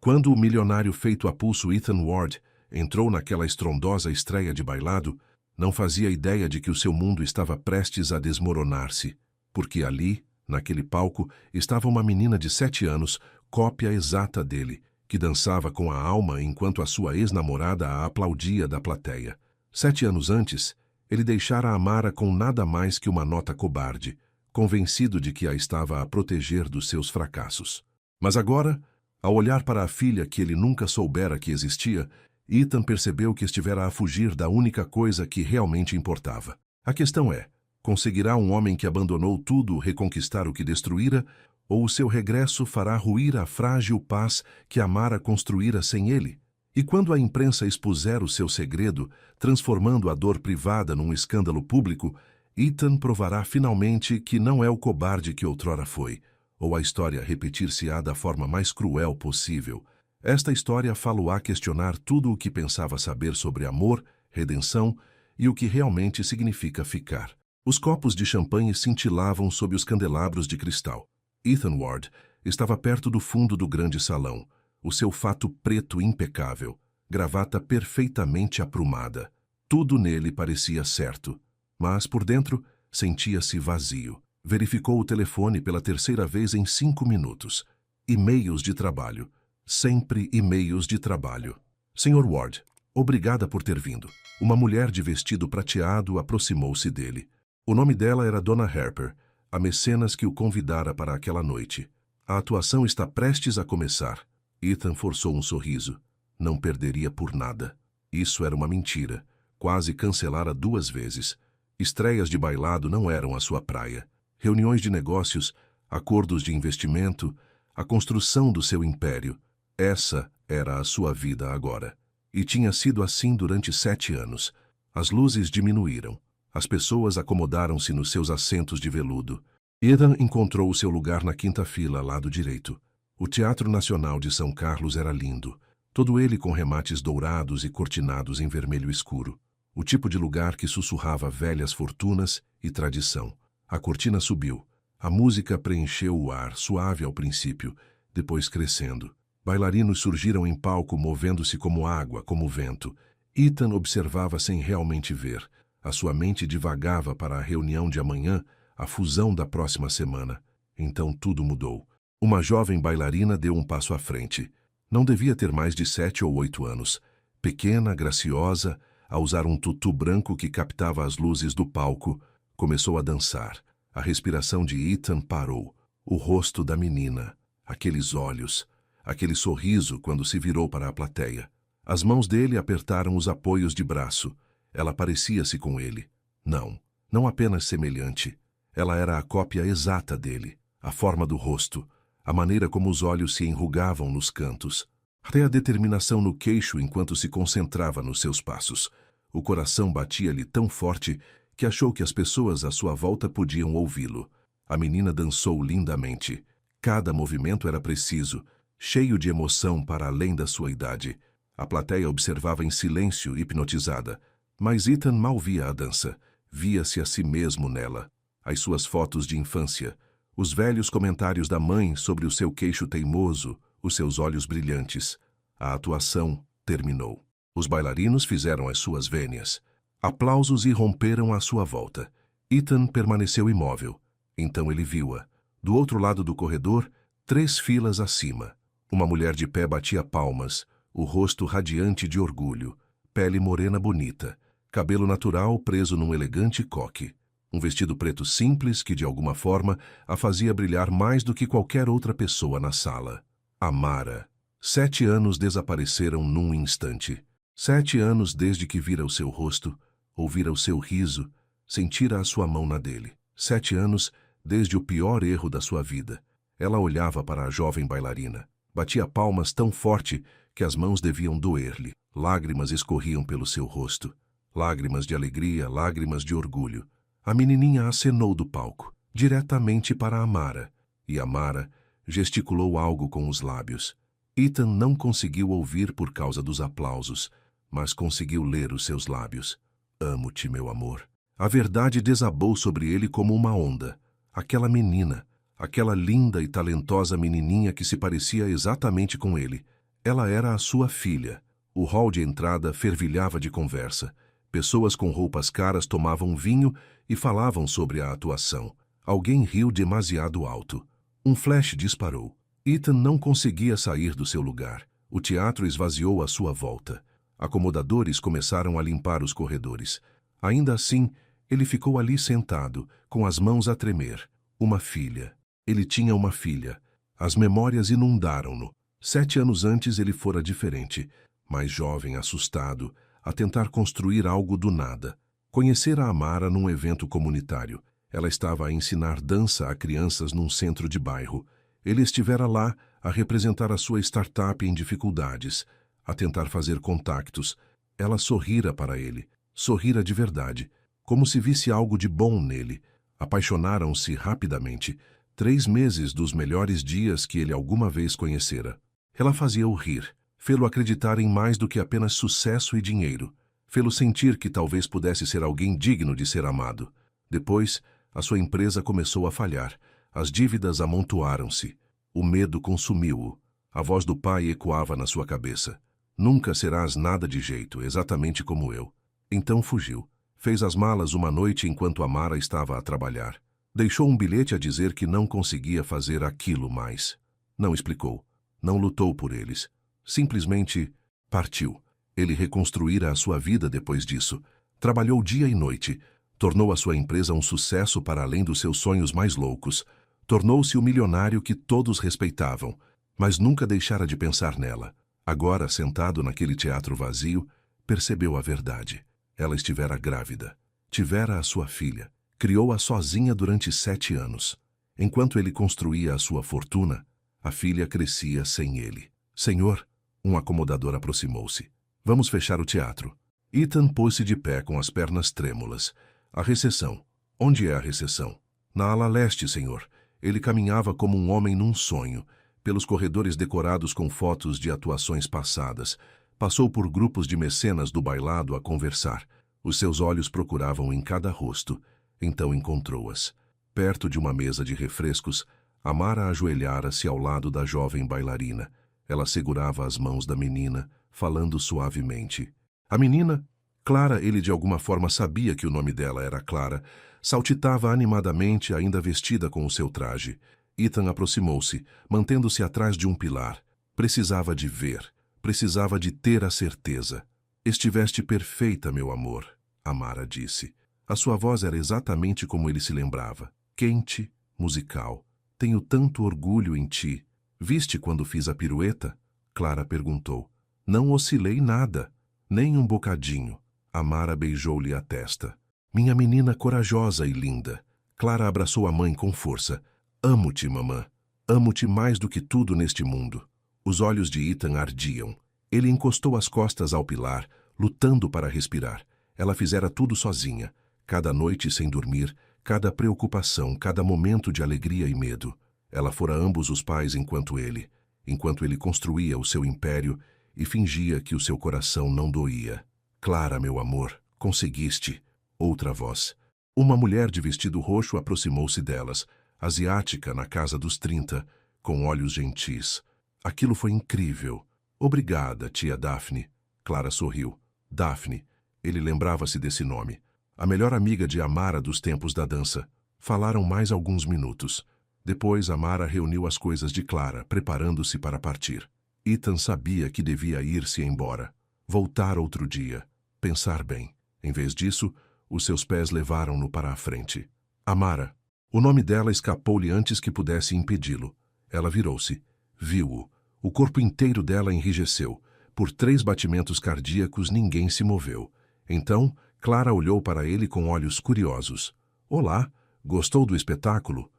Quando o milionário feito a pulso Ethan Ward entrou naquela estrondosa estreia de bailado, não fazia ideia de que o seu mundo estava prestes a desmoronar-se, porque ali, naquele palco, estava uma menina de 7 anos, cópia exata dele, que dançava com a alma enquanto a sua ex-namorada a aplaudia da plateia. 7 anos antes, ele deixara Amara com nada mais que uma nota cobarde, convencido de que a estava a proteger dos seus fracassos. Mas agora, ao olhar para a filha que ele nunca soubera que existia, Ethan percebeu que estivera a fugir da única coisa que realmente importava. A questão é, conseguirá um homem que abandonou tudo reconquistar o que destruíra, ou o seu regresso fará ruir a frágil paz que Amara construíra sem ele? E quando a imprensa expuser o seu segredo, transformando a dor privada num escândalo público, Ethan provará finalmente que não é o cobarde que outrora foi, ou a história repetir-se-á da forma mais cruel possível. Esta história fá-lo-á questionar tudo o que pensava saber sobre amor, redenção e o que realmente significa ficar. Os copos de champanhe cintilavam sob os candelabros de cristal. Ethan Ward estava perto do fundo do grande salão, o seu fato preto impecável, gravata perfeitamente aprumada. Tudo nele parecia certo, mas por dentro sentia-se vazio. Verificou o telefone pela terceira vez em 5 minutos. E-mails de trabalho. Sempre e-mails de trabalho. Sr. Ward, obrigada por ter vindo. Uma mulher de vestido prateado aproximou-se dele. O nome dela era Dona Harper, a mecenas que o convidara para aquela noite. A atuação está prestes a começar. Ethan forçou um sorriso. Não perderia por nada. Isso era uma mentira. Quase cancelara 2 vezes. Estreias de bailado não eram a sua praia. Reuniões de negócios, acordos de investimento, a construção do seu império. Essa era a sua vida agora. E tinha sido assim durante 7 anos. As luzes diminuíram. As pessoas acomodaram-se nos seus assentos de veludo. Ethan encontrou o seu lugar na 5ª fila, lado direito. O Teatro Nacional de São Carlos era lindo, todo ele com remates dourados e cortinados em vermelho escuro. O tipo de lugar que sussurrava velhas fortunas e tradição. A cortina subiu. A música preencheu o ar, suave ao princípio, depois crescendo. Bailarinos surgiram em palco movendo-se como água, como vento. Ethan observava sem realmente ver. A sua mente divagava para a reunião de amanhã, a fusão da próxima semana. Então tudo mudou. Uma jovem bailarina deu um passo à frente. Não devia ter mais de 7 ou 8 anos. Pequena, graciosa, a usar um tutu branco que captava as luzes do palco, começou a dançar. A respiração de Ethan parou. O rosto da menina, aqueles olhos, aquele sorriso quando se virou para a plateia. As mãos dele apertaram os apoios de braço. Ela parecia-se com ele. Não apenas semelhante. Ela era a cópia exata dele. A forma do rosto, a maneira como os olhos se enrugavam nos cantos. Até a determinação no queixo enquanto se concentrava nos seus passos. O coração batia-lhe tão forte que achou que as pessoas à sua volta podiam ouvi-lo. A menina dançou lindamente. Cada movimento era preciso, cheio de emoção para além da sua idade. A plateia observava em silêncio, hipnotizada. Mas Ethan mal via a dança. Via-se a si mesmo nela. As suas fotos de infância, os velhos comentários da mãe sobre o seu queixo teimoso, os seus olhos brilhantes. A atuação terminou. Os bailarinos fizeram as suas vênias. Aplausos irromperam à sua volta. Ethan permaneceu imóvel. Então ele viu-a. Do outro lado do corredor, 3 filas acima. Uma mulher de pé batia palmas, o rosto radiante de orgulho, pele morena bonita, cabelo natural preso num elegante coque. Um vestido preto simples que, de alguma forma, a fazia brilhar mais do que qualquer outra pessoa na sala. Amara. 7 anos desapareceram num instante. 7 anos desde que vira o seu rosto, ouvira o seu riso, sentira a sua mão na dele. 7 anos desde o pior erro da sua vida. Ela olhava para a jovem bailarina. Batia palmas tão forte que as mãos deviam doer-lhe. Lágrimas escorriam pelo seu rosto. Lágrimas de alegria, lágrimas de orgulho. A menininha acenou do palco, diretamente para Amara. E Amara gesticulou algo com os lábios. Ethan não conseguiu ouvir por causa dos aplausos, mas conseguiu ler os seus lábios. Amo-te, meu amor. A verdade desabou sobre ele como uma onda. Aquela menina, aquela linda e talentosa menininha que se parecia exatamente com ele, Ela era a sua filha. O hall de entrada fervilhava de conversa. Pessoas com roupas caras tomavam vinho e falavam sobre a atuação. Alguém riu demasiado alto. Um flash disparou. Ethan não conseguia sair do seu lugar. O teatro esvaziou à sua volta. Acomodadores começaram a limpar os corredores. Ainda assim, ele ficou ali sentado, com as mãos a tremer. Uma filha. Ele tinha uma filha. As memórias inundaram-no. 7 anos antes ele fora diferente, mais jovem, assustado, a tentar construir algo do nada. Conhecera a Amara num evento comunitário. Ela estava a ensinar dança a crianças num centro de bairro. Ele estivera lá a representar a sua startup em dificuldades, a tentar fazer contactos. Ela sorrira para ele, sorrira de verdade, como se visse algo de bom nele. Apaixonaram-se rapidamente. 3 meses dos melhores dias que ele alguma vez conhecera. Ela fazia-o rir, fê-lo acreditar em mais do que apenas sucesso e dinheiro, fê-lo sentir que talvez pudesse ser alguém digno de ser amado. Depois, a sua empresa começou a falhar, as dívidas amontoaram-se, o medo consumiu-o. A voz do pai ecoava na sua cabeça. Nunca serás nada de jeito, exatamente como eu. Então fugiu. Fez as malas uma noite enquanto Amara estava a trabalhar. Deixou um bilhete a dizer que não conseguia fazer aquilo mais. Não explicou. Não lutou por eles. Simplesmente partiu. Ele reconstruíra a sua vida depois disso. Trabalhou dia e noite. Tornou a sua empresa um sucesso para além dos seus sonhos mais loucos. Tornou-se o milionário que todos respeitavam, mas nunca deixara de pensar nela. Agora, sentado naquele teatro vazio, percebeu a verdade. Ela estivera grávida. Tivera a sua filha. Criou-a sozinha durante 7 anos. Enquanto ele construía a sua fortuna, a filha crescia sem ele. Senhor, um acomodador aproximou-se. Vamos fechar o teatro. Ethan pôs-se de pé com as pernas trêmulas. A recessão. Onde é a recessão? Na ala leste, senhor. Ele caminhava como um homem num sonho, pelos corredores decorados com fotos de atuações passadas. Passou por grupos de mecenas do bailado a conversar. Os seus olhos procuravam em cada rosto. Então encontrou-as. Perto de uma mesa de refrescos, Amara ajoelhara-se ao lado da jovem bailarina. Ela segurava as mãos da menina, falando suavemente. A menina, Clara, ele de alguma forma sabia que o nome dela era Clara, saltitava animadamente, ainda vestida com o seu traje. Ethan aproximou-se, mantendo-se atrás de um pilar. Precisava de ver, precisava de ter a certeza. Estiveste perfeita, meu amor, Amara disse. A sua voz era exatamente como ele se lembrava, quente, musical. Tenho tanto orgulho em ti. Viste quando fiz a pirueta? Clara perguntou. Não oscilei nada, nem um bocadinho. Amara beijou-lhe a testa. Minha menina corajosa e linda. Clara abraçou a mãe com força. Amo-te, mamã. Amo-te mais do que tudo neste mundo. Os olhos de Ethan ardiam. Ele encostou as costas ao pilar, lutando para respirar. Ela fizera tudo sozinha. Cada noite sem dormir, cada preocupação, cada momento de alegria e medo. Ela fora ambos os pais enquanto ele construía o seu império e fingia que o seu coração não doía. Clara, meu amor, conseguiste. Outra voz. Uma mulher de vestido roxo aproximou-se delas, asiática na casa dos 30, com olhos gentis. Aquilo foi incrível. Obrigada, tia Daphne. Clara sorriu. Daphne. Ele lembrava-se desse nome. A melhor amiga de Amara dos tempos da dança. Falaram mais alguns minutos. Depois, Amara reuniu as coisas de Clara, preparando-se para partir. Ethan sabia que devia ir-se embora. Voltar outro dia. Pensar bem. Em vez disso, os seus pés levaram-no para a frente. Amara. O nome dela escapou-lhe antes que pudesse impedi-lo. Ela virou-se. Viu-o. O corpo inteiro dela enrijeceu. Por 3 batimentos cardíacos, ninguém se moveu. Então, Clara olhou para ele com olhos curiosos. Olá, gostou do espetáculo?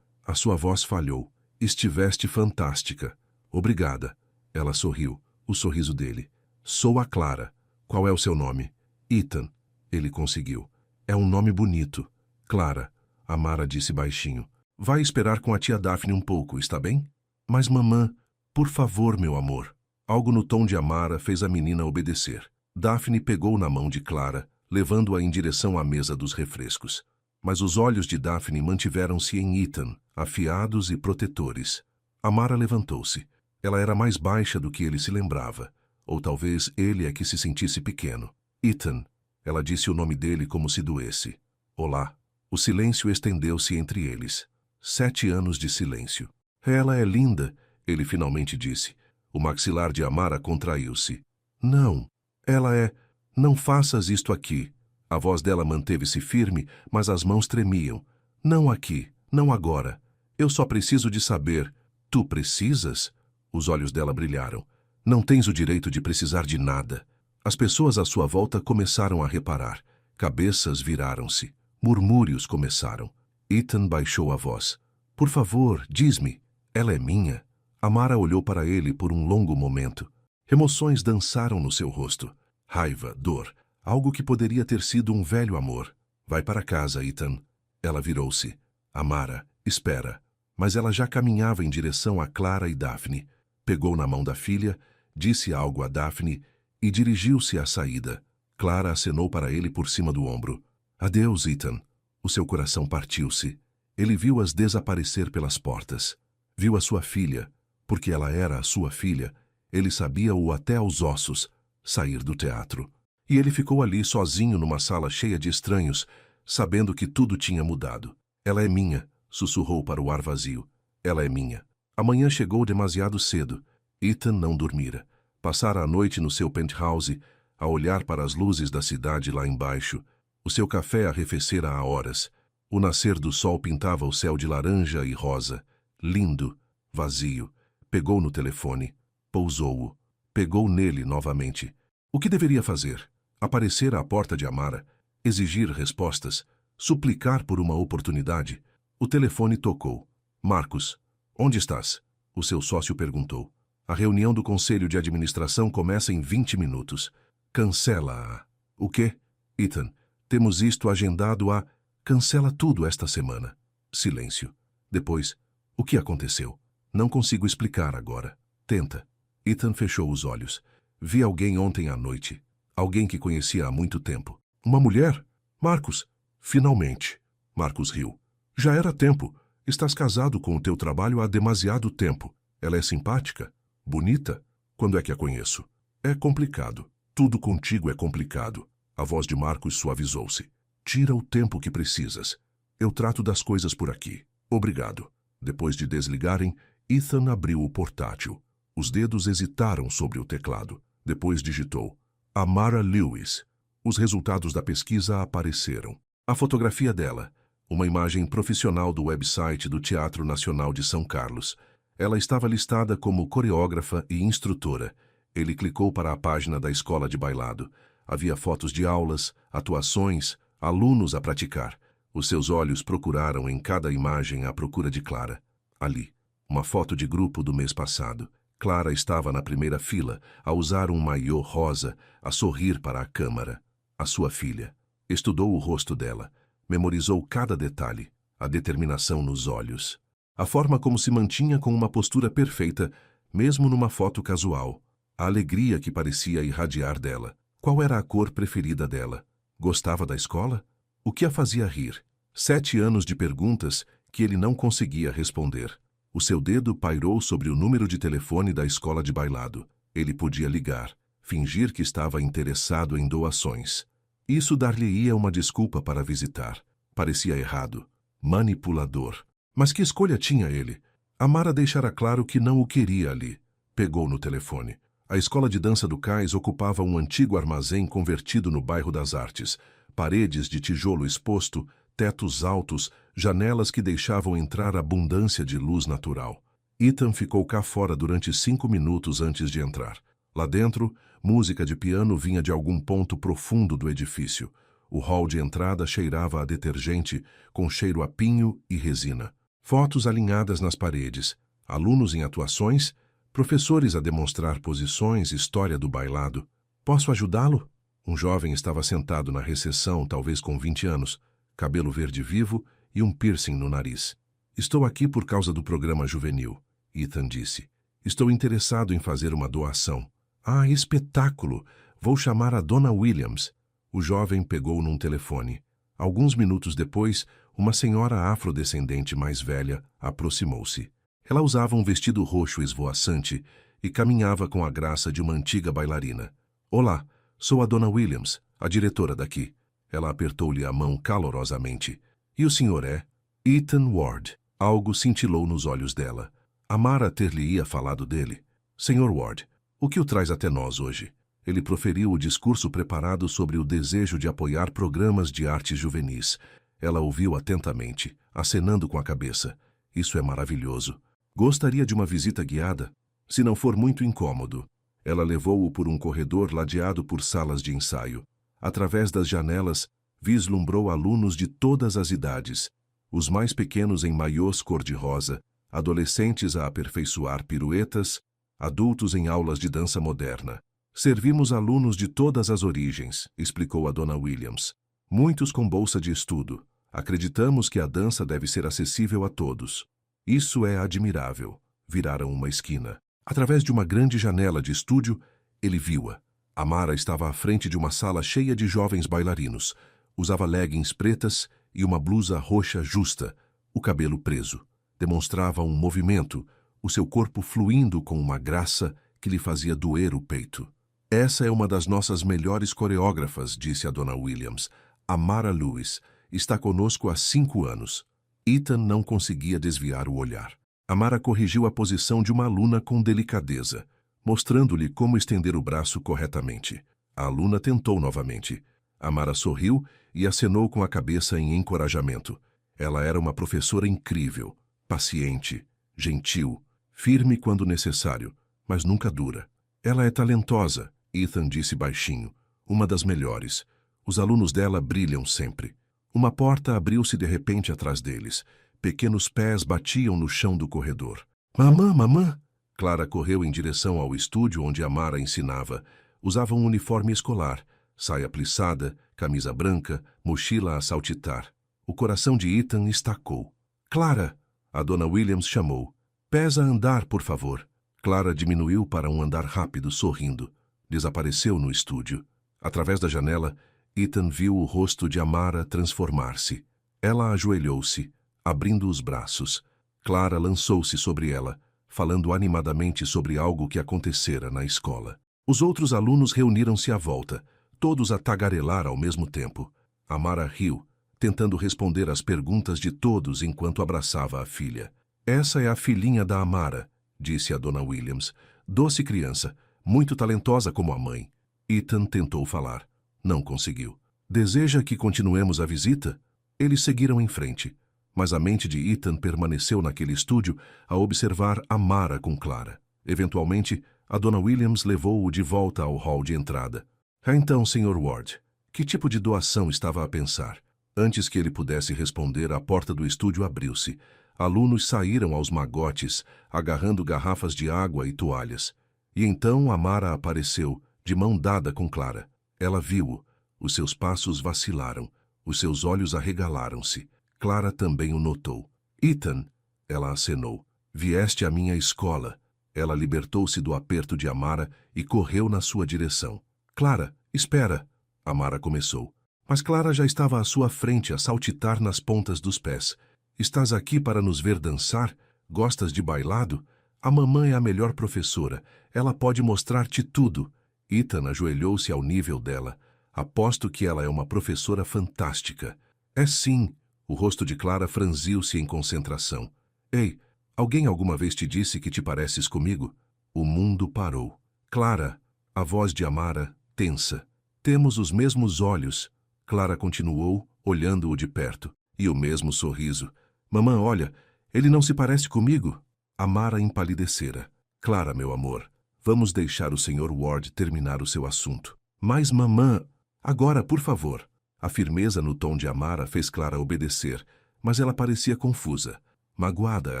A sua voz falhou. Estiveste fantástica. Obrigada. Ela sorriu, o sorriso dele. Sou a Clara. Qual é o seu nome? Ethan. Ele conseguiu. É um nome bonito. Clara. Amara disse baixinho. Vai esperar com a tia Daphne um pouco, está bem? Mas mamã, por favor, meu amor. Algo no tom de Amara fez a menina obedecer. Daphne pegou na mão de Clara, levando-a em direção à mesa dos refrescos. Mas os olhos de Daphne mantiveram-se em Ethan, afiados e protetores. Amara levantou-se. Ela era mais baixa do que ele se lembrava, ou talvez ele é que se sentisse pequeno. Ethan. Ela disse o nome dele como se doesse. Olá. O silêncio estendeu-se entre eles. 7 anos de silêncio. Ela é linda, ele finalmente disse. O maxilar de Amara contraiu-se. Não. Ela é... Não faças isto aqui. A voz dela manteve-se firme, mas as mãos tremiam. Não aqui, não agora. Eu só preciso de saber. Tu precisas? Os olhos dela brilharam. Não tens o direito de precisar de nada. As pessoas à sua volta começaram a reparar. Cabeças viraram-se. Murmúrios começaram. Ethan baixou a voz. Por favor, diz-me. Ela é minha. Amara olhou para ele por um longo momento. Emoções dançaram no seu rosto. Raiva, dor, algo que poderia ter sido um velho amor. Vai para casa, Ethan. Ela virou-se. Amara, espera. Mas ela já caminhava em direção a Clara e Daphne. Pegou na mão da filha, disse algo a Daphne e dirigiu-se à saída. Clara acenou para ele por cima do ombro. Adeus, Ethan. O seu coração partiu-se. Ele viu-as desaparecer pelas portas. Viu a sua filha, porque ela era a sua filha. Ele sabia-o até aos ossos, sair do teatro. E ele ficou ali sozinho numa sala cheia de estranhos, sabendo que tudo tinha mudado. Ela é minha, sussurrou para o ar vazio. Ela é minha. A manhã chegou demasiado cedo. Ethan não dormira. Passara a noite no seu penthouse, a olhar para as luzes da cidade lá embaixo. O seu café arrefecera há horas. O nascer do sol pintava o céu de laranja e rosa. Lindo, vazio. Pegou no telefone. Pousou-o. Pegou nele novamente. O que deveria fazer? Aparecer à porta de Amara? Exigir respostas? Suplicar por uma oportunidade? O telefone tocou. Marcos, onde estás? O seu sócio perguntou. A reunião do conselho de administração começa em 20 minutos. Cancela-a. O quê? Ethan, temos isto agendado a... Cancela tudo esta semana. Silêncio. Depois, o que aconteceu? Não consigo explicar agora. Tenta. Ethan fechou os olhos. Vi alguém ontem à noite. Alguém que conhecia há muito tempo. Uma mulher? Marcos. Finalmente. Marcos riu. Já era tempo. Estás casado com o teu trabalho há demasiado tempo. Ela é simpática? Bonita? Quando é que a conheço? É complicado. Tudo contigo é complicado. A voz de Marcos suavizou-se. Tira o tempo que precisas. Eu trato das coisas por aqui. Obrigado. Depois de desligarem, Ethan abriu o portátil. Os dedos hesitaram sobre o teclado. Depois digitou. Amara Lewis. Os resultados da pesquisa apareceram. A fotografia dela. Uma imagem profissional do website do Teatro Nacional de São Carlos. Ela estava listada como coreógrafa e instrutora. Ele clicou para a página da escola de bailado. Havia fotos de aulas, atuações, alunos a praticar. Os seus olhos procuraram em cada imagem à procura de Clara. Ali, uma foto de grupo do mês passado. Clara estava na primeira fila, a usar um maiô rosa, a sorrir para a câmara. A sua filha. Estudou o rosto dela. Memorizou cada detalhe, a determinação nos olhos. A forma como se mantinha com uma postura perfeita, mesmo numa foto casual. A alegria que parecia irradiar dela. Qual era a cor preferida dela? Gostava da escola? O que a fazia rir? 7 anos de perguntas que ele não conseguia responder. O seu dedo pairou sobre o número de telefone da escola de bailado. Ele podia ligar, fingir que estava interessado em doações. Isso dar-lhe-ia uma desculpa para visitar. Parecia errado. Manipulador. Mas que escolha tinha ele? Amara deixara claro que não o queria ali. Pegou no telefone. A escola de dança do cais ocupava um antigo armazém convertido no bairro das Artes. Paredes de tijolo exposto, tetos altos, janelas que deixavam entrar abundância de luz natural. Ethan ficou cá fora durante 5 minutos antes de entrar. Lá dentro, música de piano vinha de algum ponto profundo do edifício. O hall de entrada cheirava a detergente, com cheiro a pinho e resina. Fotos alinhadas nas paredes, alunos em atuações, professores a demonstrar posições, história do bailado. Posso ajudá-lo? Um jovem estava sentado na recepção, talvez com 20 anos, cabelo verde vivo e um piercing no nariz. Estou aqui por causa do programa juvenil, Ethan disse. Estou interessado em fazer uma doação. Ah, espetáculo! Vou chamar a Dona Williams. O jovem pegou num telefone. Alguns minutos depois, uma senhora afrodescendente mais velha aproximou-se. Ela usava um vestido roxo esvoaçante e caminhava com a graça de uma antiga bailarina. Olá, sou a Dona Williams, a diretora daqui. Ela apertou-lhe a mão calorosamente. E o senhor é? Ethan Ward. Algo cintilou nos olhos dela. Amara ter-lhe-ia falado dele. Senhor Ward, o que o traz até nós hoje? Ele proferiu o discurso preparado sobre o desejo de apoiar programas de artes juvenis. Ela ouviu atentamente, acenando com a cabeça. Isso é maravilhoso. Gostaria de uma visita guiada? Se não for muito incômodo. Ela levou-o por um corredor ladeado por salas de ensaio. Através das janelas, vislumbrou alunos de todas as idades, os mais pequenos em maiôs cor-de-rosa, adolescentes a aperfeiçoar piruetas, adultos em aulas de dança moderna. Servimos alunos de todas as origens, explicou a Dona Williams. Muitos com bolsa de estudo. Acreditamos que a dança deve ser acessível a todos. Isso é admirável. Viraram uma esquina. Através de uma grande janela de estúdio, ele viu-a. Amara estava à frente de uma sala cheia de jovens bailarinos. Usava leggings pretas e uma blusa roxa justa, o cabelo preso. Demonstrava um movimento, o seu corpo fluindo com uma graça que lhe fazia doer o peito. Essa é uma das nossas melhores coreógrafas, disse a Dona Williams. Amara Lewis está conosco há 5 anos. Ethan não conseguia desviar o olhar. Amara corrigiu a posição de uma aluna com delicadeza, mostrando-lhe como estender o braço corretamente. A aluna tentou novamente. Amara sorriu e acenou com a cabeça em encorajamento. Ela era uma professora incrível, paciente, gentil, firme quando necessário, mas nunca dura. Ela é talentosa, Ethan disse baixinho, uma das melhores. Os alunos dela brilham sempre. Uma porta abriu-se de repente atrás deles. Pequenos pés batiam no chão do corredor. Mamã, mamã! Clara correu em direção ao estúdio onde Amara ensinava. Usava um uniforme escolar, saia plissada, camisa branca, mochila a saltitar. O coração de Ethan estacou. Clara! A Dona Williams chamou. Pés a andar, por favor. Clara diminuiu para um andar rápido, sorrindo. Desapareceu no estúdio. Através da janela, Ethan viu o rosto de Amara transformar-se. Ela ajoelhou-se, abrindo os braços. Clara lançou-se sobre ela, falando animadamente sobre algo que acontecera na escola. Os outros alunos reuniram-se à volta, todos a tagarelar ao mesmo tempo. Amara riu, tentando responder às perguntas de todos enquanto abraçava a filha. Essa é a filhinha da Amara, disse a Dona Williams. Doce criança, muito talentosa como a mãe. Ethan tentou falar. Não conseguiu. Deseja que continuemos a visita? Eles seguiram em frente, mas a mente de Ethan permaneceu naquele estúdio a observar Amara com Clara. Eventualmente, a Dona Williams levou-o de volta ao hall de entrada. Então, Sr. Ward, que tipo de doação estava a pensar? Antes que ele pudesse responder, a porta do estúdio abriu-se. Alunos saíram aos magotes, agarrando garrafas de água e toalhas. E então Amara apareceu, de mão dada com Clara. Ela viu-o. Os seus passos vacilaram. Os seus olhos arregalaram-se. Clara também o notou. Ethan, ela acenou. Vieste à minha escola. Ela libertou-se do aperto de Amara e correu na sua direção. Clara, espera! Amara começou. Mas Clara já estava à sua frente a saltitar nas pontas dos pés. Estás aqui para nos ver dançar? Gostas de bailado? A mamãe é a melhor professora. Ela pode mostrar-te tudo. Ethan ajoelhou-se ao nível dela. Aposto que ela é uma professora fantástica. É sim. O rosto de Clara franziu-se em concentração. Ei, alguém alguma vez te disse que te pareces comigo? O mundo parou. Clara, a voz de Amara, tensa. Temos os mesmos olhos. Clara continuou, olhando-o de perto. E o mesmo sorriso. Mamã, olha, ele não se parece comigo? Amara empalidecera. Clara, meu amor, vamos deixar o Sr. Ward terminar o seu assunto. Mas, mamã, agora, por favor. A firmeza no tom de Amara fez Clara obedecer, mas ela parecia confusa, magoada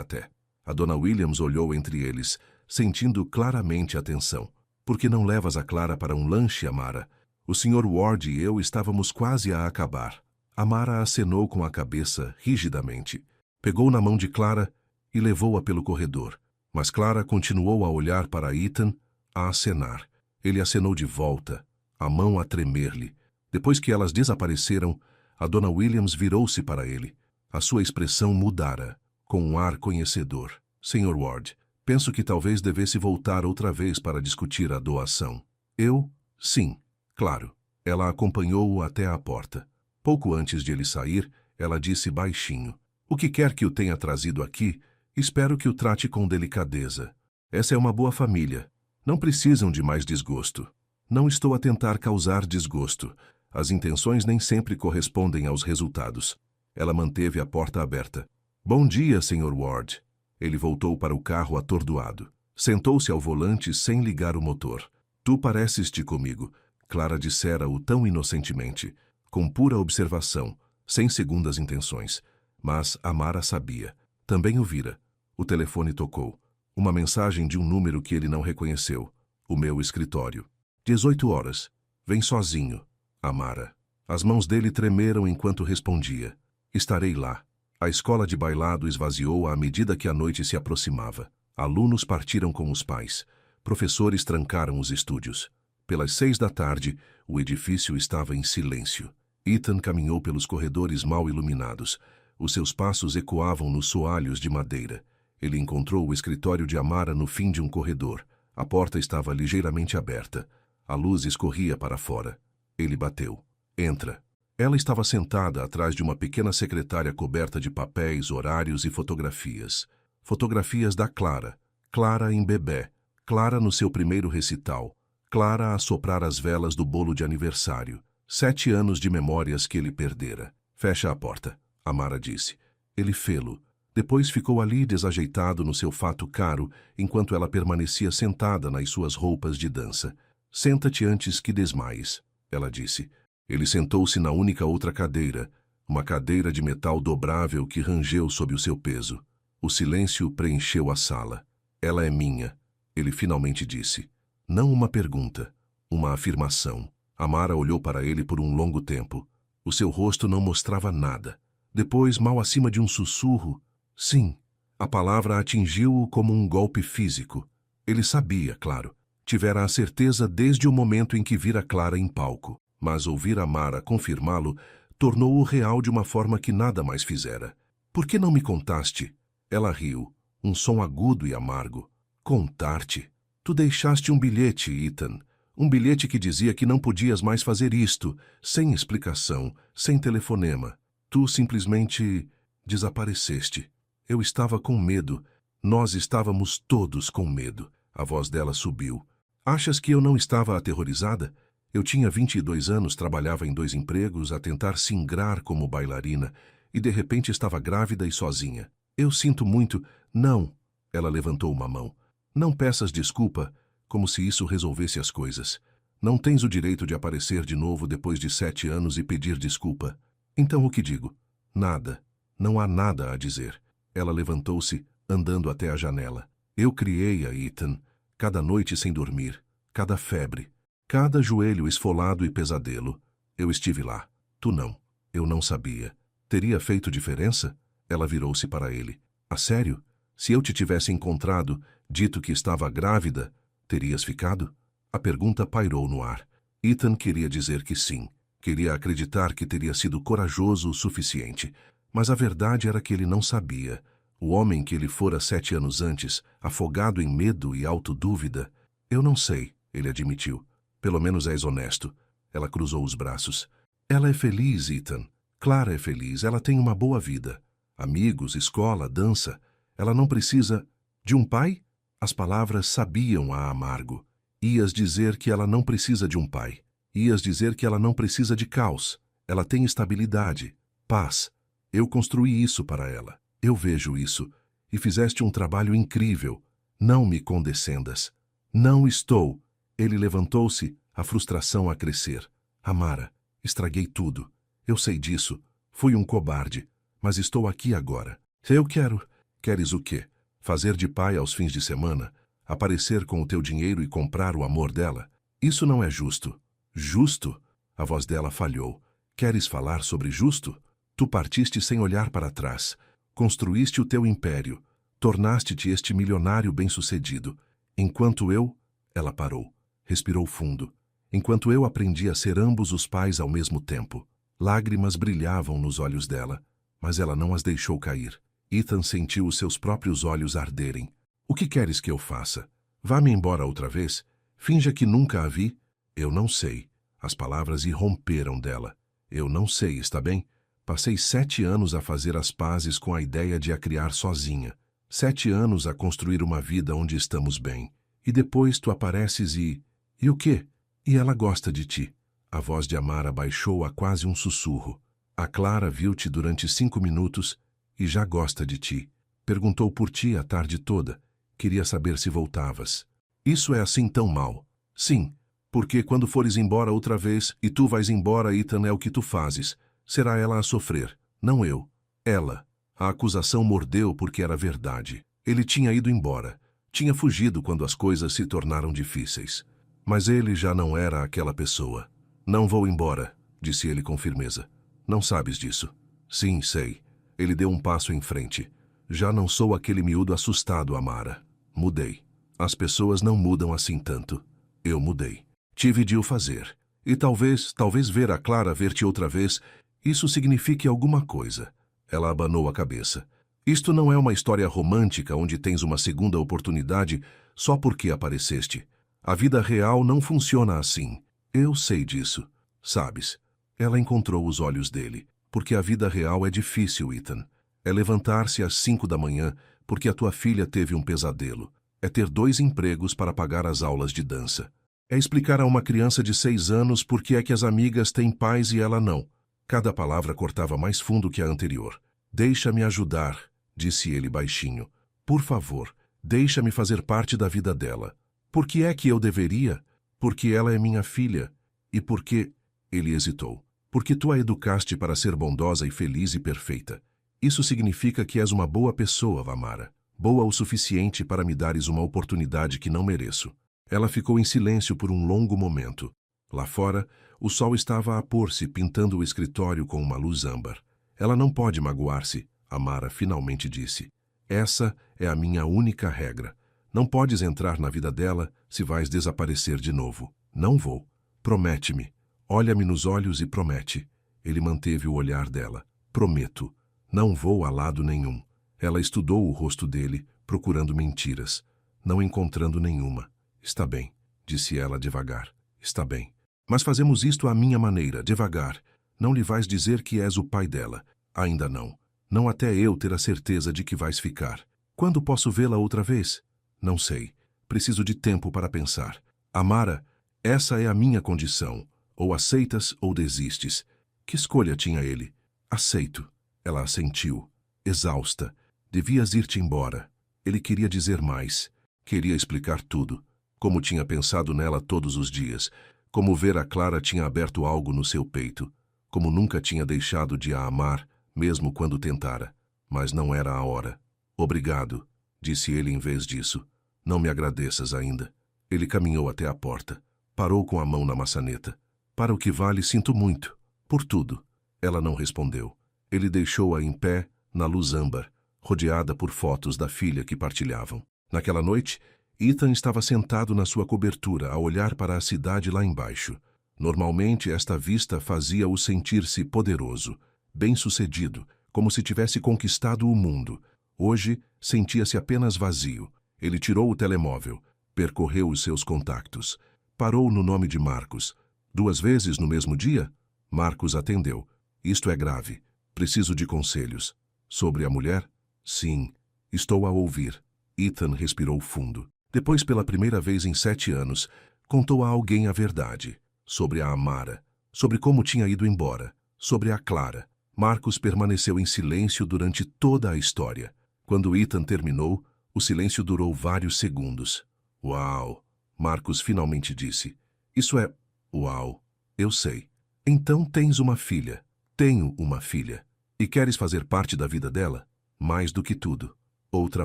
até. A Dona Williams olhou entre eles, sentindo claramente a tensão. Por que não levas a Clara para um lanche, Amara? O Sr. Ward e eu estávamos quase a acabar. Amara acenou com a cabeça rigidamente. Pegou na mão de Clara e levou-a pelo corredor. Mas Clara continuou a olhar para Ethan, a acenar. Ele acenou de volta, a mão a tremer-lhe. Depois que elas desapareceram, a Dona Williams virou-se para ele. A sua expressão mudara, com um ar conhecedor. Sr. Ward, penso que talvez devesse voltar outra vez para discutir a doação. Eu? Sim, claro. Ela acompanhou-o até à porta. Pouco antes de ele sair, ela disse baixinho: o que quer que o tenha trazido aqui, espero que o trate com delicadeza. Essa é uma boa família. Não precisam de mais desgosto. Não estou a tentar causar desgosto. As intenções nem sempre correspondem aos resultados. Ela manteve a porta aberta. Bom dia, Sr. Ward. Ele voltou para o carro atordoado. Sentou-se ao volante sem ligar o motor. Tu pareces-te comigo, Clara dissera-o tão inocentemente, com pura observação, sem segundas intenções. Mas Amara sabia. Também o vira. O telefone tocou. Uma mensagem de um número que ele não reconheceu. O meu escritório. 18 horas. Vem sozinho. Amara. As mãos dele tremeram enquanto respondia. Estarei lá. A escola de bailado esvaziou à medida que a noite se aproximava. Alunos partiram com os pais. Professores trancaram os estúdios. Pelas 6 da tarde, o edifício estava em silêncio. Ethan caminhou pelos corredores mal iluminados. Os seus passos ecoavam nos soalhos de madeira. Ele encontrou o escritório de Amara no fim de um corredor. A porta estava ligeiramente aberta. A luz escorria para fora. Ele bateu. Entra. Ela estava sentada atrás de uma pequena secretária coberta de papéis, horários e fotografias. Fotografias da Clara. Clara em bebê. Clara no seu primeiro recital. Clara a soprar as velas do bolo de aniversário. 7 anos de memórias que ele perdera. Fecha a porta, Amara disse. Ele fê-lo. Depois ficou ali desajeitado no seu fato caro, enquanto ela permanecia sentada nas suas roupas de dança. Senta-te antes que desmaies, ela disse. Ele sentou-se na única outra cadeira, uma cadeira de metal dobrável que rangeu sob o seu peso. O silêncio preencheu a sala. Ela é minha, ele finalmente disse. Não uma pergunta, uma afirmação. Amara olhou para ele por um longo tempo. O seu rosto não mostrava nada. Depois, mal acima de um sussurro, sim. A palavra atingiu-o como um golpe físico. Ele sabia, claro. Tivera a certeza desde o momento em que vira Clara em palco. Mas ouvir Amara confirmá-lo tornou-o real de uma forma que nada mais fizera. Por que não me contaste? Ela riu, um som agudo e amargo. Contar-te? Tu deixaste um bilhete, Ethan. Um bilhete que dizia que não podias mais fazer isto, sem explicação, sem telefonema. Tu simplesmente desapareceste. Eu estava com medo. Nós estávamos todos com medo. A voz dela subiu. Achas que eu não estava aterrorizada? Eu tinha 22 anos, trabalhava em 2 empregos, a tentar se ingrar como bailarina, e de repente estava grávida e sozinha. Eu sinto muito... Não. Ela levantou uma mão. Não peças desculpa, como se isso resolvesse as coisas. Não tens o direito de aparecer de novo depois de 7 anos e pedir desculpa. Então o que digo? Nada. Não há nada a dizer. Ela levantou-se, andando até a janela. Eu criei-a, Ethan. Cada noite sem dormir. Cada febre. Cada joelho esfolado e pesadelo. Eu estive lá. Tu não. Eu não sabia. Teria feito diferença? Ela virou-se para ele. A sério? Se eu te tivesse encontrado, dito que estava grávida, terias ficado? A pergunta pairou no ar. Ethan queria dizer que sim. Queria acreditar que teria sido corajoso o suficiente. Mas a verdade era que ele não sabia. O homem que ele fora 7 anos antes, afogado em medo e autodúvida. Eu não sei, ele admitiu. Pelo menos és honesto. Ela cruzou os braços. Ela é feliz, Ethan. Clara é feliz. Ela tem uma boa vida. Amigos, escola, dança. Ela não precisa... De um pai? As palavras sabiam a amargo. Ias dizer que ela não precisa de um pai. Ias dizer que ela não precisa de caos. Ela tem estabilidade, paz. Eu construí isso para ela. Eu vejo isso. E fizeste um trabalho incrível. Não me condescendas. Não estou... Ele levantou-se, a frustração a crescer. Amara, estraguei tudo. Eu sei disso. Fui um cobarde. Mas estou aqui agora. Eu quero... Queres o quê? Fazer de pai aos fins de semana? Aparecer com o teu dinheiro e comprar o amor dela? Isso não é justo. Justo? A voz dela falhou. Queres falar sobre justo? Tu partiste sem olhar para trás. Construíste o teu império. Tornaste-te este milionário bem-sucedido. Enquanto eu... Ela parou. Respirou fundo. Enquanto eu aprendi a ser ambos os pais ao mesmo tempo. Lágrimas brilhavam nos olhos dela, mas ela não as deixou cair. Ethan sentiu os seus próprios olhos arderem. O que queres que eu faça? Vá-me embora outra vez? Finja que nunca a vi? Eu não sei. As palavras irromperam dela. Eu não sei, está bem? Passei 7 anos a fazer as pazes com a ideia de a criar sozinha. 7 anos a construir uma vida onde estamos bem. E depois tu apareces e... E o quê? E ela gosta de ti. A voz de Amara baixou a quase um sussurro. A Clara viu-te durante 5 minutos e já gosta de ti. Perguntou por ti a tarde toda. Queria saber se voltavas. Isso é assim tão mal? Sim, porque quando fores embora outra vez e tu vais embora, Ethan, é o que tu fazes. Será ela a sofrer, não eu. Ela. A acusação mordeu porque era verdade. Ele tinha ido embora. Tinha fugido quando as coisas se tornaram difíceis. Mas ele já não era aquela pessoa. Não vou embora, disse ele com firmeza. Não sabes disso? Sim, sei. Ele deu um passo em frente. Já não sou aquele miúdo assustado, Amara. Mudei. As pessoas não mudam assim tanto. Eu mudei. Tive de o fazer. E talvez ver a Clara ver-te outra vez, isso signifique alguma coisa. Ela abanou a cabeça. Isto não é uma história romântica onde tens uma segunda oportunidade só porque apareceste. A vida real não funciona assim. Eu sei disso. Sabes? Ela encontrou os olhos dele. Porque a vida real é difícil, Ethan. É levantar-se às 5 da manhã porque a tua filha teve um pesadelo. É ter 2 empregos para pagar as aulas de dança. É explicar a uma criança de 6 anos por que é que as amigas têm pais e ela não. Cada palavra cortava mais fundo que a anterior. Deixa-me ajudar, disse ele baixinho. Por favor, deixa-me fazer parte da vida dela. Por que é que eu deveria? Porque ela é minha filha. E porque... Ele hesitou. Porque tu a educaste para ser bondosa e feliz e perfeita. Isso significa que és uma boa pessoa, Amara. Boa o suficiente para me dares uma oportunidade que não mereço. Ela ficou em silêncio por um longo momento. Lá fora, o sol estava a pôr-se, pintando o escritório com uma luz âmbar. Ela não pode magoar-se, Amara finalmente disse. Essa é a minha única regra. Não podes entrar na vida dela se vais desaparecer de novo. Não vou. Promete-me. Olha-me nos olhos e promete. Ele manteve o olhar dela. Prometo. Não vou a lado nenhum. Ela estudou o rosto dele, procurando mentiras, não encontrando nenhuma. Está bem, disse ela devagar. Está bem. Mas fazemos isto à minha maneira, devagar. Não lhe vais dizer que és o pai dela. Ainda não. Não até eu ter a certeza de que vais ficar. Quando posso vê-la outra vez? Não sei. Preciso de tempo para pensar. Amara, essa é a minha condição. Ou aceitas ou desistes. Que escolha tinha ele? Aceito. Ela assentiu. Exausta. Devias ir-te embora. Ele queria dizer mais. Queria explicar tudo. Como tinha pensado nela todos os dias. Como ver a Clara tinha aberto algo no seu peito. Como nunca tinha deixado de a amar, mesmo quando tentara. Mas não era a hora. Obrigado, disse ele em vez disso. Não me agradeças ainda. Ele caminhou até a porta. Parou com a mão na maçaneta. Para o que vale, sinto muito. Por tudo. Ela não respondeu. Ele deixou-a em pé, na luz âmbar, rodeada por fotos da filha que partilhavam. Naquela noite, Ethan estava sentado na sua cobertura a olhar para a cidade lá embaixo. Normalmente, esta vista fazia-o sentir-se poderoso, bem-sucedido, como se tivesse conquistado o mundo. Hoje, sentia-se apenas vazio. Ele tirou o telemóvel, percorreu os seus contactos. Parou no nome de Marcos. 2 vezes no mesmo dia? Marcos atendeu. Isto é grave. Preciso de conselhos. Sobre a mulher? Sim. Estou a ouvir. Ethan respirou fundo. Depois, pela primeira vez em 7 anos, contou a alguém a verdade. Sobre a Amara. Sobre como tinha ido embora. Sobre a Clara. Marcos permaneceu em silêncio durante toda a história. Quando Ethan terminou, o silêncio durou vários segundos. Uau! Marcos finalmente disse. Isso é... Uau! Eu sei. Então tens uma filha. Tenho uma filha. E queres fazer parte da vida dela? Mais do que tudo. Outra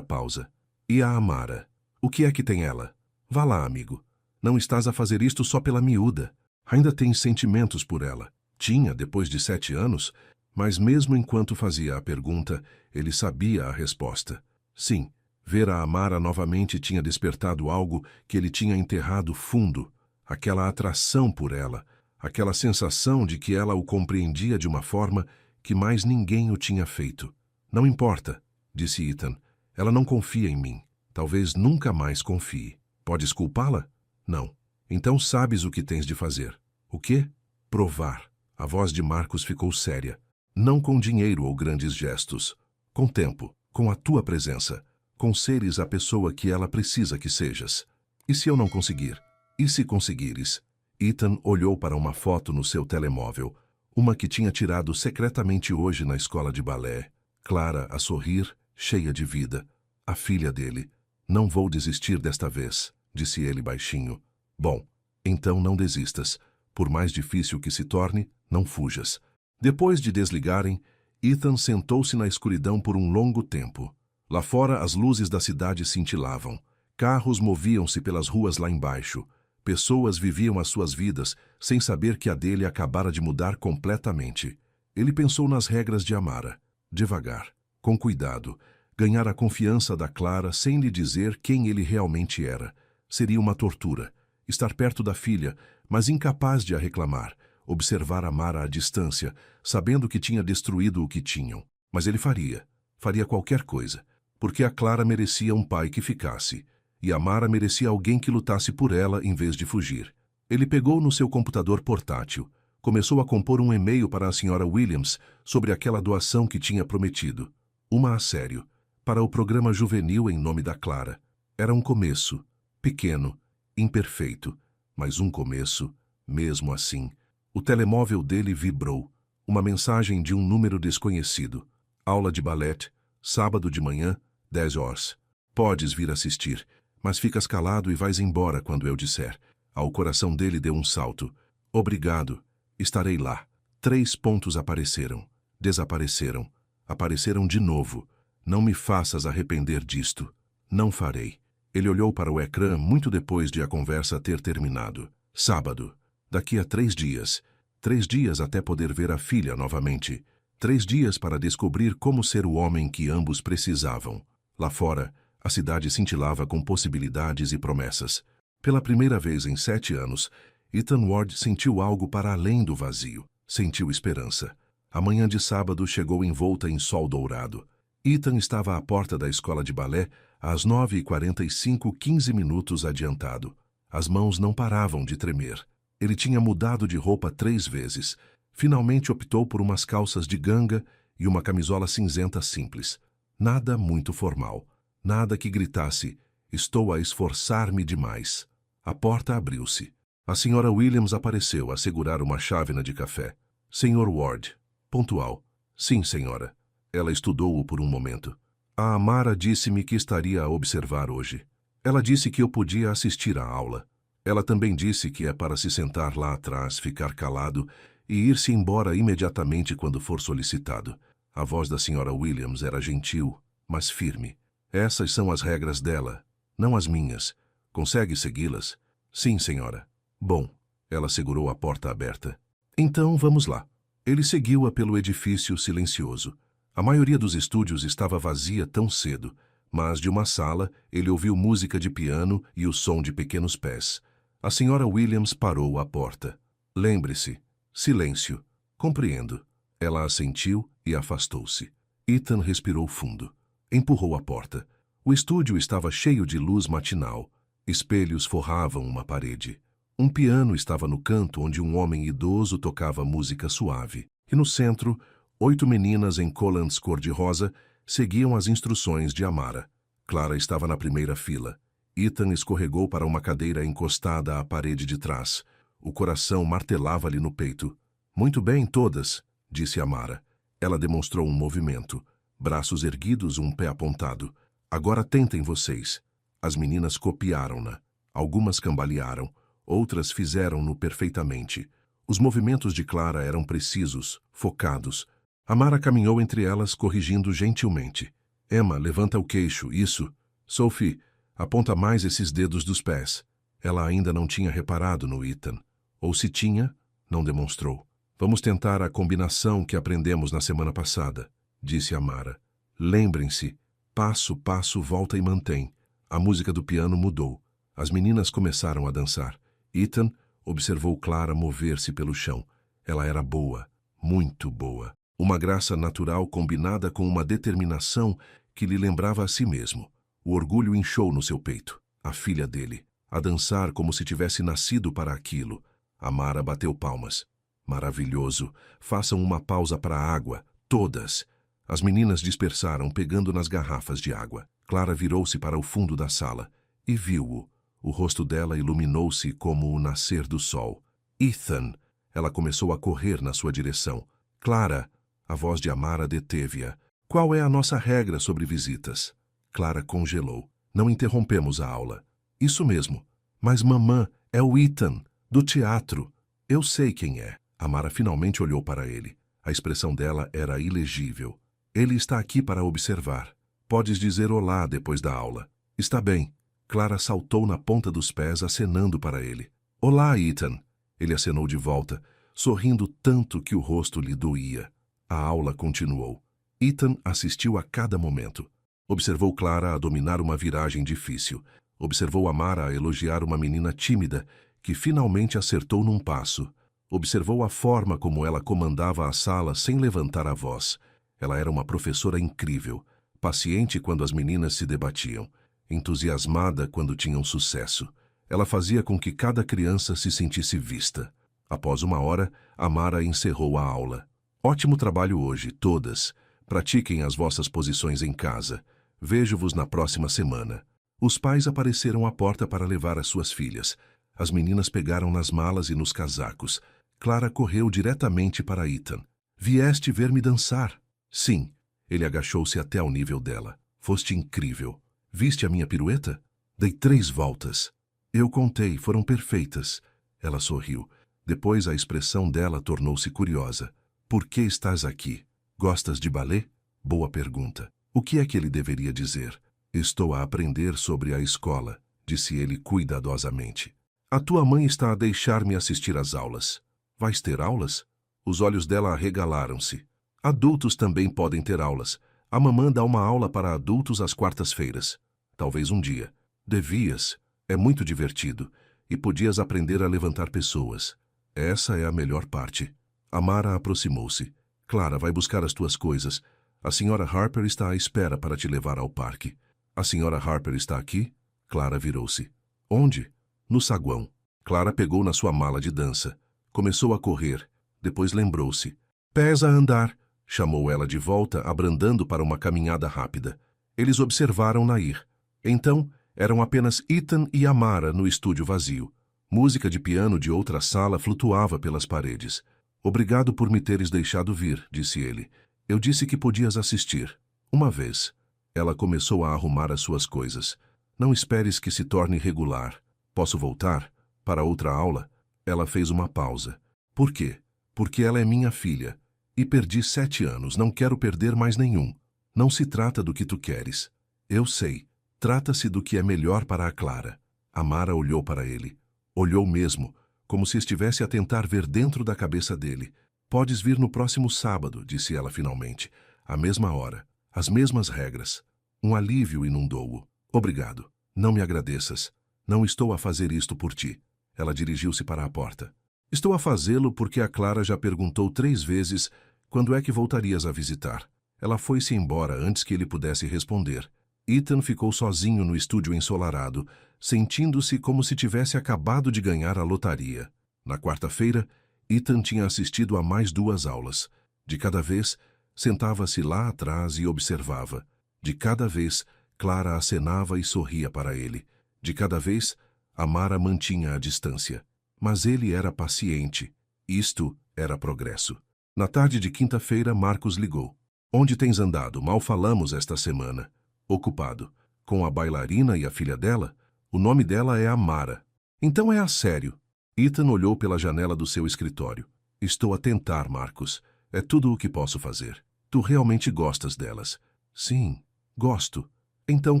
pausa. E a Amara? O que é que tem ela? Vá lá, amigo. Não estás a fazer isto só pela miúda. Ainda tens sentimentos por ela. Tinha, depois de 7 anos, mas mesmo enquanto fazia a pergunta, ele sabia a resposta. Sim, ver a Amara novamente tinha despertado algo que ele tinha enterrado fundo. Aquela atração por ela, aquela sensação de que ela o compreendia de uma forma que mais ninguém o tinha feito. Não importa, disse Ethan. Ela não confia em mim. Talvez nunca mais confie. Podes culpá-la? Não. Então sabes o que tens de fazer. O quê? Provar. A voz de Marcos ficou séria. Não com dinheiro ou grandes gestos. Com tempo, com a tua presença, com seres a pessoa que ela precisa que sejas. E se eu não conseguir? E se conseguires? Ethan olhou para uma foto no seu telemóvel, uma que tinha tirado secretamente hoje na escola de balé. Clara a sorrir, cheia de vida. A filha dele. Não vou desistir desta vez, disse ele baixinho. Bom, então não desistas. Por mais difícil que se torne, não fujas. Depois de desligarem, Ethan sentou-se na escuridão por um longo tempo. Lá fora as luzes da cidade cintilavam. Carros moviam-se pelas ruas lá embaixo. Pessoas viviam as suas vidas sem saber que a dele acabara de mudar completamente. Ele pensou nas regras de Amara. Devagar, com cuidado, ganhar a confiança da Clara sem lhe dizer quem ele realmente era. Seria uma tortura. Estar perto da filha, mas incapaz de a reclamar. Observar Amara à distância, sabendo que tinha destruído o que tinham. Mas ele faria. Faria qualquer coisa. Porque a Clara merecia um pai que ficasse. E Amara merecia alguém que lutasse por ela em vez de fugir. Ele pegou no seu computador portátil. Começou a compor um e-mail para a Sra. Williams sobre aquela doação que tinha prometido. Uma a sério. Para o programa juvenil em nome da Clara. Era um começo. Pequeno. Imperfeito. Mas um começo, mesmo assim. O telemóvel dele vibrou. Uma mensagem de um número desconhecido. Aula de balé, sábado de manhã, 10 horas. Podes vir assistir, mas ficas calado e vais embora quando eu disser. Ao coração dele deu um salto. Obrigado. Estarei lá. 3 pontos apareceram. Desapareceram. Apareceram de novo. Não me faças arrepender disto. Não farei. Ele olhou para o ecrã muito depois de a conversa ter terminado. Sábado. Daqui a 3 dias. 3 dias até poder ver a filha novamente. 3 dias para descobrir como ser o homem que ambos precisavam. Lá fora, a cidade cintilava com possibilidades e promessas. Pela primeira vez em 7 anos, Ethan Ward sentiu algo para além do vazio. Sentiu esperança. A manhã de sábado chegou envolta em sol dourado. Ethan estava à porta da escola de balé às 9h45, 15 minutos adiantado. As mãos não paravam de tremer. Ele tinha mudado de roupa 3 vezes. Finalmente optou por umas calças de ganga e uma camisola cinzenta simples. Nada muito formal. Nada que gritasse, estou a esforçar-me demais. A porta abriu-se. A Sra. Williams apareceu a segurar uma chávena de café. Sr. Ward. Pontual. Sim, senhora. Ela estudou-o por um momento. A Amara disse-me que estaria a observar hoje. Ela disse que eu podia assistir à aula. Ela também disse que é para se sentar lá atrás, ficar calado e ir-se embora imediatamente quando for solicitado. A voz da Sra. Williams era gentil, mas firme. Essas são as regras dela, não as minhas. Consegue segui-las? Sim, senhora. Bom, ela segurou a porta aberta. Então, vamos lá. Ele seguiu-a pelo edifício silencioso. A maioria dos estúdios estava vazia tão cedo, mas de uma sala ele ouviu música de piano e o som de pequenos pés. A Sra. Williams parou à porta. Lembre-se. Silêncio. Compreendo. Ela assentiu e afastou-se. Ethan respirou fundo. Empurrou a porta. O estúdio estava cheio de luz matinal. Espelhos forravam uma parede. Um piano estava no canto onde um homem idoso tocava música suave. E no centro, 8 meninas em collants cor-de-rosa seguiam as instruções de Amara. Clara estava na primeira fila. Ethan escorregou para uma cadeira encostada à parede de trás. O coração martelava-lhe no peito. Muito bem, todas, disse Amara. Ela demonstrou um movimento. Braços erguidos, um pé apontado. Agora tentem vocês. As meninas copiaram-na. Algumas cambalearam. Outras fizeram-no perfeitamente. Os movimentos de Clara eram precisos, focados. Amara caminhou entre elas, corrigindo gentilmente. Emma, levanta o queixo, isso. Sophie, aponta mais esses dedos dos pés. Ela ainda não tinha reparado no Ethan. Ou se tinha, não demonstrou. Vamos tentar a combinação que aprendemos na semana passada, disse Amara. Lembrem-se, passo, passo, volta e mantém. A música do piano mudou. As meninas começaram a dançar. Ethan observou Clara mover-se pelo chão. Ela era boa, muito boa. Uma graça natural combinada com uma determinação que lhe lembrava a si mesmo. O orgulho inchou no seu peito. A filha dele, a dançar como se tivesse nascido para aquilo. Amara bateu palmas. Maravilhoso. Façam uma pausa para a água. Todas. As meninas dispersaram, pegando nas garrafas de água. Clara virou-se para o fundo da sala e viu-o. O rosto dela iluminou-se como o nascer do sol. Ethan! Ela começou a correr na sua direção. Clara! A voz de Amara deteve-a. Qual é a nossa regra sobre visitas? Clara congelou. Não interrompemos a aula. Isso mesmo. Mas mamã, é o Ethan, do teatro. Eu sei quem é. Amara finalmente olhou para ele. A expressão dela era ilegível. Ele está aqui para observar. Podes dizer olá depois da aula. Está bem. Clara saltou na ponta dos pés, acenando para ele. Olá, Ethan. Ele acenou de volta, sorrindo tanto que o rosto lhe doía. A aula continuou. Ethan assistiu a cada momento. Observou Clara a dominar uma viragem difícil. Observou Amara a elogiar uma menina tímida, que finalmente acertou num passo. Observou a forma como ela comandava a sala sem levantar a voz. Ela era uma professora incrível, paciente quando as meninas se debatiam, entusiasmada quando tinham sucesso. Ela fazia com que cada criança se sentisse vista. Após uma hora, Amara encerrou a aula. Ótimo trabalho hoje, todas. Pratiquem as vossas posições em casa. Vejo-vos na próxima semana. Os pais apareceram à porta para levar as suas filhas. As meninas pegaram nas malas e nos casacos. Clara correu diretamente para Ethan. Vieste ver-me dançar? Sim. Ele agachou-se até ao nível dela. Foste incrível. Viste a minha pirueta? Dei 3 voltas. Eu contei, foram perfeitas. Ela sorriu. Depois a expressão dela tornou-se curiosa. Por que estás aqui? Gostas de balé? Boa pergunta. O que é que ele deveria dizer? Estou a aprender sobre a escola, disse ele cuidadosamente. A tua mãe está a deixar-me assistir às aulas. Vais ter aulas? Os olhos dela arregalaram-se. Adultos também podem ter aulas. A mamã dá uma aula para adultos às quartas-feiras. Talvez um dia. Devias. É muito divertido. E podias aprender a levantar pessoas. Essa é a melhor parte. Amara aproximou-se. Clara, vai buscar as tuas coisas. A senhora Harper está à espera para te levar ao parque. A senhora Harper está aqui? Clara virou-se. Onde? No saguão. Clara pegou na sua mala de dança. Começou a correr. Depois lembrou-se. Pés a andar, chamou ela de volta, abrandando para uma caminhada rápida. Eles observaram-na ir. Então, eram apenas Ethan e Amara no estúdio vazio. Música de piano de outra sala flutuava pelas paredes. Obrigado por me teres deixado vir, disse ele. Eu disse que podias assistir. Uma vez. Ela começou a arrumar as suas coisas. Não esperes que se torne regular. Posso voltar? Para outra aula? Ela fez uma pausa. Por quê? Porque ela é minha filha. E perdi 7 anos, não quero perder mais nenhum. Não se trata do que tu queres. Eu sei. Trata-se do que é melhor para a Clara. Amara olhou para ele. Olhou mesmo, como se estivesse a tentar ver dentro da cabeça dele. Podes vir no próximo sábado, disse ela finalmente. À mesma hora. As mesmas regras. Um alívio inundou-o. Obrigado. Não me agradeças. Não estou a fazer isto por ti. Ela dirigiu-se para a porta. Estou a fazê-lo porque a Clara já perguntou 3 vezes quando é que voltarias a visitar. Ela foi-se embora antes que ele pudesse responder. Ethan ficou sozinho no estúdio ensolarado, sentindo-se como se tivesse acabado de ganhar a lotaria. Na quarta-feira, Ethan tinha assistido a mais 2 aulas. De cada vez, sentava-se lá atrás e observava. De cada vez, Clara acenava e sorria para ele. De cada vez, Amara mantinha a distância. Mas ele era paciente. Isto era progresso. Na tarde de quinta-feira, Marcos ligou. Onde tens andado? Mal falamos esta semana. Ocupado. Com a bailarina e a filha dela? O nome dela é Amara. Então é a sério. Ethan olhou pela janela do seu escritório. Estou a tentar, Marcos. É tudo o que posso fazer. Tu realmente gostas delas? Sim, gosto. Então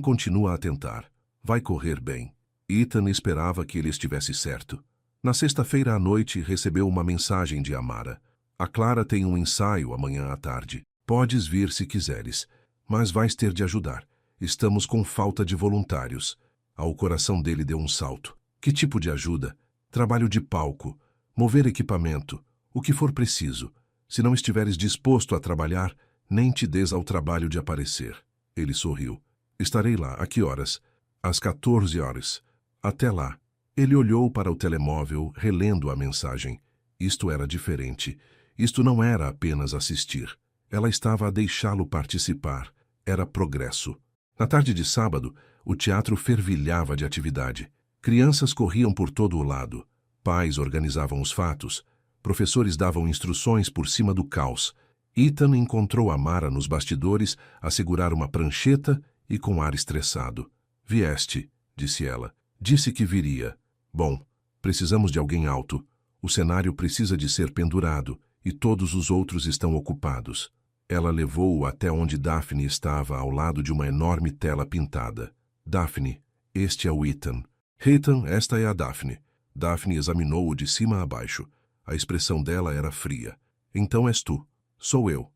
continua a tentar. Vai correr bem. Ethan esperava que ele estivesse certo. Na sexta-feira à noite, recebeu uma mensagem de Amara. A Clara tem um ensaio amanhã à tarde. Podes vir se quiseres, mas vais ter de ajudar. Estamos com falta de voluntários. Ao coração dele deu um salto. Que tipo de ajuda? Trabalho de palco, mover equipamento, o que for preciso. Se não estiveres disposto a trabalhar, nem te des ao trabalho de aparecer. Ele sorriu. Estarei lá. A que horas? Às 14 horas. Até lá. Ele olhou para o telemóvel, relendo a mensagem. Isto era diferente. Isto não era apenas assistir. Ela estava a deixá-lo participar. Era progresso. Na tarde de sábado, o teatro fervilhava de atividade. Crianças corriam por todo o lado. Pais organizavam os fatos. Professores davam instruções por cima do caos. Ethan encontrou Amara nos bastidores a segurar uma prancheta e com ar estressado. Vieste, disse ela. Disse que viria. Bom, precisamos de alguém alto. O cenário precisa de ser pendurado e todos os outros estão ocupados. Ela levou-o até onde Daphne estava ao lado de uma enorme tela pintada. Daphne, este é o Ethan. Ethan, esta é a Daphne. Daphne examinou-o de cima a baixo. A expressão dela era fria. Então és tu. Sou eu.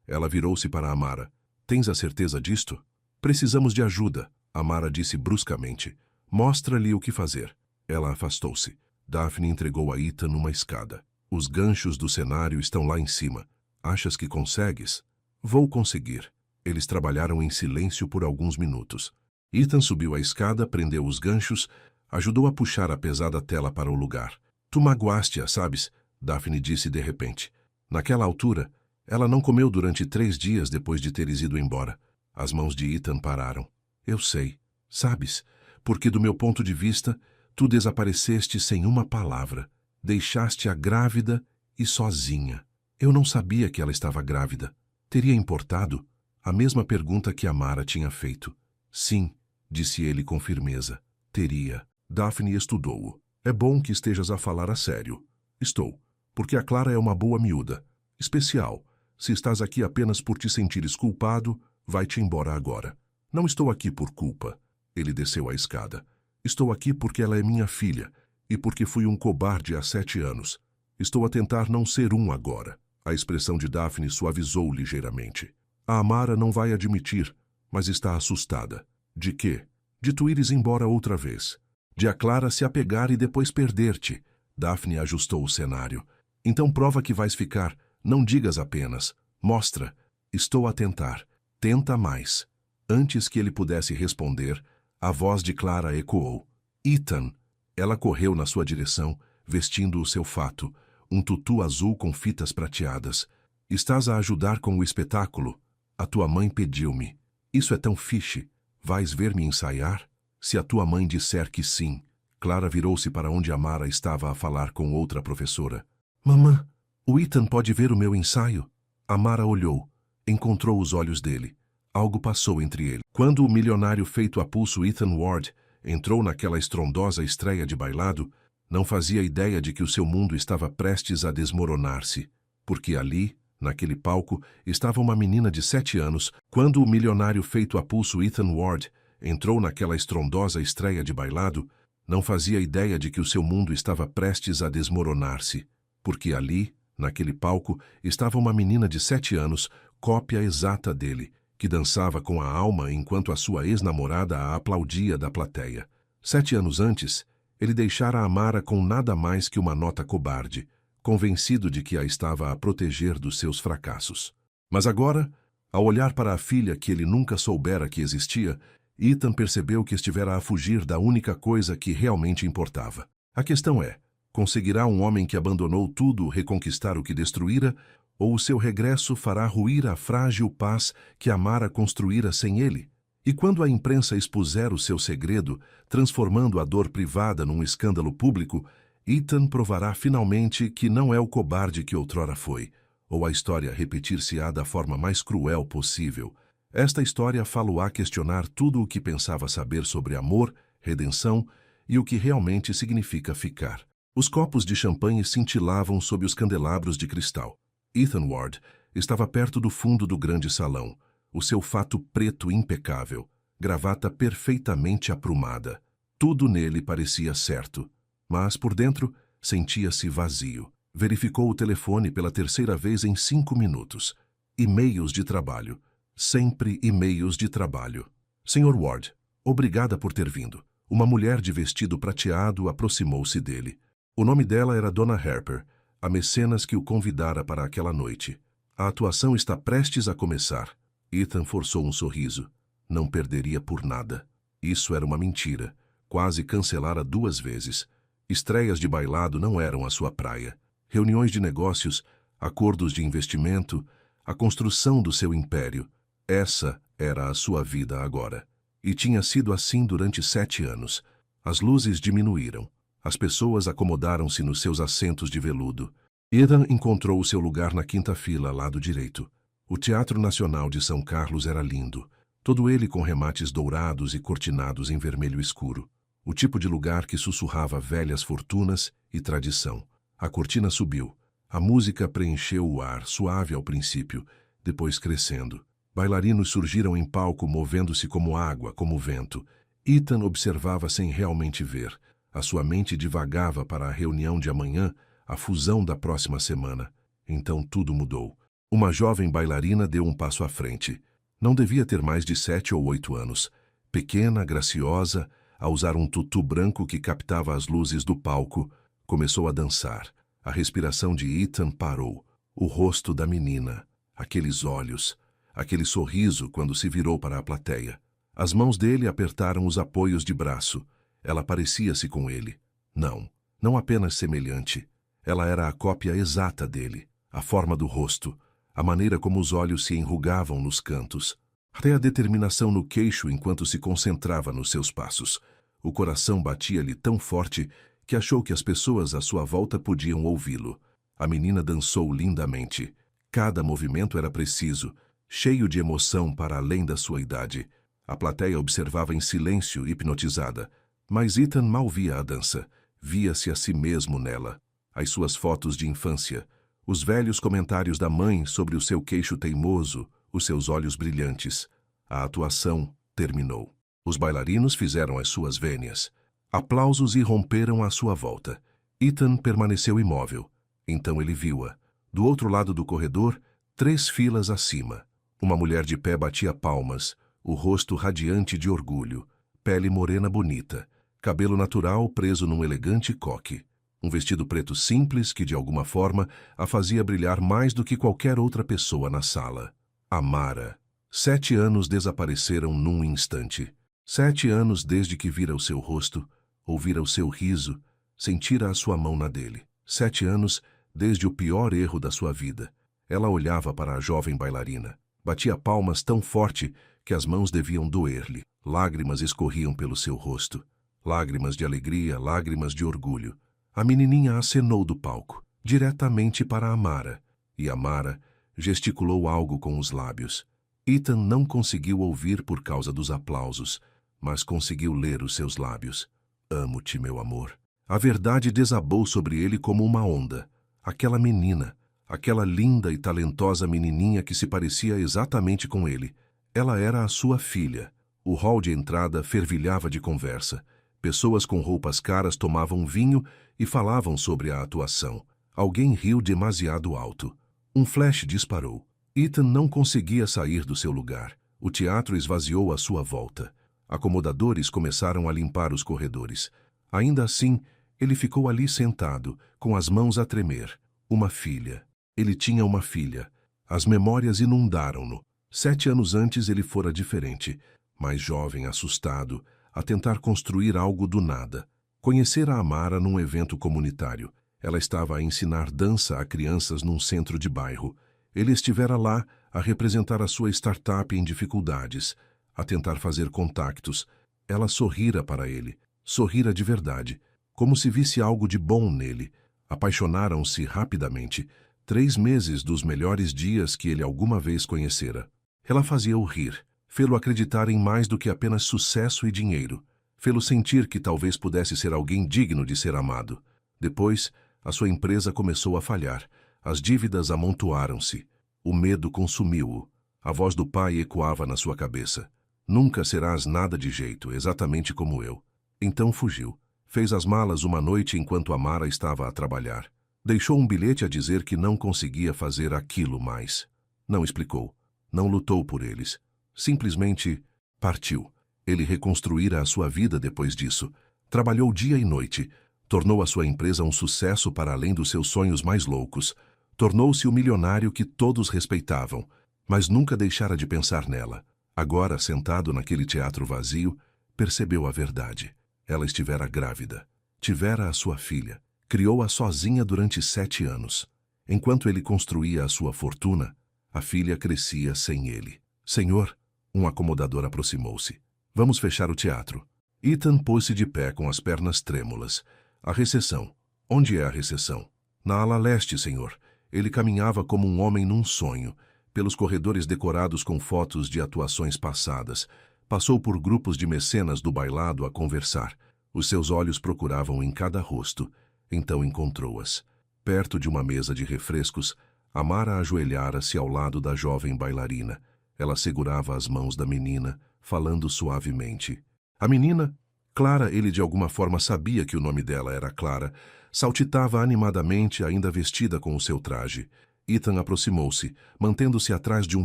Ela virou-se para Amara. Tens a certeza disto? Precisamos de ajuda, Amara disse bruscamente. Mostra-lhe o que fazer. Ela afastou-se. Daphne entregou a Ethan uma escada. Os ganchos do cenário estão lá em cima. Achas que consegues? Vou conseguir. Eles trabalharam em silêncio por alguns minutos. Ethan subiu a escada, prendeu os ganchos, ajudou a puxar a pesada tela para o lugar. Tu magoaste-a, sabes? Daphne disse de repente. Naquela altura, ela não comeu durante 3 dias depois de teres ido embora. As mãos de Ethan pararam. Eu sei. Sabes? Porque do meu ponto de vista, tu desapareceste sem uma palavra. Deixaste-a grávida e sozinha. Eu não sabia que ela estava grávida. Teria importado? A mesma pergunta que Amara tinha feito. Sim, disse ele com firmeza. Teria. Daphne estudou-o. É bom que estejas a falar a sério. Estou, porque a Clara é uma boa miúda. Especial. Se estás aqui apenas por te sentires culpado, vai-te embora agora. Não estou aqui por culpa. Ele desceu a escada. Estou aqui porque ela é minha filha e porque fui um cobarde há 7 anos. Estou a tentar não ser um agora. A expressão de Daphne suavizou ligeiramente. A Amara não vai admitir, mas está assustada. De quê? De tu ires embora outra vez. De a Clara se apegar e depois perder-te. Daphne ajustou o cenário. Então prova que vais ficar. Não digas apenas. Mostra. Estou a tentar. Tenta mais. Antes que ele pudesse responder, a voz de Clara ecoou. Ethan. Ela correu na sua direção, vestindo o seu fato, um tutu azul com fitas prateadas. Estás a ajudar com o espetáculo? A tua mãe pediu-me. Isso é tão fixe. Vais ver-me ensaiar? Se a tua mãe disser que sim. Clara virou-se para onde Amara estava a falar com outra professora. Mamã, o Ethan pode ver o meu ensaio? Amara olhou. Encontrou os olhos dele. Algo passou entre ele. Quando o milionário feito a pulso Ethan Ward entrou naquela estrondosa estreia de bailado, não fazia ideia de que o seu mundo estava prestes a desmoronar-se, porque ali, naquele palco, estava uma menina de 7 anos. Quando o milionário feito a pulso Ethan Ward entrou naquela estrondosa estreia de bailado, não fazia ideia de que o seu mundo estava prestes a desmoronar-se, porque ali, naquele palco, estava uma menina de 7 anos, cópia exata dele, que dançava com a alma enquanto a sua ex-namorada a aplaudia da plateia. 7 anos antes, ele deixara a Amara com nada mais que uma nota cobarde, convencido de que a estava a proteger dos seus fracassos. Mas agora, ao olhar para a filha que ele nunca soubera que existia, Ethan percebeu que estivera a fugir da única coisa que realmente importava. A questão é, conseguirá um homem que abandonou tudo reconquistar o que destruíra, ou o seu regresso fará ruir a frágil paz que Amara construíra sem ele? E quando a imprensa expuser o seu segredo, transformando a dor privada num escândalo público, Ethan provará finalmente que não é o cobarde que outrora foi, ou a história repetir-se-á da forma mais cruel possível. Esta história falo-á questionar tudo o que pensava saber sobre amor, redenção e o que realmente significa ficar. Os copos de champanhe cintilavam sob os candelabros de cristal. Ethan Ward estava perto do fundo do grande salão, o seu fato preto impecável, gravata perfeitamente aprumada. Tudo nele parecia certo, mas por dentro sentia-se vazio. Verificou o telefone pela 3ª vez em 5 minutos. E-mails de trabalho. Sempre e-mails de trabalho. Sr. Ward, obrigada por ter vindo. Uma mulher de vestido prateado aproximou-se dele. O nome dela era Dona Harper, a mecenas que o convidara para aquela noite. A atuação está prestes a começar. Ethan forçou um sorriso. Não perderia por nada. Isso era uma mentira. Quase cancelara 2 vezes. Estreias de bailado não eram a sua praia. Reuniões de negócios, acordos de investimento, a construção do seu império. Essa era a sua vida agora. E tinha sido assim durante 7 anos. As luzes diminuíram. As pessoas acomodaram-se nos seus assentos de veludo. Ethan encontrou o seu lugar na 5ª fila, lado direito. O Teatro Nacional de São Carlos era lindo, todo ele com remates dourados e cortinados em vermelho escuro. O tipo de lugar que sussurrava velhas fortunas e tradição. A cortina subiu. A música preencheu o ar, suave ao princípio, depois crescendo. Bailarinos surgiram em palco, movendo-se como água, como vento. Ethan observava sem realmente ver. A sua mente divagava para a reunião de amanhã, a fusão da próxima semana. Então tudo mudou. Uma jovem bailarina deu um passo à frente. Não devia ter mais de 7 ou 8 anos. Pequena, graciosa, a usar um tutu branco que captava as luzes do palco, começou a dançar. A respiração de Ethan parou. O rosto da menina, aqueles olhos, aquele sorriso quando se virou para a plateia. As mãos dele apertaram os apoios de braço. Ela parecia-se com ele. Não apenas semelhante. Ela era a cópia exata dele. A forma do rosto, a maneira como os olhos se enrugavam nos cantos, até a determinação no queixo enquanto se concentrava nos seus passos. O coração batia-lhe tão forte que achou que as pessoas à sua volta podiam ouvi-lo. A menina dançou lindamente. Cada movimento era preciso, cheio de emoção para além da sua idade. A plateia observava em silêncio, hipnotizada. Mas Ethan mal via a dança. Via-se a si mesmo nela. As suas fotos de infância, os velhos comentários da mãe sobre o seu queixo teimoso, os seus olhos brilhantes. A atuação terminou. Os bailarinos fizeram as suas vênias. Aplausos irromperam à sua volta. Ethan permaneceu imóvel. Então ele viu-a. Do outro lado do corredor, 3 filas acima. Uma mulher de pé batia palmas, o rosto radiante de orgulho, pele morena bonita, cabelo natural preso num elegante coque. Um vestido preto simples que, de alguma forma, a fazia brilhar mais do que qualquer outra pessoa na sala. Amara. 7 anos desapareceram num instante. 7 anos desde que vira o seu rosto, ouvira o seu riso, sentira a sua mão na dele. 7 anos desde o pior erro da sua vida. Ela olhava para a jovem bailarina. Batia palmas tão forte que as mãos deviam doer-lhe. Lágrimas escorriam pelo seu rosto. Lágrimas de alegria, lágrimas de orgulho. A menininha acenou do palco, diretamente para Amara, e Amara gesticulou algo com os lábios. Ethan não conseguiu ouvir por causa dos aplausos, mas conseguiu ler os seus lábios. Amo-te, meu amor. A verdade desabou sobre ele como uma onda. Aquela menina, aquela linda e talentosa menininha que se parecia exatamente com ele. Ela era a sua filha. O hall de entrada fervilhava de conversa. Pessoas com roupas caras tomavam vinho e falavam sobre a atuação. Alguém riu demasiado alto. Um flash disparou. Ethan não conseguia sair do seu lugar. O teatro esvaziou à sua volta. Acomodadores começaram a limpar os corredores. Ainda assim, ele ficou ali sentado, com as mãos a tremer. Uma filha. Ele tinha uma filha. As memórias inundaram-no. 7 anos antes ele fora diferente, mais jovem, assustado, a tentar construir algo do nada. Conhecera a Amara num evento comunitário. Ela estava a ensinar dança a crianças num centro de bairro. Ele estivera lá a representar a sua startup em dificuldades, a tentar fazer contactos. Ela sorrira para ele, sorrira de verdade, como se visse algo de bom nele. Apaixonaram-se rapidamente. 3 meses dos melhores dias que ele alguma vez conhecera. Ela fazia-o rir, fê-lo acreditar em mais do que apenas sucesso e dinheiro, fê-lo sentir que talvez pudesse ser alguém digno de ser amado. Depois, a sua empresa começou a falhar, as dívidas amontoaram-se, o medo consumiu-o. A voz do pai ecoava na sua cabeça. Nunca serás nada de jeito, exatamente como eu. Então fugiu. Fez as malas uma noite enquanto Amara estava a trabalhar. Deixou um bilhete a dizer que não conseguia fazer aquilo mais. Não explicou. Não lutou por eles. Simplesmente partiu. Ele reconstruíra a sua vida depois disso. Trabalhou dia e noite. Tornou a sua empresa um sucesso para além dos seus sonhos mais loucos. Tornou-se o milionário que todos respeitavam. mas nunca deixara de pensar nela. Agora, sentado naquele teatro vazio, percebeu a verdade. Ela estivera grávida. Tivera a sua filha. Criou-a sozinha durante 7 anos. Enquanto ele construía a sua fortuna, a filha crescia sem ele. Senhor, um acomodador aproximou-se. Vamos fechar o teatro. Ethan pôs-se de pé com as pernas trêmulas. A recepção. Onde é a recepção? Na ala leste, senhor. Ele caminhava como um homem num sonho, pelos corredores decorados com fotos de atuações passadas. Passou por grupos de mecenas do bailado a conversar. Os seus olhos procuravam em cada rosto. Então encontrou-as. Perto de uma mesa de refrescos, Amara ajoelhara-se ao lado da jovem bailarina. Ela segurava as mãos da menina, falando suavemente. A menina, Clara, ele de alguma forma sabia que o nome dela era Clara, saltitava animadamente, ainda vestida com o seu traje. Ethan aproximou-se, mantendo-se atrás de um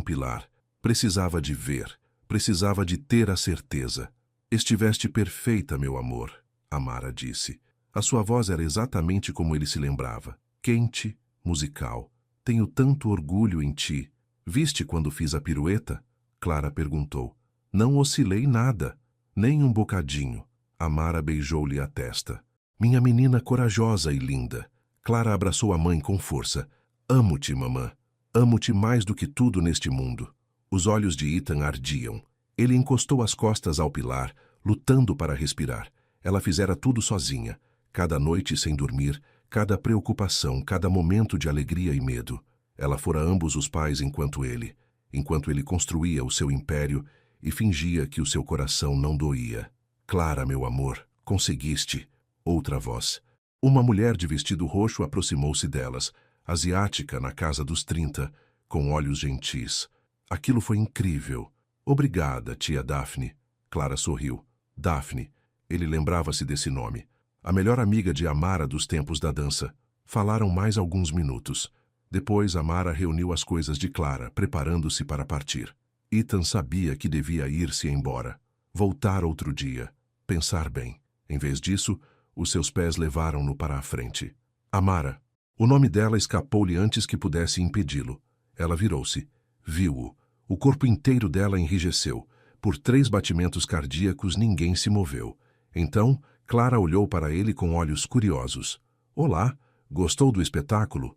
pilar. Precisava de ver, precisava de ter a certeza. Estiveste perfeita, meu amor, Amara disse. A sua voz era exatamente como ele se lembrava. Quente, musical. Tenho tanto orgulho em ti. Viste quando fiz a pirueta? Clara perguntou. Não oscilei nada, nem um bocadinho. Amara beijou-lhe a testa. Minha menina corajosa e linda. Clara abraçou a mãe com força. Amo-te, mamã. Amo-te mais do que tudo neste mundo. Os olhos de Ethan ardiam. Ele encostou as costas ao pilar, lutando para respirar. Ela fizera tudo sozinha. Cada noite sem dormir, cada preocupação, cada momento de alegria e medo. Ela fora ambos os pais enquanto ele construía o seu império e fingia que o seu coração não doía. Clara, meu amor, conseguiste. Outra voz. Uma mulher de vestido roxo aproximou-se delas, asiática na casa dos 30, com olhos gentis. Aquilo foi incrível. Obrigada, tia Daphne. Clara sorriu. Daphne. Ele lembrava-se desse nome. A melhor amiga de Amara dos tempos da dança. Falaram mais alguns minutos. Depois, Amara reuniu as coisas de Clara, preparando-se para partir. Ethan sabia que devia ir-se embora. Voltar outro dia. Pensar bem. Em vez disso, os seus pés levaram-no para a frente. Amara. O nome dela escapou-lhe antes que pudesse impedi-lo. Ela virou-se. Viu-o. O corpo inteiro dela enrijeceu. Por 3 batimentos cardíacos, ninguém se moveu. Então, Clara olhou para ele com olhos curiosos. Olá, gostou do espetáculo?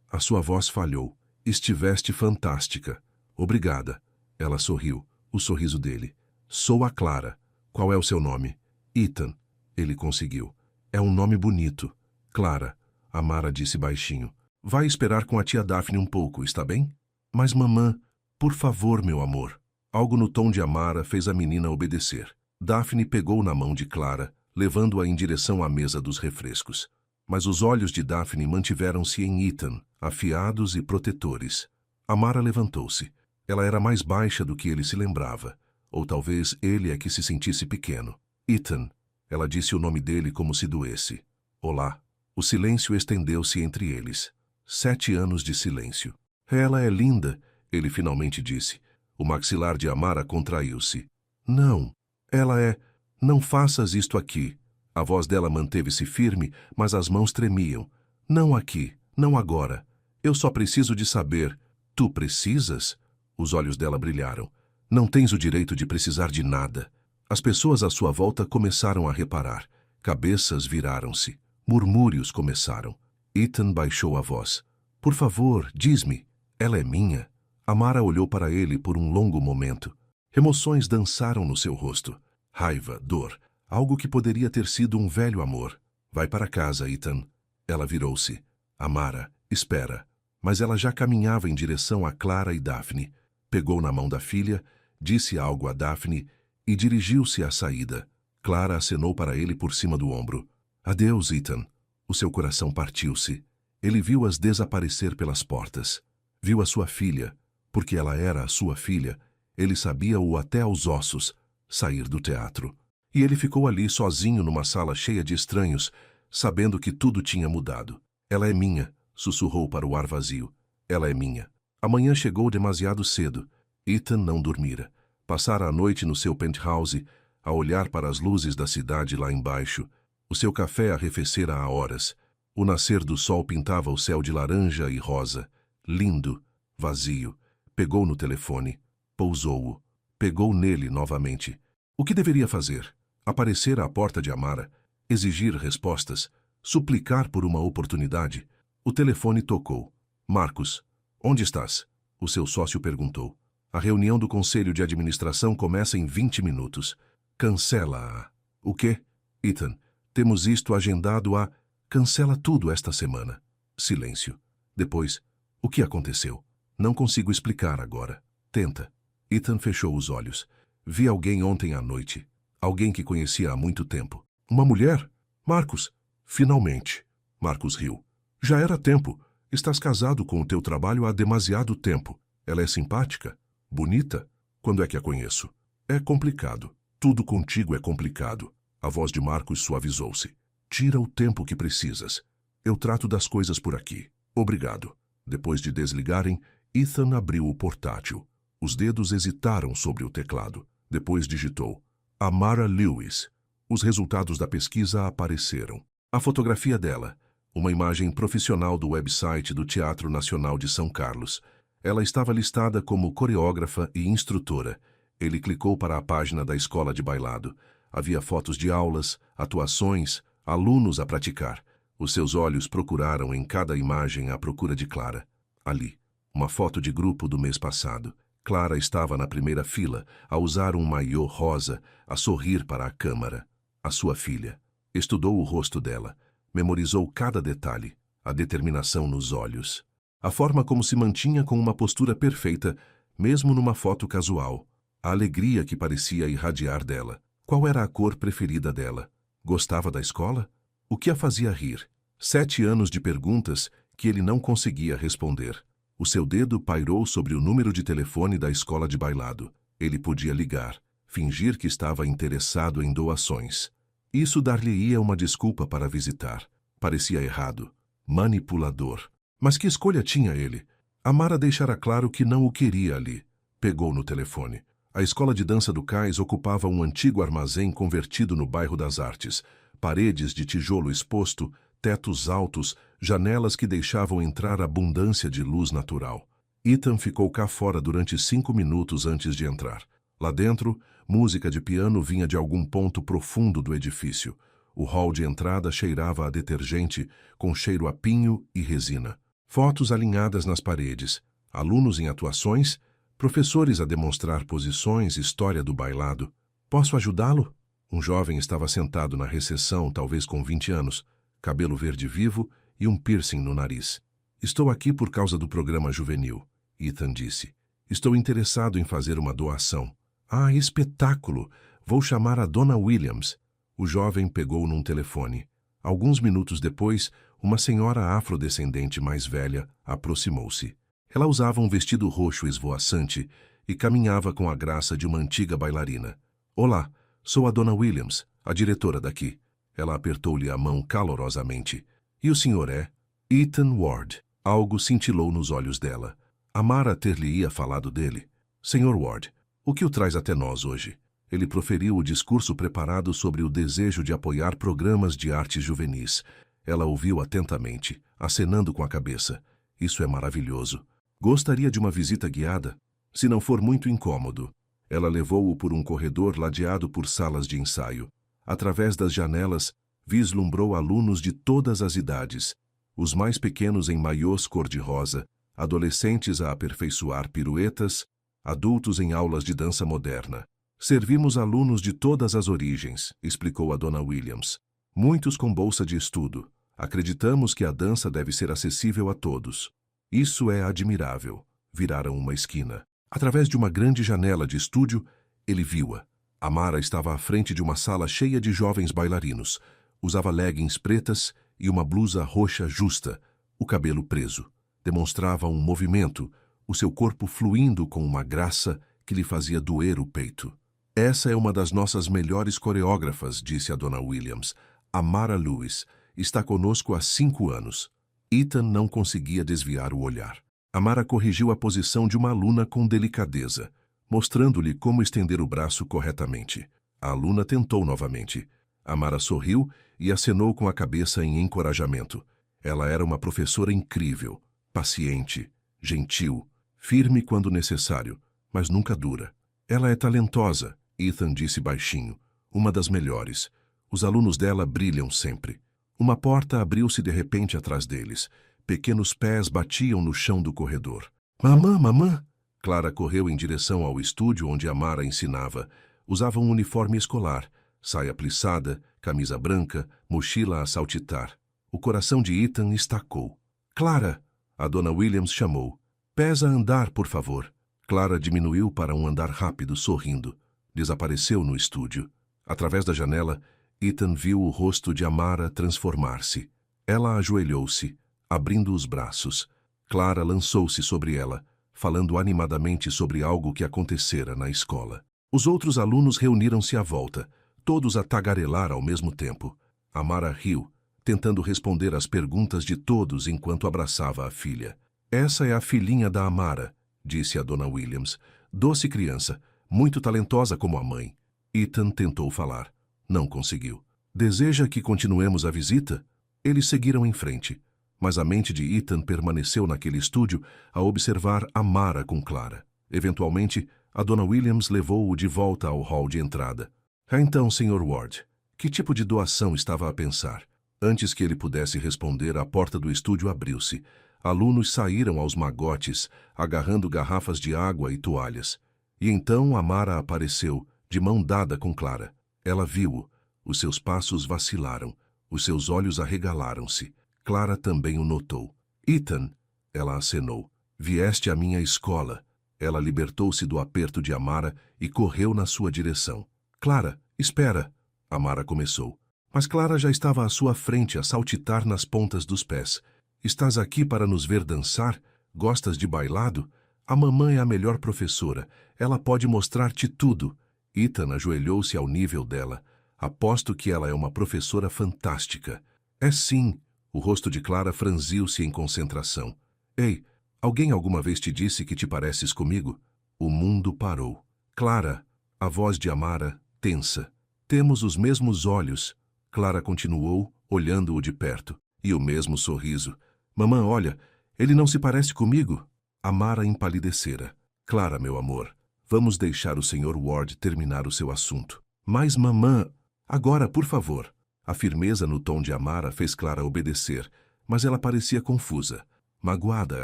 A sua voz falhou. Estiveste fantástica. Obrigada. Ela sorriu. O sorriso dele. Sou a Clara. Qual é o seu nome? Ethan. Ele conseguiu. É um nome bonito. Clara. Amara disse baixinho. Vai esperar com a tia Daphne um pouco, está bem? Mas mamã, por favor, meu amor. Algo no tom de Amara fez a menina obedecer. Daphne pegou na mão de Clara, levando-a em direção à mesa dos refrescos. Mas os olhos de Daphne mantiveram-se em Ethan, afiados e protetores. Amara levantou-se. Ela era mais baixa do que ele se lembrava. Ou talvez ele é que se sentisse pequeno. Ethan. Ela disse o nome dele como se doesse. Olá. O silêncio estendeu-se entre eles. 7 anos de silêncio. Ela é linda, ele finalmente disse. O maxilar de Amara contraiu-se. Não. Ela é... Não faças isto aqui. A voz dela manteve-se firme, mas as mãos tremiam. Não aqui, não agora. Eu só preciso de saber. Tu precisas? Os olhos dela brilharam. Não tens o direito de precisar de nada. As pessoas à sua volta começaram a reparar. Cabeças viraram-se. Murmúrios começaram. Ethan baixou a voz. Por favor, diz-me. Ela é minha? Amara olhou para ele por um longo momento. Emoções dançaram no seu rosto. Raiva, dor. Algo que poderia ter sido um velho amor. Vai para casa, Ethan. Ela virou-se. Amara, espera. Mas ela já caminhava em direção a Clara e Daphne. Pegou na mão da filha, disse algo a Daphne e dirigiu-se à saída. Clara acenou para ele por cima do ombro. Adeus, Ethan. O seu coração partiu-se. Ele viu-as desaparecer pelas portas. Viu a sua filha, porque ela era a sua filha. Ele sabia-o até aos ossos, sair do teatro. E ele ficou ali sozinho numa sala cheia de estranhos, sabendo que tudo tinha mudado. Ela é minha, sussurrou para o ar vazio. Ela é minha. A manhã chegou demasiado cedo. Ethan não dormira. Passara a noite no seu penthouse, a olhar para as luzes da cidade lá embaixo. O seu café arrefecera há horas. O nascer do sol pintava o céu de laranja e rosa. Lindo, vazio. Pegou no telefone, pousou-o, pegou nele novamente. O que deveria fazer? Aparecer à porta de Amara, exigir respostas, suplicar por uma oportunidade? O telefone tocou. Marcos, onde estás? O seu sócio perguntou. A reunião do conselho de administração começa em 20 minutos. Cancela-a. O quê? Ethan, temos isto agendado a... Cancela tudo esta semana. Silêncio. Depois, o que aconteceu? Não consigo explicar agora. Tenta. Ethan fechou os olhos. Vi alguém ontem à noite. Alguém que conhecia há muito tempo. Uma mulher? Marcos. Finalmente. Marcos riu. Já era tempo. Estás casado com o teu trabalho há demasiado tempo. Ela é simpática? Bonita? Quando é que a conheço? É complicado. Tudo contigo é complicado. A voz de Marcos suavizou-se. Tira o tempo que precisas. Eu trato das coisas por aqui. Obrigado. Depois de desligarem, Ethan abriu o portátil. Os dedos hesitaram sobre o teclado. Depois digitou. Amara Lewis. Os resultados da pesquisa apareceram. A fotografia dela. Uma imagem profissional do website do Teatro Nacional de São Carlos. Ela estava listada como coreógrafa e instrutora. Ele clicou para a página da escola de bailado. Havia fotos de aulas, atuações, alunos a praticar. Os seus olhos procuraram em cada imagem à procura de Clara. Ali, uma foto de grupo do mês passado. Clara estava na primeira fila, a usar um maiô rosa, a sorrir para a câmara. A sua filha. Estudou o rosto dela. Memorizou cada detalhe, a determinação nos olhos. A forma como se mantinha com uma postura perfeita, mesmo numa foto casual. A alegria que parecia irradiar dela. Qual era a cor preferida dela? Gostava da escola? O que a fazia rir? 7 anos de perguntas que ele não conseguia responder. O seu dedo pairou sobre o número de telefone da escola de bailado. Ele podia ligar, fingir que estava interessado em doações. Isso dar-lhe-ia uma desculpa para visitar. Parecia errado. Manipulador. Mas que escolha tinha ele? Amara deixara claro que não o queria ali. Pegou no telefone. A escola de dança do cais ocupava um antigo armazém convertido no bairro das Artes. Paredes de tijolo exposto, tetos altos, janelas que deixavam entrar abundância de luz natural. Ethan ficou cá fora durante 5 minutos antes de entrar. Lá dentro, música de piano vinha de algum ponto profundo do edifício. O hall de entrada cheirava a detergente, com cheiro a pinho e resina. Fotos alinhadas nas paredes, alunos em atuações, professores a demonstrar posições, história do bailado. Posso ajudá-lo? Um jovem estava sentado na recepção, talvez com 20 anos, cabelo verde vivo e um piercing no nariz. Estou aqui por causa do programa juvenil, Ethan disse. Estou interessado em fazer uma doação. Ah, espetáculo! Vou chamar a Dona Williams. O jovem pegou num telefone. Alguns minutos depois, uma senhora afrodescendente mais velha aproximou-se. Ela usava um vestido roxo esvoaçante e caminhava com a graça de uma antiga bailarina. Olá, sou a Dona Williams, a diretora daqui. Ela apertou-lhe a mão calorosamente. E o senhor é? Ethan Ward. Algo cintilou nos olhos dela. Amara ter-lhe-ia falado dele. Senhor Ward, o que o traz até nós hoje? Ele proferiu o discurso preparado sobre o desejo de apoiar programas de artes juvenis. Ela ouviu atentamente, acenando com a cabeça. Isso é maravilhoso. Gostaria de uma visita guiada? Se não for muito incômodo. Ela levou-o por um corredor ladeado por salas de ensaio. Através das janelas, vislumbrou alunos de todas as idades. Os mais pequenos em maiôs cor-de-rosa, adolescentes a aperfeiçoar piruetas, adultos em aulas de dança moderna. Servimos alunos de todas as origens, explicou a Dona Williams. Muitos com bolsa de estudo. Acreditamos que a dança deve ser acessível a todos. Isso é admirável. Viraram uma esquina. Através de uma grande janela de estúdio, ele viu-a. Amara estava à frente de uma sala cheia de jovens bailarinos. Usava leggings pretas e uma blusa roxa justa, o cabelo preso. Demonstrava um movimento, o seu corpo fluindo com uma graça que lhe fazia doer o peito. Essa é uma das nossas melhores coreógrafas, disse a Dona Williams. Amara Lewis está conosco há 5 anos. Ethan não conseguia desviar o olhar. Amara corrigiu a posição de uma aluna com delicadeza, mostrando-lhe como estender o braço corretamente. A aluna tentou novamente. Amara sorriu e acenou com a cabeça em encorajamento. Ela era uma professora incrível, paciente, gentil, Firme quando necessário, mas nunca dura. Ela é talentosa, Ethan disse baixinho. Uma das melhores. Os alunos dela brilham sempre. Uma porta abriu-se de repente atrás deles. Pequenos pés batiam no chão do corredor. Mamã, mamã! Clara correu em direção ao estúdio onde Amara ensinava. Usava um uniforme escolar, saia plissada, camisa branca, mochila a saltitar. O coração de Ethan estacou. Clara! A dona Williams chamou. Pés a andar, por favor. Clara diminuiu para um andar rápido, sorrindo. Desapareceu no estúdio. Através da janela, Ethan viu o rosto de Amara transformar-se. Ela ajoelhou-se, abrindo os braços. Clara lançou-se sobre ela, falando animadamente sobre algo que acontecera na escola. Os outros alunos reuniram-se à volta, todos a tagarelar ao mesmo tempo. Amara riu, tentando responder às perguntas de todos enquanto abraçava a filha. Essa é a filhinha da Amara, disse a dona Williams. Doce criança, muito talentosa como a mãe. Ethan tentou falar. Não conseguiu. Deseja que continuemos a visita? Eles seguiram em frente, mas a mente de Ethan permaneceu naquele estúdio a observar Amara com Clara. Eventualmente, a dona Williams levou-o de volta ao hall de entrada. Então, Sr. Ward, que tipo de doação estava a pensar? Antes que ele pudesse responder, a porta do estúdio abriu-se. Alunos saíram aos magotes, agarrando garrafas de água e toalhas. E então Amara apareceu, de mão dada com Clara. Ela viu-o. Os seus passos vacilaram. Os seus olhos arregalaram-se. Clara também o notou. Ethan, ela acenou. Vieste à minha escola. Ela libertou-se do aperto de Amara e correu na sua direção. Clara, espera! Amara começou. Mas Clara já estava à sua frente a saltitar nas pontas dos pés. Estás aqui para nos ver dançar? Gostas de bailado? A mamãe é a melhor professora. Ela pode mostrar-te tudo. Ethan ajoelhou-se ao nível dela. Aposto que ela é uma professora fantástica. É sim. O rosto de Clara franziu-se em concentração. Ei, alguém alguma vez te disse que te pareces comigo? O mundo parou. Clara, a voz de Amara, tensa. Temos os mesmos olhos. Clara continuou, olhando-o de perto. E o mesmo sorriso. Mamã, olha, ele não se parece comigo? Amara empalidecera. Clara, meu amor, vamos deixar o Sr. Ward terminar o seu assunto. Mas, mamã, agora, por favor. A firmeza no tom de Amara fez Clara obedecer, mas ela parecia confusa, magoada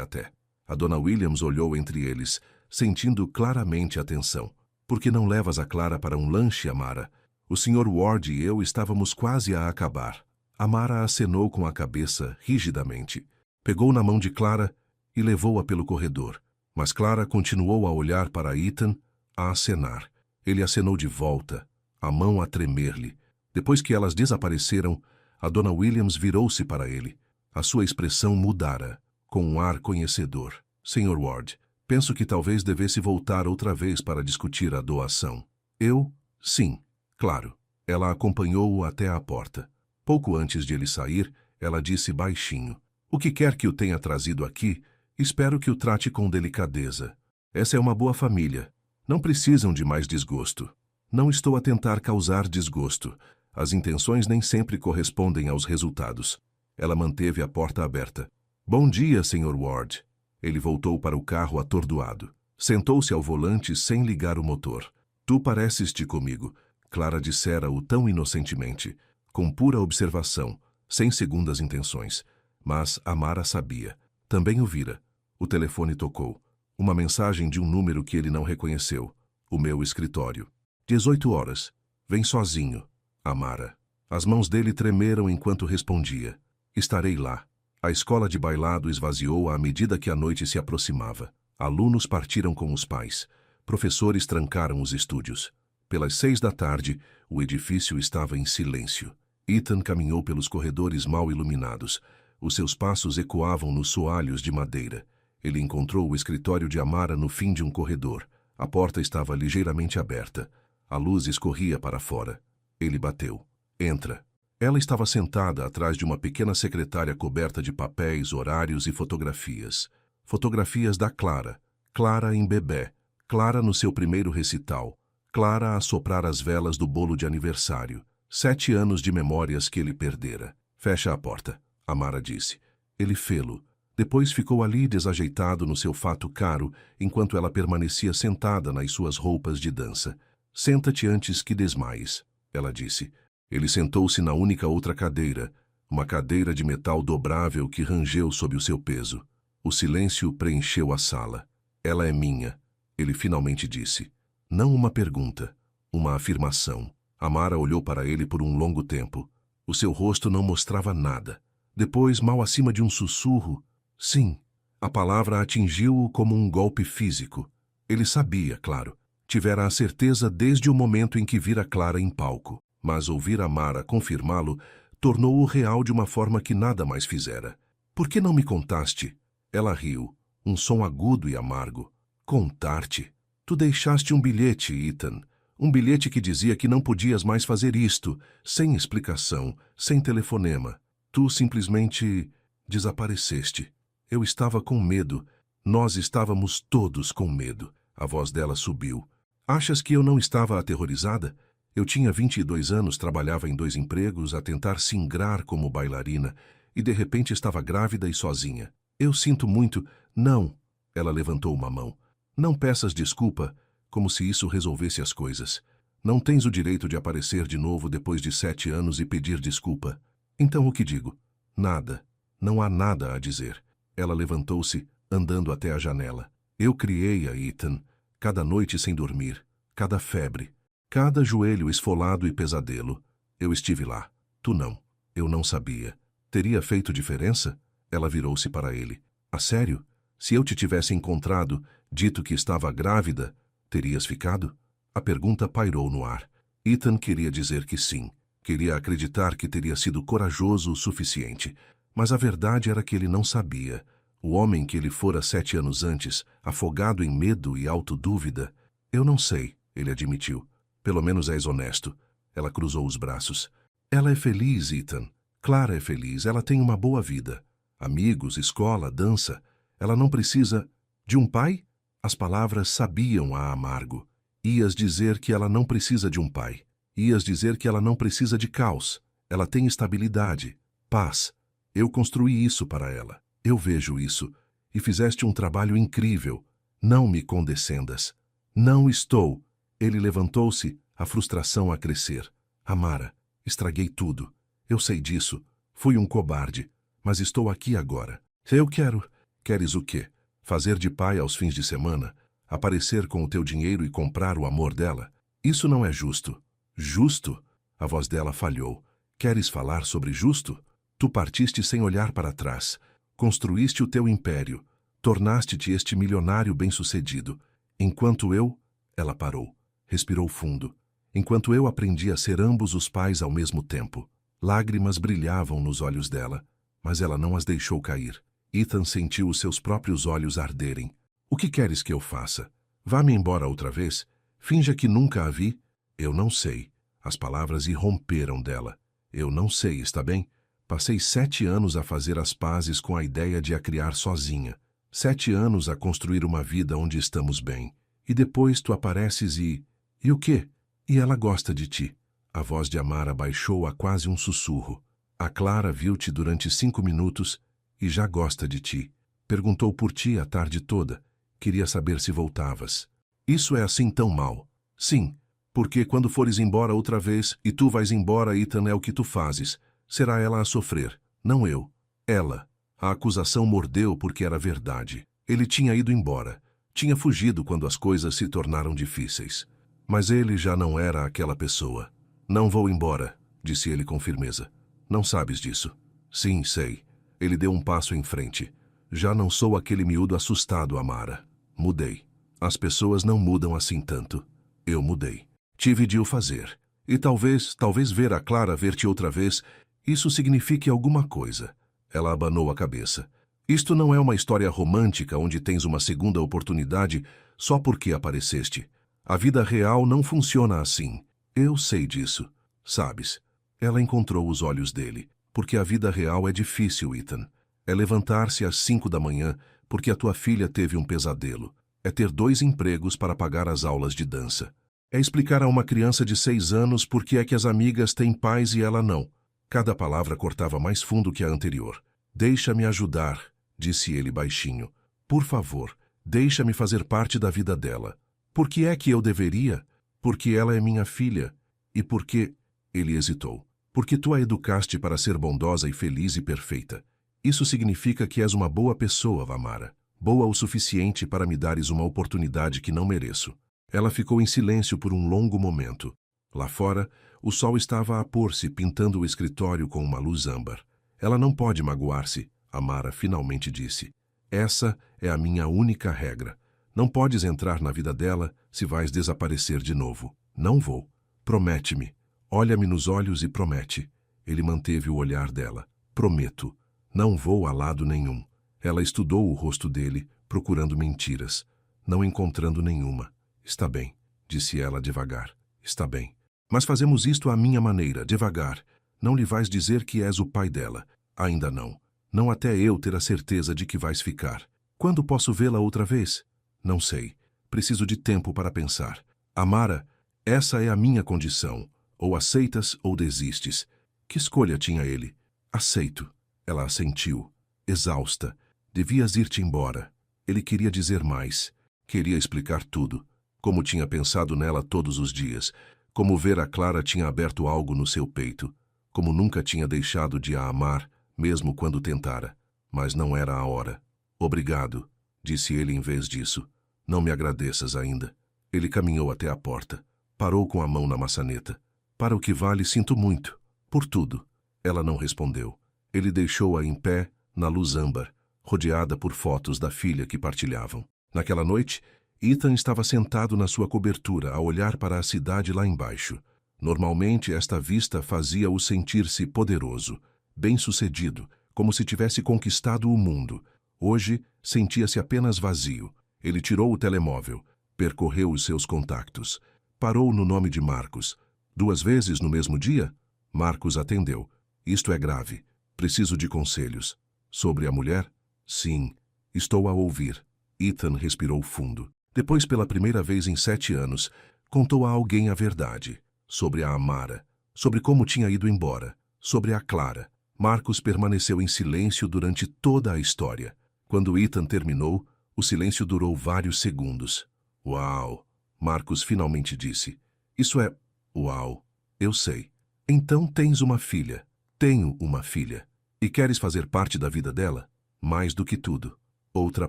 até. A dona Williams olhou entre eles, sentindo claramente a tensão. Por que não levas a Clara para um lanche, Amara? O Sr. Ward e eu estávamos quase a acabar. Amara acenou com a cabeça, rigidamente. Pegou na mão de Clara e levou-a pelo corredor. Mas Clara continuou a olhar para Ethan, a acenar. Ele acenou de volta, a mão a tremer-lhe. Depois que elas desapareceram, a dona Williams virou-se para ele. A sua expressão mudara, com um ar conhecedor. Sr. Ward, penso que talvez devesse voltar outra vez para discutir a doação. Eu? Sim, claro. Ela acompanhou-o até a porta. Pouco antes de ele sair, ela disse baixinho. O que quer que o tenha trazido aqui, espero que o trate com delicadeza. Essa é uma boa família. Não precisam de mais desgosto. Não estou a tentar causar desgosto. As intenções nem sempre correspondem aos resultados. Ela manteve a porta aberta. Bom dia, Sr. Ward. Ele voltou para o carro atordoado. Sentou-se ao volante sem ligar o motor. Tu pareces-te comigo, Clara dissera-o tão inocentemente, com pura observação, sem segundas intenções. Mas Amara sabia. Também o vira. O telefone tocou. Uma mensagem de um número que ele não reconheceu. O meu escritório. 18 horas. Vem sozinho. Amara. As mãos dele tremeram enquanto respondia. Estarei lá. A escola de bailado esvaziou à medida que a noite se aproximava. Alunos partiram com os pais. Professores trancaram os estúdios. Pelas 6 da tarde, o edifício estava em silêncio. Ethan caminhou pelos corredores mal iluminados. Os seus passos ecoavam nos soalhos de madeira. Ele encontrou o escritório de Amara no fim de um corredor. A porta estava ligeiramente aberta. A luz escorria para fora. Ele bateu. Entra. Ela estava sentada atrás de uma pequena secretária coberta de papéis, horários e fotografias. Fotografias da Clara. Clara em bebê. Clara no seu primeiro recital. Clara a soprar as velas do bolo de aniversário. 7 anos de memórias que ele perdera. Fecha a porta. Amara disse. Ele fê-lo. Depois ficou ali desajeitado no seu fato caro, enquanto ela permanecia sentada nas suas roupas de dança. Senta-te antes que desmaies, ela disse. Ele sentou-se na única outra cadeira, uma cadeira de metal dobrável que rangeu sob o seu peso. O silêncio preencheu a sala. Ela é minha, ele finalmente disse. Não uma pergunta, uma afirmação. Amara olhou para ele por um longo tempo. O seu rosto não mostrava nada. Depois, mal acima de um sussurro, sim, a palavra atingiu-o como um golpe físico. Ele sabia, claro. Tivera a certeza desde o momento em que vira Clara em palco. Mas ouvir Amara confirmá-lo tornou-o real de uma forma que nada mais fizera. Por que não me contaste? Ela riu, um som agudo e amargo. Contar-te? Tu deixaste um bilhete, Ethan. Um bilhete que dizia que não podias mais fazer isto, sem explicação, sem telefonema. Tu simplesmente desapareceste. Eu estava com medo. Nós estávamos todos com medo. A voz dela subiu. Achas que eu não estava aterrorizada? Eu tinha 22 anos, trabalhava em 2 empregos, a tentar se ingrar como bailarina, e de repente estava grávida e sozinha. Eu sinto muito... Não. Ela levantou uma mão. Não peças desculpa, como se isso resolvesse as coisas. Não tens o direito de aparecer de novo depois de 7 anos e pedir desculpa. Então o que digo? Nada. Não há nada a dizer. Ela levantou-se, andando até a janela. Eu criei-a, Ethan. Cada noite sem dormir. Cada febre. Cada joelho esfolado e pesadelo. Eu estive lá. Tu não. Eu não sabia. Teria feito diferença? Ela virou-se para ele. A sério? Se eu te tivesse encontrado, dito que estava grávida, terias ficado? A pergunta pairou no ar. Ethan queria dizer que sim. Queria acreditar que teria sido corajoso o suficiente. Mas a verdade era que ele não sabia. O homem que ele fora 7 anos antes, afogado em medo e autodúvida. Eu não sei, ele admitiu. Pelo menos és honesto. Ela cruzou os braços. Ela é feliz, Ethan. Clara é feliz. Ela tem uma boa vida. Amigos, escola, dança. Ela não precisa... De um pai? As palavras sabiam a amargo. Ias dizer que ela não precisa de um pai. Ias dizer que ela não precisa de caos. Ela tem estabilidade, paz. Eu construí isso para ela. Eu vejo isso. E fizeste um trabalho incrível. Não me condescendas. Não estou. Ele levantou-se, a frustração a crescer. Amara, estraguei tudo. Eu sei disso. Fui um cobarde. Mas estou aqui agora. Eu quero... Queres o quê? Fazer de pai aos fins de semana? Aparecer com o teu dinheiro e comprar o amor dela? Isso não é justo. Justo? A voz dela falhou. Queres falar sobre justo? Tu partiste sem olhar para trás. Construíste o teu império. Tornaste-te este milionário bem-sucedido. Enquanto eu... Ela parou. Respirou fundo. Enquanto eu aprendi a ser ambos os pais ao mesmo tempo. Lágrimas brilhavam nos olhos dela, mas ela não as deixou cair. Ethan sentiu os seus próprios olhos arderem. O que queres que eu faça? Vá-me embora outra vez? Finja que nunca a vi? Eu não sei. As palavras irromperam dela. Eu não sei, está bem? Passei 7 anos a fazer as pazes com a ideia de a criar sozinha. 7 anos a construir uma vida onde estamos bem. E depois tu apareces e... E o quê? E ela gosta de ti. A voz de Amara baixou a quase um sussurro. A Clara viu-te durante 5 minutos e já gosta de ti. Perguntou por ti a tarde toda. Queria saber se voltavas. Isso é assim tão mal? Sim, porque quando fores embora outra vez e tu vais embora, Ethan, é o que tu fazes. Será ela a sofrer, não eu. Ela. A acusação mordeu porque era verdade. Ele tinha ido embora. Tinha fugido quando as coisas se tornaram difíceis. Mas ele já não era aquela pessoa. Não vou embora, disse ele com firmeza. Não sabes disso. Sim, sei. Ele deu um passo em frente. Já não sou aquele miúdo assustado, Amara. Mudei. As pessoas não mudam assim tanto. Eu mudei. Tive de o fazer. E talvez ver a Clara ver-te outra vez, isso signifique alguma coisa. Ela abanou a cabeça. Isto não é uma história romântica onde tens uma segunda oportunidade só porque apareceste. A vida real não funciona assim. Eu sei disso. Sabes? Ela encontrou os olhos dele. Porque a vida real é difícil, Ethan. É levantar-se às 5 da manhã porque a tua filha teve um pesadelo. É ter 2 empregos para pagar as aulas de dança. É explicar a uma criança de 6 anos por que é que as amigas têm pais e ela não. Cada palavra cortava mais fundo que a anterior. Deixa-me ajudar, disse ele baixinho. Por favor, deixa-me fazer parte da vida dela. Por que é que eu deveria? Porque ela é minha filha. E porque... Ele hesitou. Porque tu a educaste para ser bondosa e feliz e perfeita. Isso significa que és uma boa pessoa, Vamara. Boa o suficiente para me dares uma oportunidade que não mereço. Ela ficou em silêncio por um longo momento. Lá fora, o sol estava a pôr-se, pintando o escritório com uma luz âmbar. Ela não pode magoar-se, Amara finalmente disse. Essa é a minha única regra. Não podes entrar na vida dela se vais desaparecer de novo. Não vou. Promete-me. Olha-me nos olhos e promete. Ele manteve o olhar dela. Prometo. Não vou a lado nenhum. Ela estudou o rosto dele, procurando mentiras, não encontrando nenhuma. Está bem, disse ela devagar. Está bem. Mas fazemos isto à minha maneira, devagar. Não lhe vais dizer que és o pai dela. Ainda não. Não até eu ter a certeza de que vais ficar. Quando posso vê-la outra vez? Não sei. Preciso de tempo para pensar. Amara, essa é a minha condição. Ou aceitas ou desistes. Que escolha tinha ele? Aceito. Ela assentiu, exausta. Devias ir-te embora. Ele queria dizer mais. Queria explicar tudo. Como tinha pensado nela todos os dias. Como ver a Clara tinha aberto algo no seu peito. Como nunca tinha deixado de a amar, mesmo quando tentara. Mas não era a hora. Obrigado, disse ele em vez disso. Não me agradeças ainda. Ele caminhou até a porta. Parou com a mão na maçaneta. Para o que vale, sinto muito. Por tudo. Ela não respondeu. Ele deixou-a em pé, na luz âmbar, rodeada por fotos da filha que partilhavam. Naquela noite, Ethan estava sentado na sua cobertura a olhar para a cidade lá embaixo. Normalmente, esta vista fazia-o sentir-se poderoso, bem-sucedido, como se tivesse conquistado o mundo. Hoje, sentia-se apenas vazio. Ele tirou o telemóvel, percorreu os seus contactos. Parou no nome de Marcos. 2 vezes no mesmo dia? Marcos atendeu. Isto é grave. Preciso de conselhos. Sobre a mulher? Sim. Estou a ouvir. Ethan respirou fundo. Depois, pela primeira vez em 7 anos, contou a alguém a verdade. Sobre a Amara. Sobre como tinha ido embora. Sobre a Clara. Marcos permaneceu em silêncio durante toda a história. Quando Ethan terminou, o silêncio durou vários segundos. Uau! Marcos finalmente disse. Isso é... Uau! Eu sei. Então tens uma filha. Tenho uma filha. E queres fazer parte da vida dela? Mais do que tudo. Outra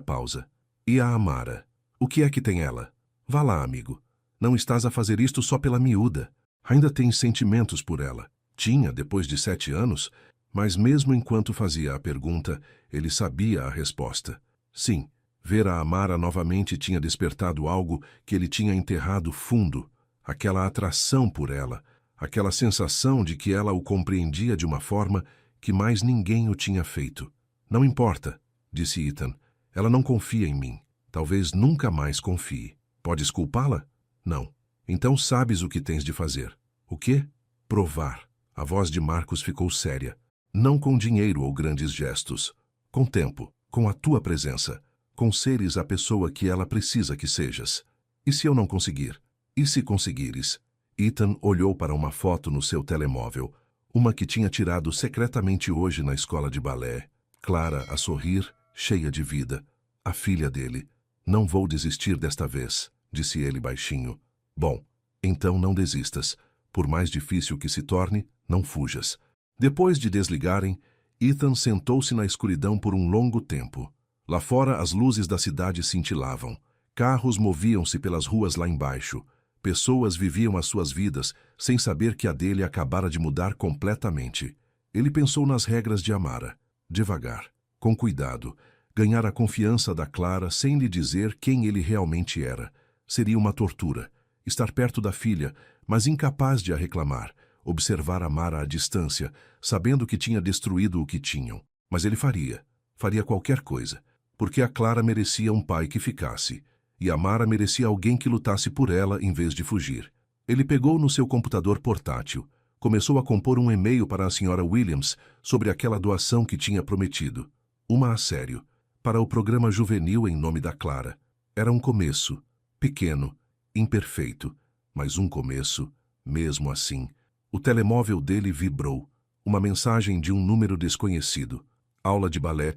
pausa. E a Amara? O que é que tem ela? Vá lá, amigo. Não estás a fazer isto só pela miúda. Ainda tens sentimentos por ela. Tinha, depois de 7 anos, mas mesmo enquanto fazia a pergunta, ele sabia a resposta. Sim, ver a Amara novamente tinha despertado algo que ele tinha enterrado fundo, aquela atração por ela, aquela sensação de que ela o compreendia de uma forma que mais ninguém o tinha feito. Não importa, disse Ethan. Ela não confia em mim. Talvez nunca mais confie. Podes culpá-la? Não. Então sabes o que tens de fazer. O quê? Provar. A voz de Marcos ficou séria. Não com dinheiro ou grandes gestos. Com tempo, com a tua presença, com seres a pessoa que ela precisa que sejas. E se eu não conseguir? E se conseguires? Ethan olhou para uma foto no seu telemóvel, uma que tinha tirado secretamente hoje na escola de balé. Clara a sorrir, cheia de vida. A filha dele. Não vou desistir desta vez, disse ele baixinho. Bom, então não desistas. Por mais difícil que se torne, não fujas. Depois de desligarem, Ethan sentou-se na escuridão por um longo tempo. Lá fora as luzes da cidade cintilavam. Carros moviam-se pelas ruas lá embaixo. Pessoas viviam as suas vidas sem saber que a dele acabara de mudar completamente. Ele pensou nas regras de Amara. Devagar, com cuidado, ganhar a confiança da Clara sem lhe dizer quem ele realmente era. Seria uma tortura. Estar perto da filha, mas incapaz de a reclamar. Observar Amara à distância, sabendo que tinha destruído o que tinham. Mas ele faria. Faria qualquer coisa. Porque a Clara merecia um pai que ficasse. E Amara merecia alguém que lutasse por ela em vez de fugir. Ele pegou no seu computador portátil. Começou a compor um e-mail para a Sra. Williams sobre aquela doação que tinha prometido. Uma a sério. Para o programa juvenil em nome da Clara. Era um começo. Pequeno. Imperfeito. Mas um começo, mesmo assim. O telemóvel dele vibrou. Uma mensagem de um número desconhecido. Aula de balé.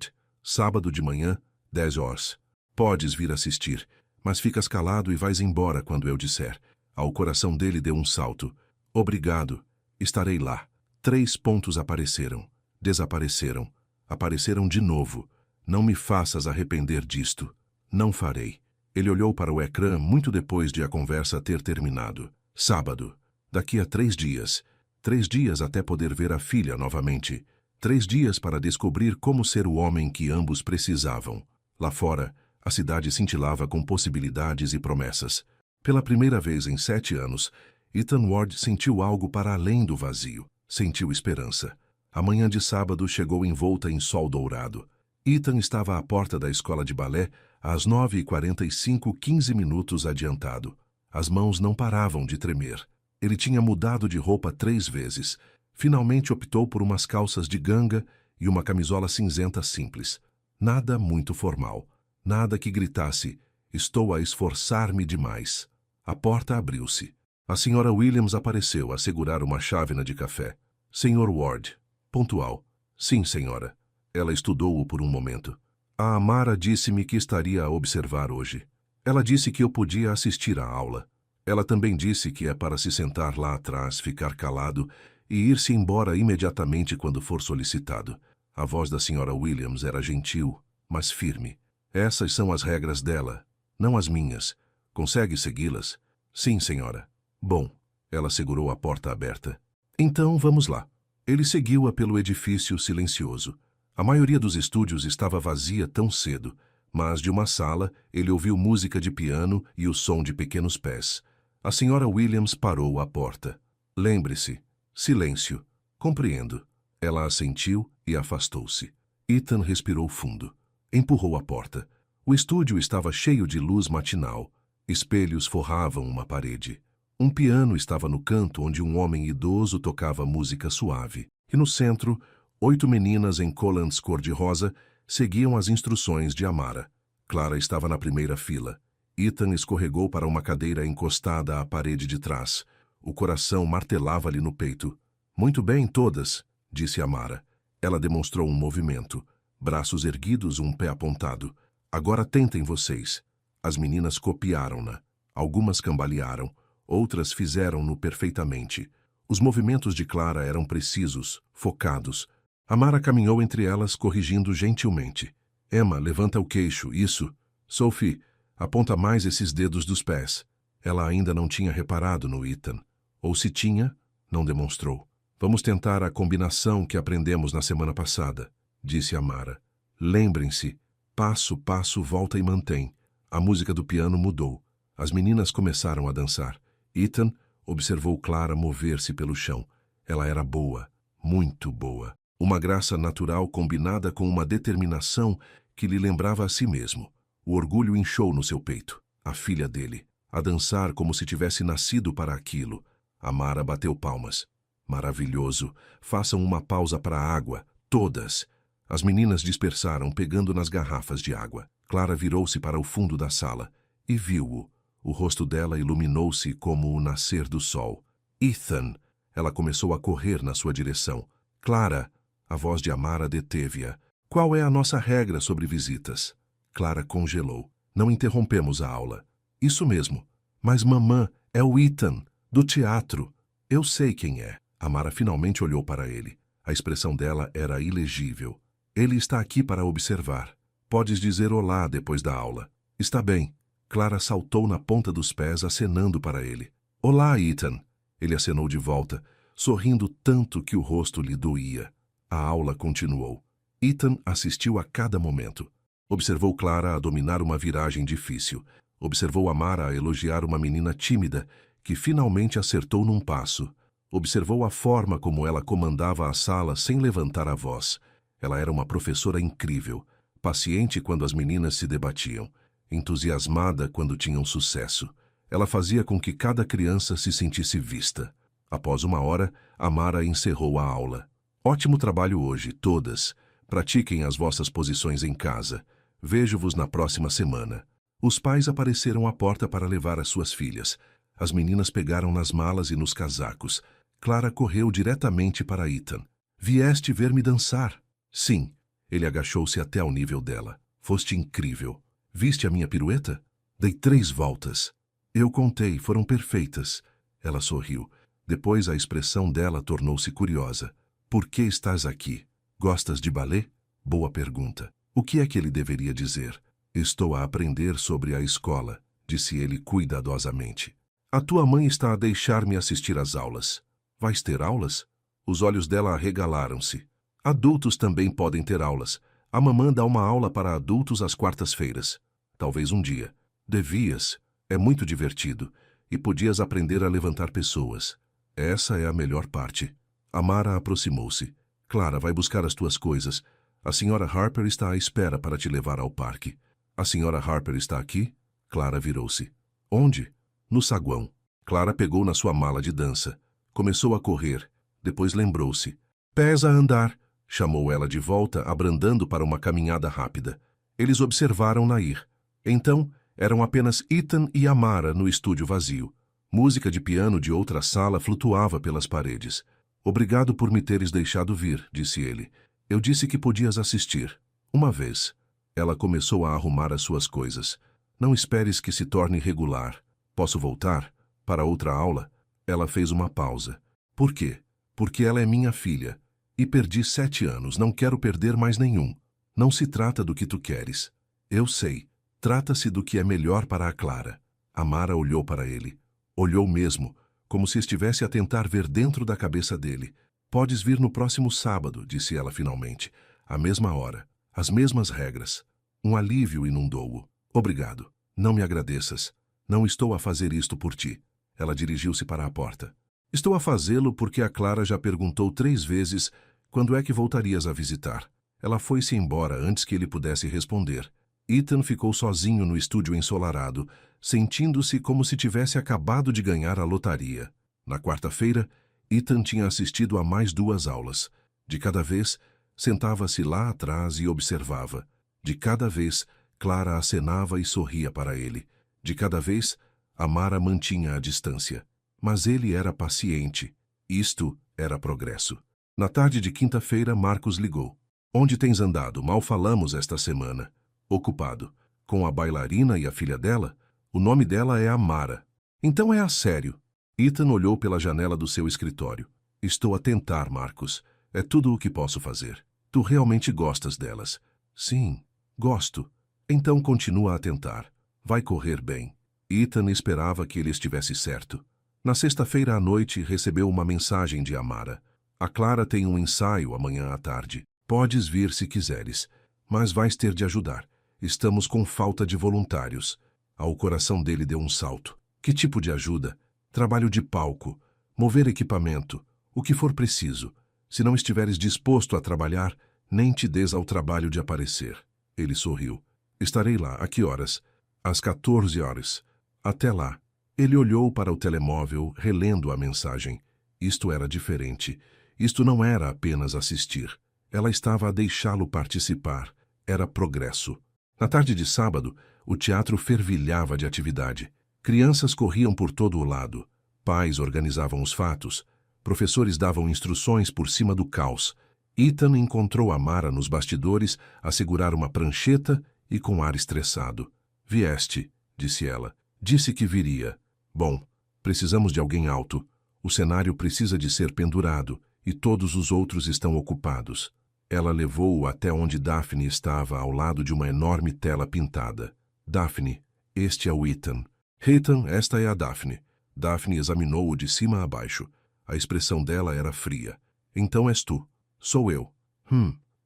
Sábado de manhã, 10 horas. Podes vir assistir, mas ficas calado e vais embora quando eu disser. Ao coração dele deu um salto. Obrigado, estarei lá. 3 pontos apareceram. Desapareceram. Apareceram de novo. Não me faças arrepender disto. Não farei. Ele olhou para o ecrã muito depois de a conversa ter terminado. Sábado. Daqui a 3 dias. 3 dias até poder ver a filha novamente. 3 dias para descobrir como ser o homem que ambos precisavam. Lá fora, a cidade cintilava com possibilidades e promessas. Pela primeira vez em 7 anos, Ethan Ward sentiu algo para além do vazio. Sentiu esperança. A manhã de sábado chegou envolta em sol dourado. Ethan estava à porta da escola de balé às 9h45, 15 minutos adiantado. As mãos não paravam de tremer. Ele tinha mudado de roupa 3 vezes. Finalmente optou por umas calças de ganga e uma camisola cinzenta simples. Nada muito formal. Nada que gritasse, estou a esforçar-me demais. A porta abriu-se. A senhora Williams apareceu a segurar uma chávena de café. Senhor Ward. Pontual. Sim, senhora. Ela estudou-o por um momento. A Amara disse-me que estaria a observar hoje. Ela disse que eu podia assistir à aula. Ela também disse que é para se sentar lá atrás, ficar calado e ir-se embora imediatamente quando for solicitado. A voz da senhora Williams era gentil, mas firme. Essas são as regras dela, não as minhas. Consegue segui-las? Sim, senhora. Bom, ela segurou a porta aberta. Então, vamos lá. Ele seguiu-a pelo edifício silencioso. A maioria dos estúdios estava vazia tão cedo, mas de uma sala ele ouviu música de piano e o som de pequenos pés. A senhora Williams parou à porta. Lembre-se. Silêncio. Compreendo. Ela assentiu e afastou-se. Ethan respirou fundo. Empurrou a porta. O estúdio estava cheio de luz matinal. Espelhos forravam uma parede. Um piano estava no canto onde um homem idoso tocava música suave. E no centro, 8 meninas em collants cor-de-rosa seguiam as instruções de Amara. Clara estava na primeira fila. Ethan escorregou para uma cadeira encostada à parede de trás. O coração martelava-lhe no peito. Muito bem, todas, disse Amara. Ela demonstrou um movimento. Braços erguidos, um pé apontado. Agora tentem vocês. As meninas copiaram-na. Algumas cambalearam. Outras fizeram-no perfeitamente. Os movimentos de Clara eram precisos, focados. Amara caminhou entre elas, corrigindo gentilmente. Emma, levanta o queixo, isso. Sophie, aponta mais esses dedos dos pés. Ela ainda não tinha reparado no Ethan. Ou se tinha, não demonstrou. Vamos tentar a combinação que aprendemos na semana passada, disse Amara. Lembrem-se, passo, passo, volta e mantém. A música do piano mudou. As meninas começaram a dançar. Ethan observou Clara mover-se pelo chão. Ela era boa, muito boa. Uma graça natural combinada com uma determinação que lhe lembrava a si mesmo. O orgulho inchou no seu peito. A filha dele, a dançar como se tivesse nascido para aquilo. Amara bateu palmas. Maravilhoso. Façam uma pausa para a água. Todas. As meninas dispersaram, pegando nas garrafas de água. Clara virou-se para o fundo da sala e viu-o. O rosto dela iluminou-se como o nascer do sol. Ethan! Ela começou a correr na sua direção. Clara! A voz de Amara deteve-a. Qual é a nossa regra sobre visitas? Clara congelou. Não interrompemos a aula. Isso mesmo. Mas mamã, é o Ethan, do teatro. Eu sei quem é. Amara finalmente olhou para ele. A expressão dela era ilegível. Ele está aqui para observar. Podes dizer olá depois da aula. Está bem. Clara saltou na ponta dos pés, acenando para ele. Olá, Ethan. Ele acenou de volta, sorrindo tanto que o rosto lhe doía. A aula continuou. Ethan assistiu a cada momento. Observou Clara a dominar uma viragem difícil. Observou Amara a elogiar uma menina tímida, que finalmente acertou num passo. Observou a forma como ela comandava a sala sem levantar a voz. Ela era uma professora incrível, paciente quando as meninas se debatiam, entusiasmada quando tinham sucesso. Ela fazia com que cada criança se sentisse vista. Após 1 hora, Amara encerrou a aula. Ótimo trabalho hoje, todas. Pratiquem as vossas posições em casa. Vejo-vos na próxima semana. Os pais apareceram à porta para levar as suas filhas. As meninas pegaram nas malas e nos casacos. Clara correu diretamente para Ethan. Vieste ver-me dançar? Sim. Ele agachou-se até ao nível dela. Foste incrível. Viste a minha pirueta? Dei 3 voltas. Eu contei, foram perfeitas. Ela sorriu. Depois a expressão dela tornou-se curiosa. Por que estás aqui? Gostas de balé? Boa pergunta. O que é que ele deveria dizer? Estou a aprender sobre a escola, disse ele cuidadosamente. A tua mãe está a deixar-me assistir às aulas. Vais ter aulas? Os olhos dela arregalaram-se. Adultos também podem ter aulas. A mamã dá uma aula para adultos às quartas-feiras. Talvez um dia. Devias. É muito divertido. E podias aprender a levantar pessoas. Essa é a melhor parte. Amara aproximou-se. Clara, vai buscar as tuas coisas. A senhora Harper está à espera para te levar ao parque. A senhora Harper está aqui? Clara virou-se. Onde? No saguão. Clara pegou na sua mala de dança. Começou a correr. Depois lembrou-se. Pés a andar, chamou ela de volta, abrandando para uma caminhada rápida. Eles observaram-na ir. Então, eram apenas Ethan e Amara no estúdio vazio. Música de piano de outra sala flutuava pelas paredes. Obrigado por me teres deixado vir, disse ele. Eu disse que podias assistir. Uma vez. Ela começou a arrumar as suas coisas. Não esperes que se torne regular. Posso voltar? Para outra aula? Ela fez uma pausa. Por quê? Porque ela é minha filha. E perdi 7 anos, não quero perder mais nenhum. Não se trata do que tu queres. Eu sei. Trata-se do que é melhor para a Clara. Amara olhou para ele. Olhou mesmo, como se estivesse a tentar ver dentro da cabeça dele. Podes vir no próximo sábado, disse ela finalmente. À mesma hora. As mesmas regras. Um alívio inundou-o. Obrigado. Não me agradeças. Não estou a fazer isto por ti. Ela dirigiu-se para a porta. Estou a fazê-lo porque a Clara já perguntou 3 vezes quando é que voltarias a visitar. Ela foi-se embora antes que ele pudesse responder. Ethan ficou sozinho no estúdio ensolarado, sentindo-se como se tivesse acabado de ganhar a lotaria. Na quarta-feira, Ethan tinha assistido a mais 2 aulas. De cada vez, sentava-se lá atrás e observava. De cada vez, Clara acenava e sorria para ele. De cada vez, Amara mantinha a distância. Mas ele era paciente. Isto era progresso. Na tarde de quinta-feira, Marcos ligou. Onde tens andado? Mal falamos esta semana. Ocupado. Com a bailarina e a filha dela? O nome dela é Amara. Então é a sério. Ethan olhou pela janela do seu escritório. Estou a tentar, Marcos. É tudo o que posso fazer. Tu realmente gostas delas? Sim, gosto. Então continua a tentar. Vai correr bem. Ethan esperava que ele estivesse certo. Na sexta-feira à noite, recebeu uma mensagem de Amara. A Clara tem um ensaio amanhã à tarde. Podes vir se quiseres, mas vais ter de ajudar. Estamos com falta de voluntários. Ao coração dele deu um salto. Que tipo de ajuda? Trabalho de palco, mover equipamento, o que for preciso. Se não estiveres disposto a trabalhar, nem te des ao trabalho de aparecer. Ele sorriu. Estarei lá. A que horas? Às 14 horas. Até lá. Ele olhou para o telemóvel, relendo a mensagem. Isto era diferente. Isto não era apenas assistir. Ela estava a deixá-lo participar. Era progresso. Na tarde de sábado, o teatro fervilhava de atividade. Crianças corriam por todo o lado. Pais organizavam os fatos. Professores davam instruções por cima do caos. Ethan encontrou Amara nos bastidores a segurar uma prancheta e com ar estressado. Vieste, disse ela. Disse que viria. Bom, precisamos de alguém alto. O cenário precisa de ser pendurado e todos os outros estão ocupados. Ela levou-o até onde Daphne estava ao lado de uma enorme tela pintada. Daphne, este é o Ethan. Ethan, esta é a Daphne. Daphne examinou-o de cima a baixo. A expressão dela era fria. Então és tu. Sou eu.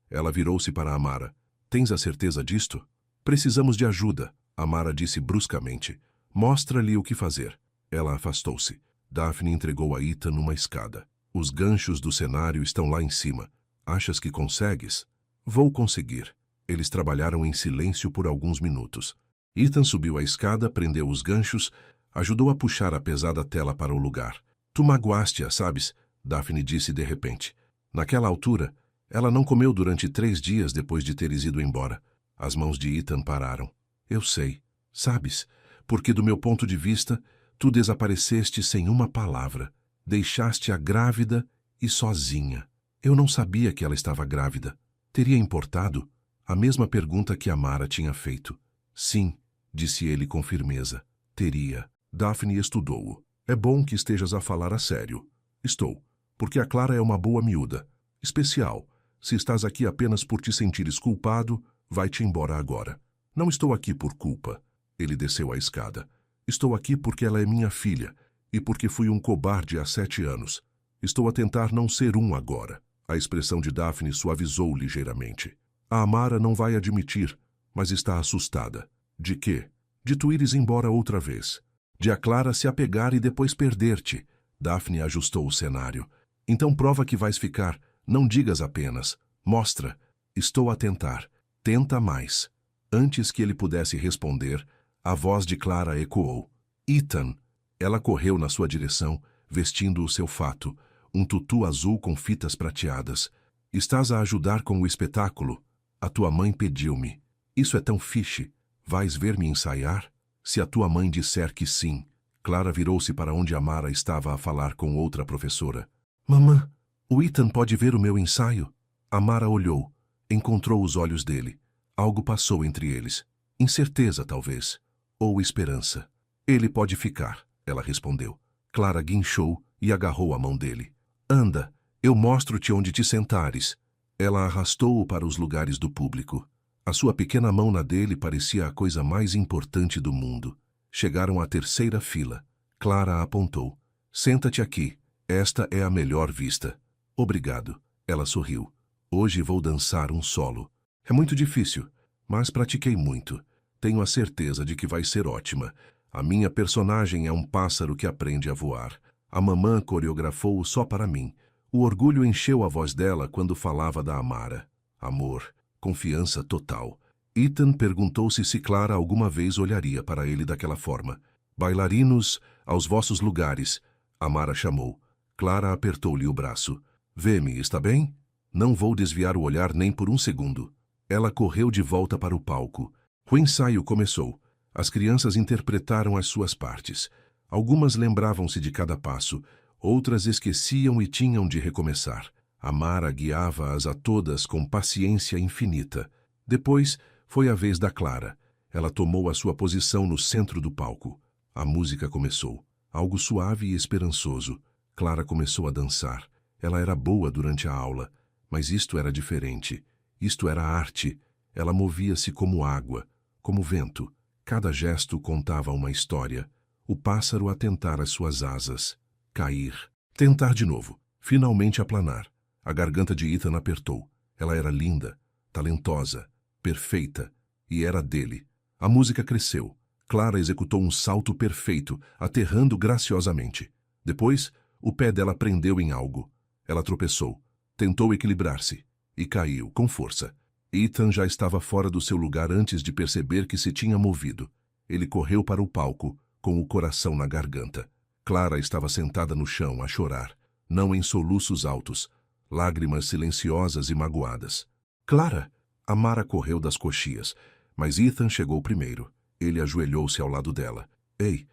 Ela virou-se para Amara. Tens a certeza disto? Precisamos de ajuda, Amara disse bruscamente. Mostra-lhe o que fazer. Ela afastou-se. Daphne entregou a Ethan uma escada. Os ganchos do cenário estão lá em cima. Achas que consegues? Vou conseguir. Eles trabalharam em silêncio por alguns minutos. Ethan subiu a escada, prendeu os ganchos, ajudou a puxar a pesada tela para o lugar. Tu magoaste-a, sabes? Daphne disse de repente. Naquela altura, ela não comeu durante 3 dias depois de teres ido embora. As mãos de Ethan pararam. Eu sei. Sabes? Porque do meu ponto de vista, tu desapareceste sem uma palavra. Deixaste-a grávida e sozinha. Eu não sabia que ela estava grávida. Teria importado? A mesma pergunta que Amara tinha feito. Sim, disse ele com firmeza. Teria. Daphne estudou-o. É bom que estejas a falar a sério. Estou. Porque a Clara é uma boa miúda. Especial. Se estás aqui apenas por te sentires culpado, vai-te embora agora. Não estou aqui por culpa. Ele desceu a escada. Estou aqui porque ela é minha filha e porque fui um cobarde há 7 anos. Estou a tentar não ser um agora. A expressão de Daphne suavizou ligeiramente. A Amara não vai admitir, mas está assustada. De quê? De tu ires embora outra vez. De a Clara se apegar e depois perder-te. Daphne ajustou o cenário. Então prova que vais ficar. Não digas apenas. Mostra. Estou a tentar. Tenta mais. Antes que ele pudesse responder, a voz de Clara ecoou. Ethan. Ela correu na sua direção, vestindo o seu fato, um tutu azul com fitas prateadas. Estás a ajudar com o espetáculo? A tua mãe pediu-me. Isso é tão fixe. Vais ver-me ensaiar? Se a tua mãe disser que sim. Clara virou-se para onde Amara estava a falar com outra professora. Mamã, o Ethan pode ver o meu ensaio? Amara olhou. Encontrou os olhos dele. Algo passou entre eles. Incerteza, talvez. Ou esperança. Ele pode ficar, ela respondeu. Clara guinchou e agarrou a mão dele. Anda, eu mostro-te onde te sentares. Ela arrastou-o para os lugares do público. A sua pequena mão na dele parecia a coisa mais importante do mundo. Chegaram à terceira fila. Clara apontou. Senta-te aqui. Esta é a melhor vista. Obrigado. Ela sorriu. Hoje vou dançar um solo. É muito difícil, mas pratiquei muito. Tenho a certeza de que vai ser ótima. A minha personagem é um pássaro que aprende a voar. A mamã coreografou só para mim. O orgulho encheu a voz dela quando falava da Amara. Amor, confiança total. Ethan perguntou-se se Clara alguma vez olharia para ele daquela forma. Bailarinos, aos vossos lugares. Amara chamou. Clara apertou-lhe o braço. Vê-me, está bem? Não vou desviar o olhar nem por um segundo. Ela correu de volta para o palco. O ensaio começou. As crianças interpretaram as suas partes. Algumas lembravam-se de cada passo, outras esqueciam e tinham de recomeçar. Amara guiava-as a todas com paciência infinita. Depois, foi a vez da Clara. Ela tomou a sua posição no centro do palco. A música começou. Algo suave e esperançoso. Clara começou a dançar. Ela era boa durante a aula, mas isto era diferente. Isto era arte. Ela movia-se como água, como vento. Cada gesto contava uma história. O pássaro a tentar as suas asas. Cair. Tentar de novo. Finalmente aplanar. A garganta de Ethan apertou. Ela era linda, talentosa, perfeita, e era dele. A música cresceu. Clara executou um salto perfeito, aterrando graciosamente. Depois, o pé dela prendeu em algo. Ela tropeçou. Tentou equilibrar-se. E caiu, com força. Ethan já estava fora do seu lugar antes de perceber que se tinha movido. Ele correu para o palco, com o coração na garganta. Clara estava sentada no chão, a chorar. Não em soluços altos. Lágrimas silenciosas e magoadas. Clara! Amara correu das coxias, mas Ethan chegou primeiro. Ele ajoelhou-se ao lado dela. Ei,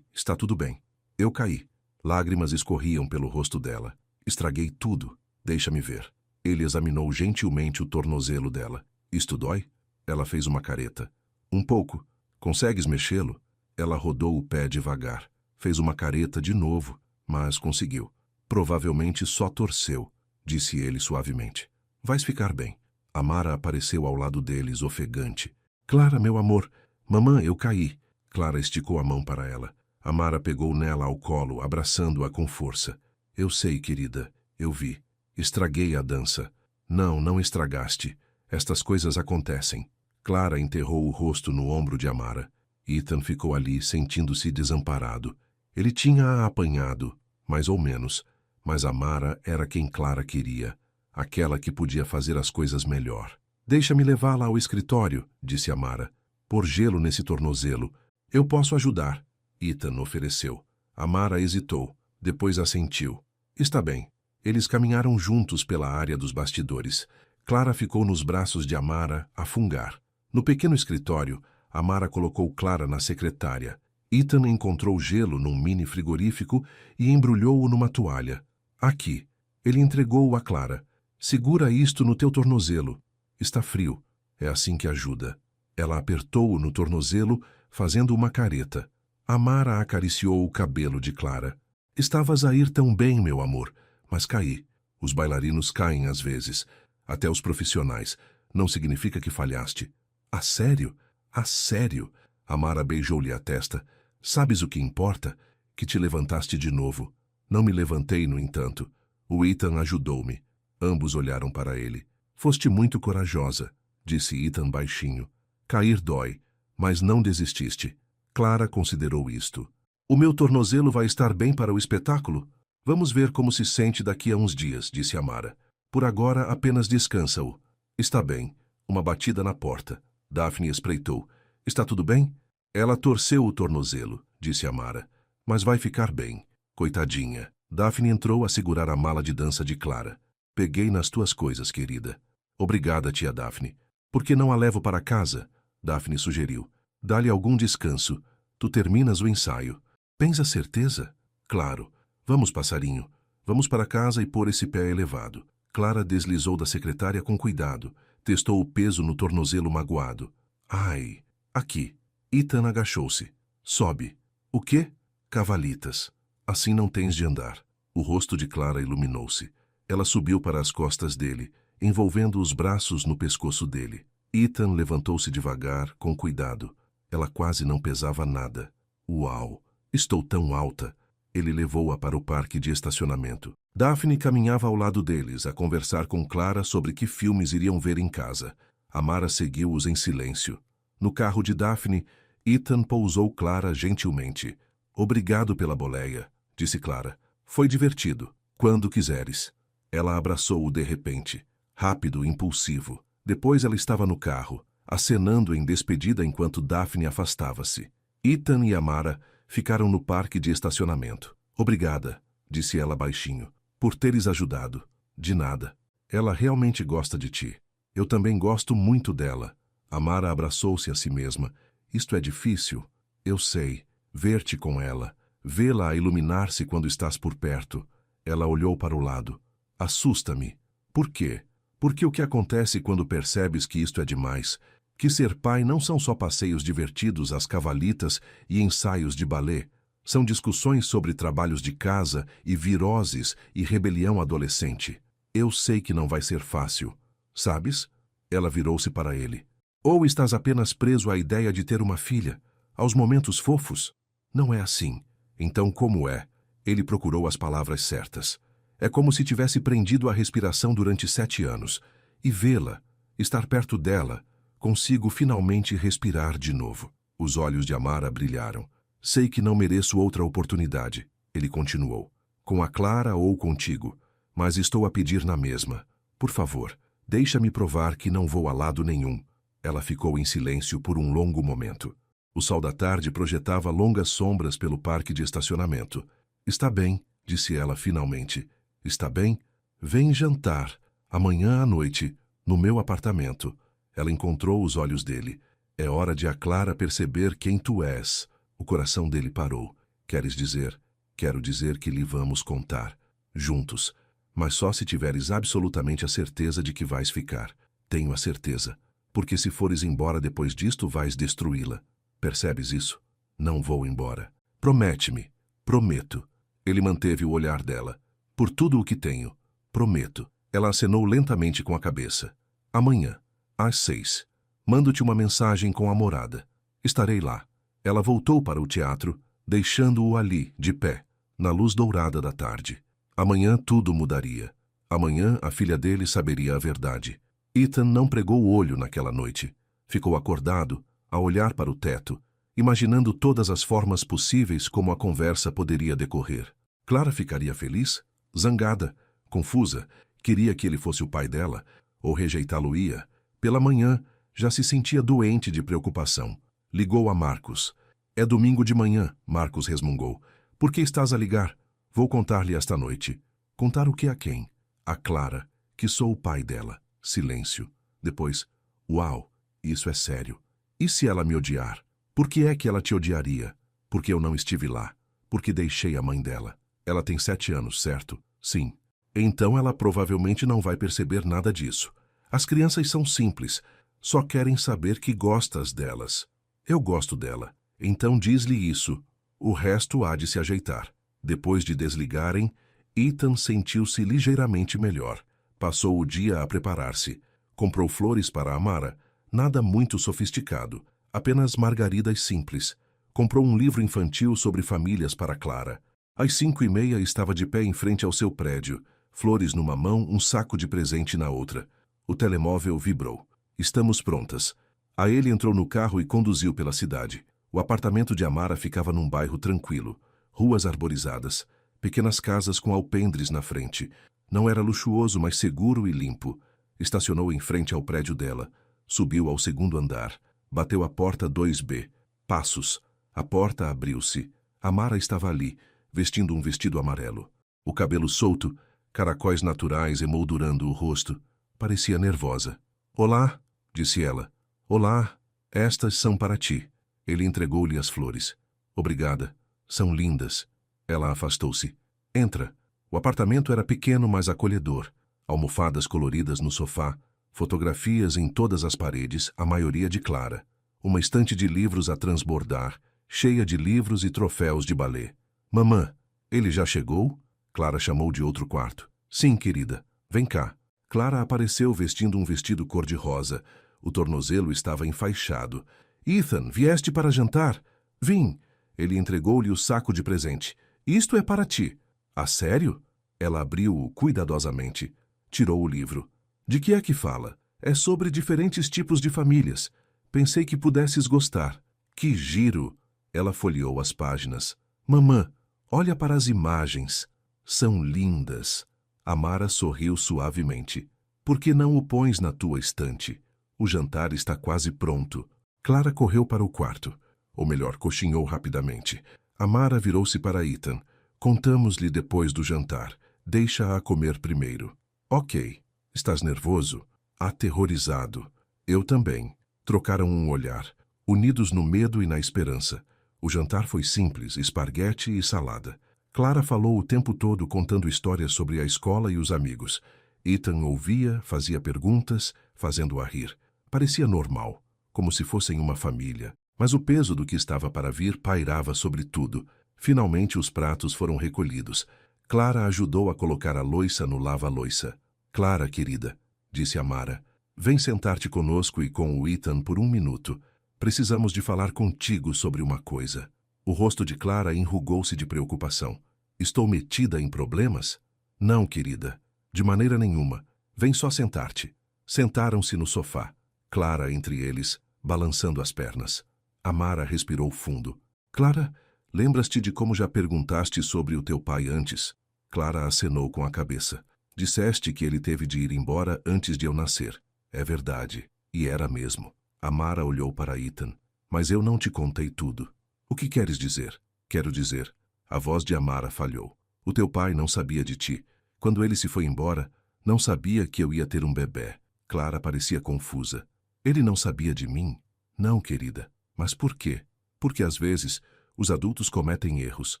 está tudo bem. Eu caí. Lágrimas escorriam pelo rosto dela. Estraguei tudo. Deixa-me ver. Ele examinou gentilmente o tornozelo dela. Isto dói? Ela fez uma careta. Um pouco. Consegues mexê-lo? Ela rodou o pé devagar. Fez uma careta de novo, mas conseguiu. Provavelmente só torceu, disse ele suavemente. Vais ficar bem. Amara apareceu ao lado deles, ofegante. Clara, meu amor. Mamã, eu caí. Clara esticou a mão para ela. Amara pegou nela ao colo, abraçando-a com força. Eu sei, querida. Eu vi. Estraguei a dança. Não estragaste. Estas coisas acontecem. Clara enterrou o rosto no ombro de Amara. Ethan ficou ali, sentindo-se desamparado. Ele tinha-a apanhado, mais ou menos, mas Amara era quem Clara queria, aquela que podia fazer as coisas melhor. Deixa-me levá-la ao escritório, disse Amara. Pôr gelo nesse tornozelo. Eu posso ajudar. Ethan ofereceu. Amara hesitou, depois assentiu. Está bem. Eles caminharam juntos pela área dos bastidores. Clara ficou nos braços de Amara, a fungar. No pequeno escritório, Amara colocou Clara na secretária. Ethan encontrou gelo num mini frigorífico e embrulhou-o numa toalha. Aqui. Ele entregou-o a Clara. Segura isto no teu tornozelo. Está frio. É assim que ajuda. Ela apertou-o no tornozelo, fazendo uma careta. Amara acariciou o cabelo de Clara. Estavas a ir tão bem, meu amor, mas caí. Os bailarinos caem às vezes. Até os profissionais. Não significa que falhaste. A sério? A sério? Amara beijou-lhe a testa. Sabes o que importa? Que te levantaste de novo. Não me levantei, no entanto. O Ethan ajudou-me. Ambos olharam para ele. Foste muito corajosa, disse Ethan baixinho. Cair dói, mas não desististe. Clara considerou isto. O meu tornozelo vai estar bem para o espetáculo? Vamos ver como se sente daqui a uns dias, disse Amara. Por agora, apenas descansa-o. Está bem. Uma batida na porta. Daphne espreitou. Está tudo bem? Ela torceu o tornozelo, disse Amara. Mas vai ficar bem. Coitadinha. Daphne entrou a segurar a mala de dança de Clara. Peguei nas tuas coisas, querida. Obrigada, tia Daphne. Por que não a levo para casa? Daphne sugeriu. Dá-lhe algum descanso. Tu terminas o ensaio. Tens a certeza? Claro. Vamos, passarinho. Vamos para casa e pôr esse pé elevado. Clara deslizou da secretária com cuidado. Testou o peso no tornozelo magoado. Ai! Aqui. Ethan agachou-se. Sobe. O quê? Cavalitas. Assim não tens de andar. O rosto de Clara iluminou-se. Ela subiu para as costas dele, envolvendo os braços no pescoço dele. Ethan levantou-se devagar, com cuidado. Ela quase não pesava nada. Uau! Estou tão alta! Ele levou-a para o parque de estacionamento. Daphne caminhava ao lado deles, a conversar com Clara sobre que filmes iriam ver em casa. Amara seguiu-os em silêncio. No carro de Daphne, Ethan pousou Clara gentilmente. Obrigado pela boleia, disse Clara. Foi divertido. Quando quiseres. Ela abraçou-o de repente. Rápido, impulsivo. Depois ela estava no carro, acenando em despedida enquanto Daphne afastava-se. Ethan e Amara ficaram no parque de estacionamento. Obrigada, disse ela baixinho, por teres ajudado. De nada. Ela realmente gosta de ti. Eu também gosto muito dela. Amara abraçou-se a si mesma. Isto é difícil. Eu sei. Ver-te com ela. Vê-la iluminar-se quando estás por perto. Ela olhou para o lado. Assusta-me. Por quê? Porque o que acontece quando percebes que isto é demais? Que ser pai não são só passeios divertidos às cavalitas e ensaios de balé. São discussões sobre trabalhos de casa e viroses e rebelião adolescente. Eu sei que não vai ser fácil. Sabes? Ela virou-se para ele. Ou estás apenas preso à ideia de ter uma filha, aos momentos fofos? Não é assim. Então como é? Ele procurou as palavras certas. É como se tivesse prendido a respiração durante 7 anos. E vê-la, estar perto dela, consigo finalmente respirar de novo. Os olhos de Amara brilharam. Sei que não mereço outra oportunidade, ele continuou. Com a Clara ou contigo. Mas estou a pedir na mesma. Por favor, deixa-me provar que não vou a lado nenhum. Ela ficou em silêncio por um longo momento. O sol da tarde projetava longas sombras pelo parque de estacionamento. Está bem, disse ela finalmente. Está bem? Vem jantar, amanhã à noite, no meu apartamento. Ela encontrou os olhos dele. É hora de a Clara perceber quem tu és. O coração dele parou. Queres dizer? Quero dizer que lhe vamos contar. Juntos. Mas só se tiveres absolutamente a certeza de que vais ficar. Tenho a certeza. Porque se fores embora depois disto, vais destruí-la. Percebes isso? Não vou embora. Promete-me. Prometo. Ele manteve o olhar dela. Por tudo o que tenho. Prometo. Ela acenou lentamente com a cabeça. Amanhã, às 6. Mando-te uma mensagem com a morada. Estarei lá. Ela voltou para o teatro, deixando-o ali, de pé, na luz dourada da tarde. Amanhã tudo mudaria. Amanhã a filha dele saberia a verdade. Ethan não pregou o olho naquela noite. Ficou acordado, a olhar para o teto, imaginando todas as formas possíveis como a conversa poderia decorrer. Clara ficaria feliz? Zangada, confusa, queria que ele fosse o pai dela, ou rejeitá-lo-ia. Pela manhã, já se sentia doente de preocupação. Ligou a Marcos. É domingo de manhã, Marcos resmungou. Por que estás a ligar? Vou contar-lhe esta noite. Contar o que a quem? A Clara, que sou o pai dela. Silêncio. Depois, uau, isso é sério. E se ela me odiar? Por que é que ela te odiaria? Porque eu não estive lá. Porque deixei a mãe dela. Ela tem 7 anos, certo? Sim. Então ela provavelmente não vai perceber nada disso. As crianças são simples, só querem saber que gostas delas. Eu gosto dela, então diz-lhe isso. O resto há de se ajeitar. Depois de desligarem, Ethan sentiu-se ligeiramente melhor. Passou o dia a preparar-se. Comprou flores para Amara, nada muito sofisticado, apenas margaridas simples. Comprou um livro infantil sobre famílias para Clara. Às 5h30 estava de pé em frente ao seu prédio, flores numa mão, um saco de presente na outra. O telemóvel vibrou. Estamos prontas. A ele entrou no carro e conduziu pela cidade. O apartamento de Amara ficava num bairro tranquilo. Ruas arborizadas, pequenas casas com alpendres na frente. Não era luxuoso, mas seguro e limpo. Estacionou em frente ao prédio dela. Subiu ao segundo andar. Bateu a porta 2B. Passos. A porta abriu-se. Amara estava ali, vestindo um vestido amarelo. O cabelo solto, caracóis naturais emoldurando o rosto. Parecia nervosa. Olá, disse ela. Olá, estas são para ti. Ele entregou-lhe as flores. Obrigada. São lindas. Ela afastou-se. Entra. O apartamento era pequeno, mas acolhedor. Almofadas coloridas no sofá, fotografias em todas as paredes, a maioria de Clara. Uma estante de livros a transbordar, cheia de livros e troféus de balé. Mamã, ele já chegou? Clara chamou de outro quarto. Sim, querida. Vem cá. Clara apareceu vestindo um vestido cor-de-rosa. O tornozelo estava enfaixado. Ethan, vieste para jantar? Vim. Ele entregou-lhe o saco de presente. Isto é para ti. A sério? Ela abriu-o cuidadosamente. Tirou o livro. De que é que fala? É sobre diferentes tipos de famílias. Pensei que pudesses gostar. Que giro! Ela folheou as páginas. Mamã, olha para as imagens. São lindas. Amara sorriu suavemente. Por que não o pões na tua estante? O jantar está quase pronto. Clara correu para o quarto. Ou melhor, coxinhou rapidamente. Amara virou-se para Ethan. Contamos-lhe depois do jantar. Deixa-a comer primeiro. Ok. Estás nervoso? Aterrorizado. Eu também. Trocaram um olhar, unidos no medo e na esperança. O jantar foi simples, esparguete e salada. Clara falou o tempo todo contando histórias sobre a escola e os amigos. Ethan ouvia, fazia perguntas, fazendo-a rir. Parecia normal, como se fossem uma família. Mas o peso do que estava para vir pairava sobre tudo. Finalmente os pratos foram recolhidos. Clara ajudou a colocar a louça no lava-louça. Clara, querida, disse Amara, vem sentar-te conosco e com o Ethan por 1 minuto. Precisamos de falar contigo sobre uma coisa. O rosto de Clara enrugou-se de preocupação. Estou metida em problemas? Não, querida. De maneira nenhuma. Vem só sentar-te. Sentaram-se no sofá. Clara entre eles, balançando as pernas. Amara respirou fundo. Clara, lembras-te de como já perguntaste sobre o teu pai antes? Clara acenou com a cabeça. Disseste que ele teve de ir embora antes de eu nascer. É verdade. E era mesmo. Amara olhou para Ethan. Mas eu não te contei tudo. O que queres dizer? Quero dizer. A voz de Amara falhou. O teu pai não sabia de ti. Quando ele se foi embora, não sabia que eu ia ter um bebê. Clara parecia confusa. Ele não sabia de mim? Não, querida. Mas por quê? Porque às vezes os adultos cometem erros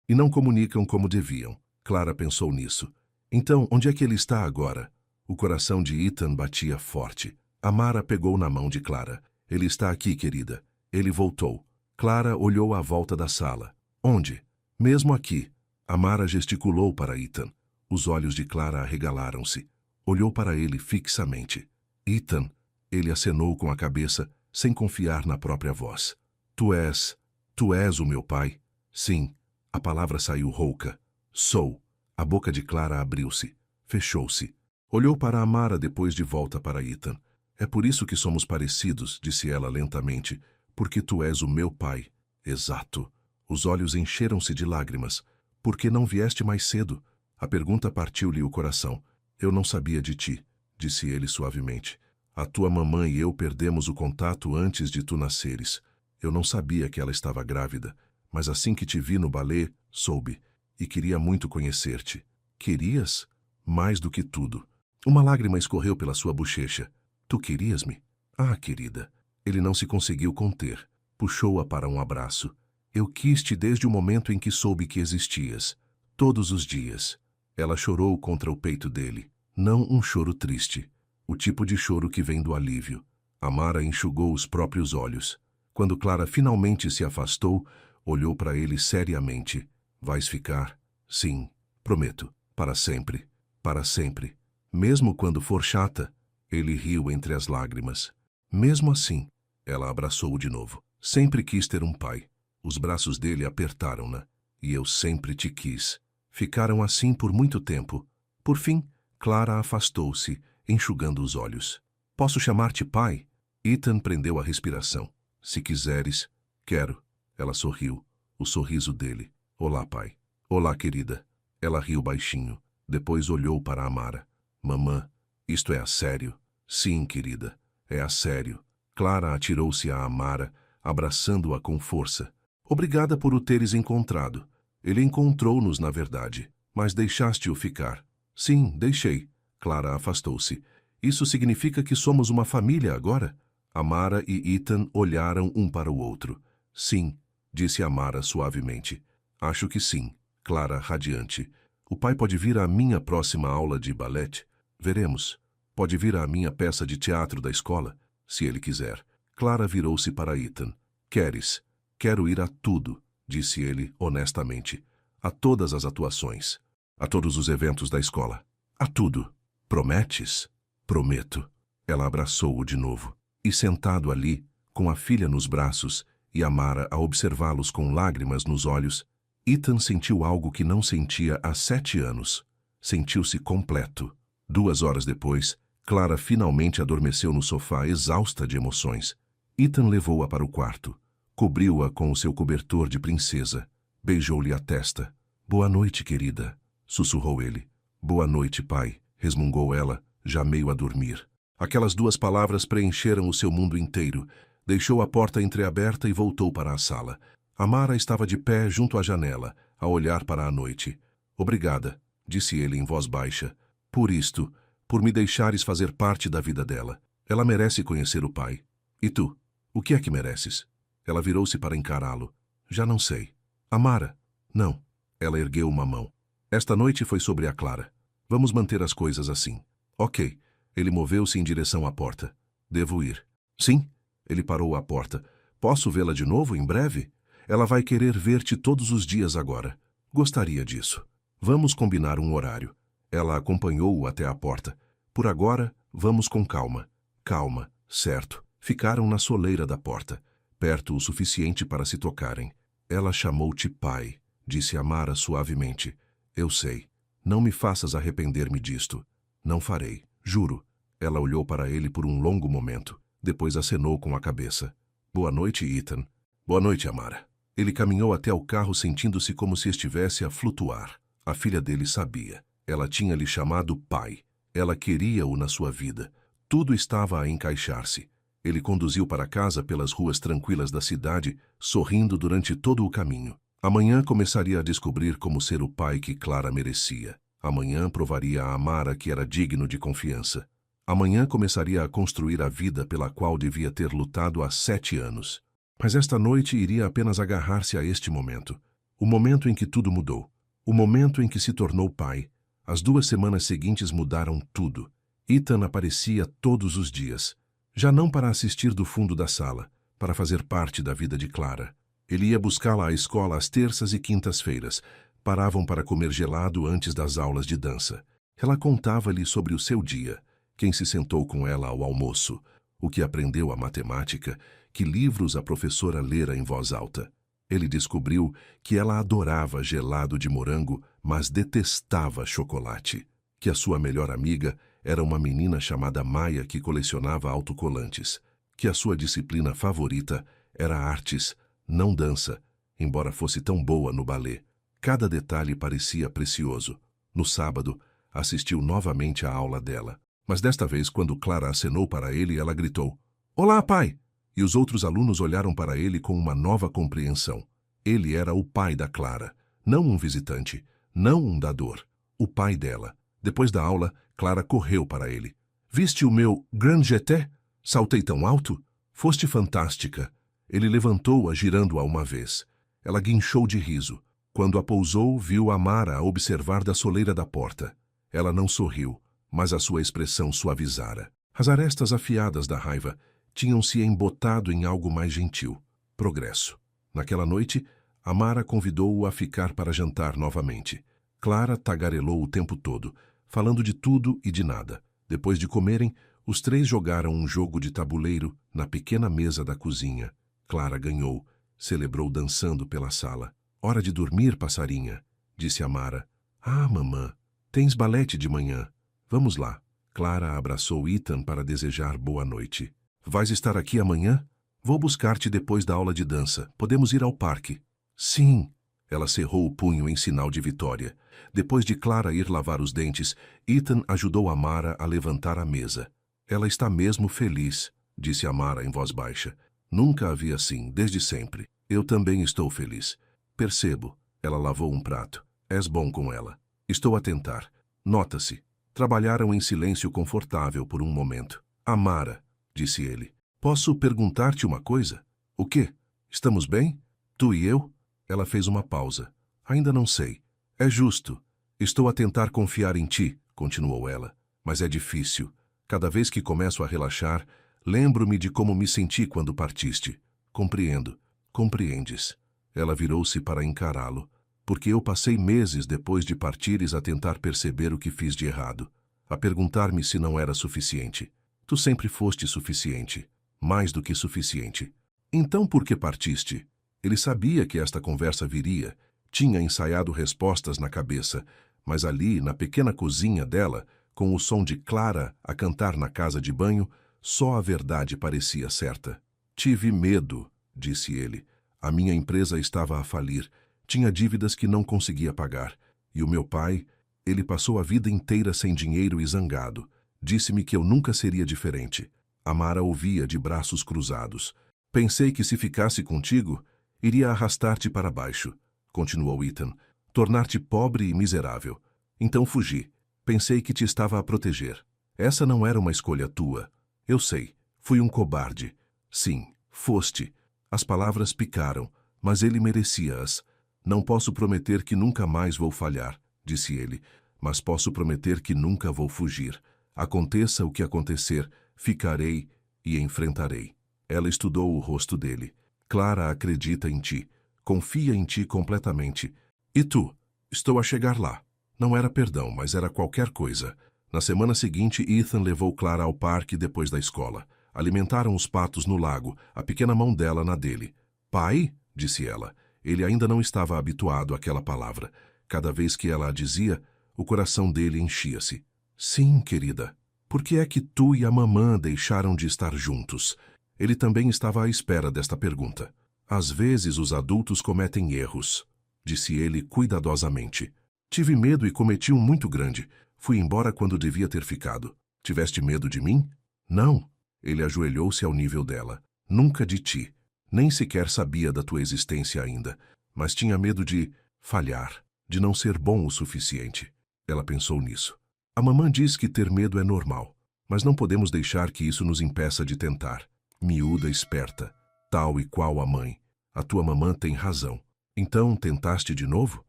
e não comunicam como deviam. Clara pensou nisso. Então, onde é que ele está agora? O coração de Ethan batia forte. Amara pegou na mão de Clara. Ele está aqui, querida. Ele voltou. Clara olhou à volta da sala. Onde? Mesmo aqui. Amara gesticulou para Ethan. Os olhos de Clara arregalaram-se. Olhou para ele fixamente. Ethan, ele acenou com a cabeça, sem confiar na própria voz. Tu és o meu pai? Sim. A palavra saiu rouca. Sou. A boca de Clara abriu-se. Fechou-se. Olhou para Amara depois de volta para Ethan. É por isso que somos parecidos, disse ela lentamente, porque tu és o meu pai. Exato. Os olhos encheram-se de lágrimas. Por que não vieste mais cedo? A pergunta partiu-lhe o coração. Eu não sabia de ti, disse ele suavemente. A tua mamãe e eu perdemos o contato antes de tu nasceres. Eu não sabia que ela estava grávida, mas assim que te vi no balé, soube. E queria muito conhecer-te. Querias? Mais do que tudo. Uma lágrima escorreu pela sua bochecha. Tu querias-me? Ah, querida. Ele não se conseguiu conter. Puxou-a para um abraço. Eu quis-te desde o momento em que soube que existias. Todos os dias. Ela chorou contra o peito dele. Não um choro triste. O tipo de choro que vem do alívio. Amara enxugou os próprios olhos. Quando Clara finalmente se afastou, olhou para ele seriamente. Vais ficar? Sim, prometo. Para sempre. Para sempre. Mesmo quando for chata. Ele riu entre as lágrimas. Mesmo assim, ela abraçou-o de novo. Sempre quis ter um pai. Os braços dele apertaram-na. E eu sempre te quis. Ficaram assim por muito tempo. Por fim, Clara afastou-se, enxugando os olhos. Posso chamar-te pai? Ethan prendeu a respiração. Se quiseres. Quero. Ela sorriu. O sorriso dele. Olá, pai. Olá, querida. Ela riu baixinho. Depois olhou para Amara. Mamã, isto é a sério? Sim, querida. É a sério. Clara atirou-se a Amara, abraçando-a com força. Obrigada por o teres encontrado. Ele encontrou-nos, na verdade. Mas deixaste-o ficar. Sim, deixei. Clara afastou-se. Isso significa que somos uma família agora? Amara e Ethan olharam um para o outro. Sim, disse Amara suavemente. Acho que sim. Clara radiante. O pai pode vir à minha próxima aula de balete? Veremos. Pode vir à minha peça de teatro da escola, se ele quiser. Clara virou-se para Ethan. Queres? Quero ir a tudo, disse ele honestamente. A todas as atuações. A todos os eventos da escola. A tudo. Prometes? Prometo. Ela abraçou-o de novo. E sentado ali, com a filha nos braços, e Amara a observá-los com lágrimas nos olhos, Ethan sentiu algo que não sentia há 7 anos. Sentiu-se completo. 2 horas depois, Clara finalmente adormeceu no sofá exausta de emoções. Ethan levou-a para o quarto. Cobriu-a com o seu cobertor de princesa. Beijou-lhe a testa. Boa noite, querida, sussurrou ele. Boa noite, pai, resmungou ela, já meio a dormir. Aquelas 2 palavras preencheram o seu mundo inteiro. Deixou a porta entreaberta e voltou para a sala. Amara estava de pé junto à janela, a olhar para a noite. Obrigada, disse ele em voz baixa. Por isto, por me deixares fazer parte da vida dela. Ela merece conhecer o pai. E tu? O que é que mereces? Ela virou-se para encará-lo. Já não sei. Amara? Não. Ela ergueu uma mão. Esta noite foi sobre a Clara. Vamos manter as coisas assim. Ok. Ele moveu-se em direção à porta. Devo ir. Sim. Ele parou à porta. Posso vê-la de novo em breve? Ela vai querer ver-te todos os dias agora. Gostaria disso. Vamos combinar um horário. Ela acompanhou-o até a porta. Por agora, vamos com calma. Calma, certo. Ficaram na soleira da porta, perto o suficiente para se tocarem. Ela chamou-te pai, disse Amara suavemente. Eu sei. Não me faças arrepender-me disto. Não farei, juro. Ela olhou para ele por um longo momento. Depois acenou com a cabeça. Boa noite, Ethan. Boa noite, Amara. Ele caminhou até o carro sentindo-se como se estivesse a flutuar. A filha dele sabia. Ela tinha lhe chamado pai. Ela queria-o na sua vida. Tudo estava a encaixar-se. Ele conduziu para casa pelas ruas tranquilas da cidade, sorrindo durante todo o caminho. Amanhã começaria a descobrir como ser o pai que Clara merecia. Amanhã provaria a Amara que era digno de confiança. Amanhã começaria a construir a vida pela qual devia ter lutado há 7 anos. Mas esta noite iria apenas agarrar-se a este momento. O momento em que tudo mudou. O momento em que se tornou pai. As 2 semanas seguintes mudaram tudo. Ethan aparecia todos os dias. Já não para assistir do fundo da sala, para fazer parte da vida de Clara. Ele ia buscá-la à escola às terças e quintas-feiras. Paravam para comer gelado antes das aulas de dança. Ela contava-lhe sobre o seu dia, quem se sentou com ela ao almoço, o que aprendeu a matemática, que livros a professora lera em voz alta. Ele descobriu que ela adorava gelado de morango, mas detestava chocolate. Que a sua melhor amiga era uma menina chamada Maia que colecionava autocolantes. Que a sua disciplina favorita era artes, não dança, embora fosse tão boa no balé. Cada detalhe parecia precioso. No sábado, assistiu novamente à aula dela. Mas desta vez, quando Clara acenou para ele, ela gritou: "Olá, pai!" E os outros alunos olharam para ele com uma nova compreensão. Ele era o pai da Clara, não um visitante, não um dador, o pai dela. Depois da aula, Clara correu para ele. "Viste o meu grand jeté? Saltei tão alto? Foste fantástica." Ele levantou-a girando-a uma vez. Ela guinchou de riso. Quando a pousou, viu Amara a observar da soleira da porta. Ela não sorriu, mas a sua expressão suavizara. As arestas afiadas da raiva tinham-se embotado em algo mais gentil. Progresso. Naquela noite, Amara convidou-o a ficar para jantar novamente. Clara tagarelou o tempo todo, falando de tudo e de nada. Depois de comerem, os três jogaram um jogo de tabuleiro na pequena mesa da cozinha. Clara ganhou, celebrou dançando pela sala. Hora de dormir, passarinha, disse Amara. Ah, mamã, tens balete de manhã. Vamos lá. Clara abraçou Ethan para desejar boa noite. Vais estar aqui amanhã? Vou buscar-te depois da aula de dança. Podemos ir ao parque? Sim. Ela cerrou o punho em sinal de vitória. Depois de Clara ir lavar os dentes, Ethan ajudou Amara a levantar a mesa. Ela está mesmo feliz, disse Amara em voz baixa. Nunca a vi assim, desde sempre. Eu também estou feliz. Percebo. Ela lavou um prato. És bom com ela. Estou a tentar. Nota-se. Trabalharam em silêncio confortável por um momento. Amara, disse ele, posso perguntar-te uma coisa? O quê? Estamos bem? Tu e eu? Ela fez uma pausa. Ainda não sei. É justo. Estou a tentar confiar em ti, continuou ela. Mas é difícil. Cada vez que começo a relaxar, lembro-me de como me senti quando partiste. Compreendo. Compreendes. Ela virou-se para encará-lo. Porque eu passei meses depois de partires a tentar perceber o que fiz de errado. A perguntar-me se não era suficiente. Tu sempre foste suficiente. Mais do que suficiente. Então por que partiste? Ele sabia que esta conversa viria. Tinha ensaiado respostas na cabeça. Mas ali, na pequena cozinha dela, com o som de Clara a cantar na casa de banho, só a verdade parecia certa. Tive medo, disse ele. A minha empresa estava a falir. Tinha dívidas que não conseguia pagar. E o meu pai, ele passou a vida inteira sem dinheiro e zangado. Disse-me que eu nunca seria diferente. Amara ouvia de braços cruzados. Pensei que se ficasse contigo, iria arrastar-te para baixo, continuou Ethan, tornar-te pobre e miserável. Então fugi. Pensei que te estava a proteger. Essa não era uma escolha tua. Eu sei. Fui um cobarde. Sim, foste. As palavras picaram, mas ele merecia-as. Não posso prometer que nunca mais vou falhar, disse ele, mas posso prometer que nunca vou fugir. Aconteça o que acontecer, ficarei e enfrentarei. Ela estudou o rosto dele. Clara acredita em ti. Confia em ti completamente. E tu? Estou a chegar lá. Não era perdão, mas era qualquer coisa. Na semana seguinte, Ethan levou Clara ao parque depois da escola. Alimentaram os patos no lago, a pequena mão dela na dele. Pai? Disse ela. Ele ainda não estava habituado àquela palavra. Cada vez que ela a dizia, o coração dele enchia-se. Sim, querida. Por que é que tu e a mamã deixaram de estar juntos? Ele também estava à espera desta pergunta. Às vezes os adultos cometem erros, disse ele cuidadosamente. Tive medo e cometi um muito grande. Fui embora quando devia ter ficado. Tiveste medo de mim? Não. Ele ajoelhou-se ao nível dela. Nunca de ti. Nem sequer sabia da tua existência ainda. Mas tinha medo de falhar, de não ser bom o suficiente. Ela pensou nisso. A mamã diz que ter medo é normal, mas não podemos deixar que isso nos impeça de tentar. Miúda esperta, tal e qual a mãe. A tua mamã tem razão. Então, tentaste de novo?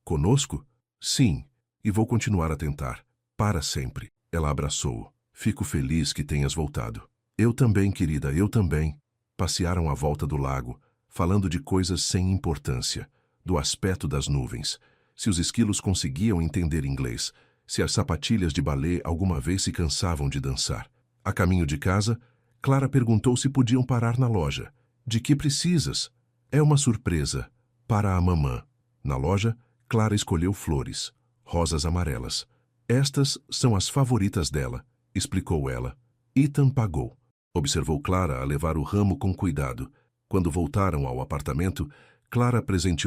Conosco? Sim, e vou continuar a tentar. Para sempre. Ela abraçou-o. Fico feliz que tenhas voltado. Eu também, querida, eu também. Passearam à volta do lago, falando de coisas sem importância, do aspecto das nuvens, se os esquilos conseguiam entender inglês, se as sapatilhas de balé alguma vez se cansavam de dançar. A caminho de casa, Clara perguntou se podiam parar na loja. De que precisas? É uma surpresa. Para a mamã. Na loja, Clara escolheu flores, rosas amarelas. Estas são as favoritas dela, explicou ela. Ethan pagou. Observou Clara a levar o ramo com cuidado. Quando voltaram ao apartamento, Clara presenteou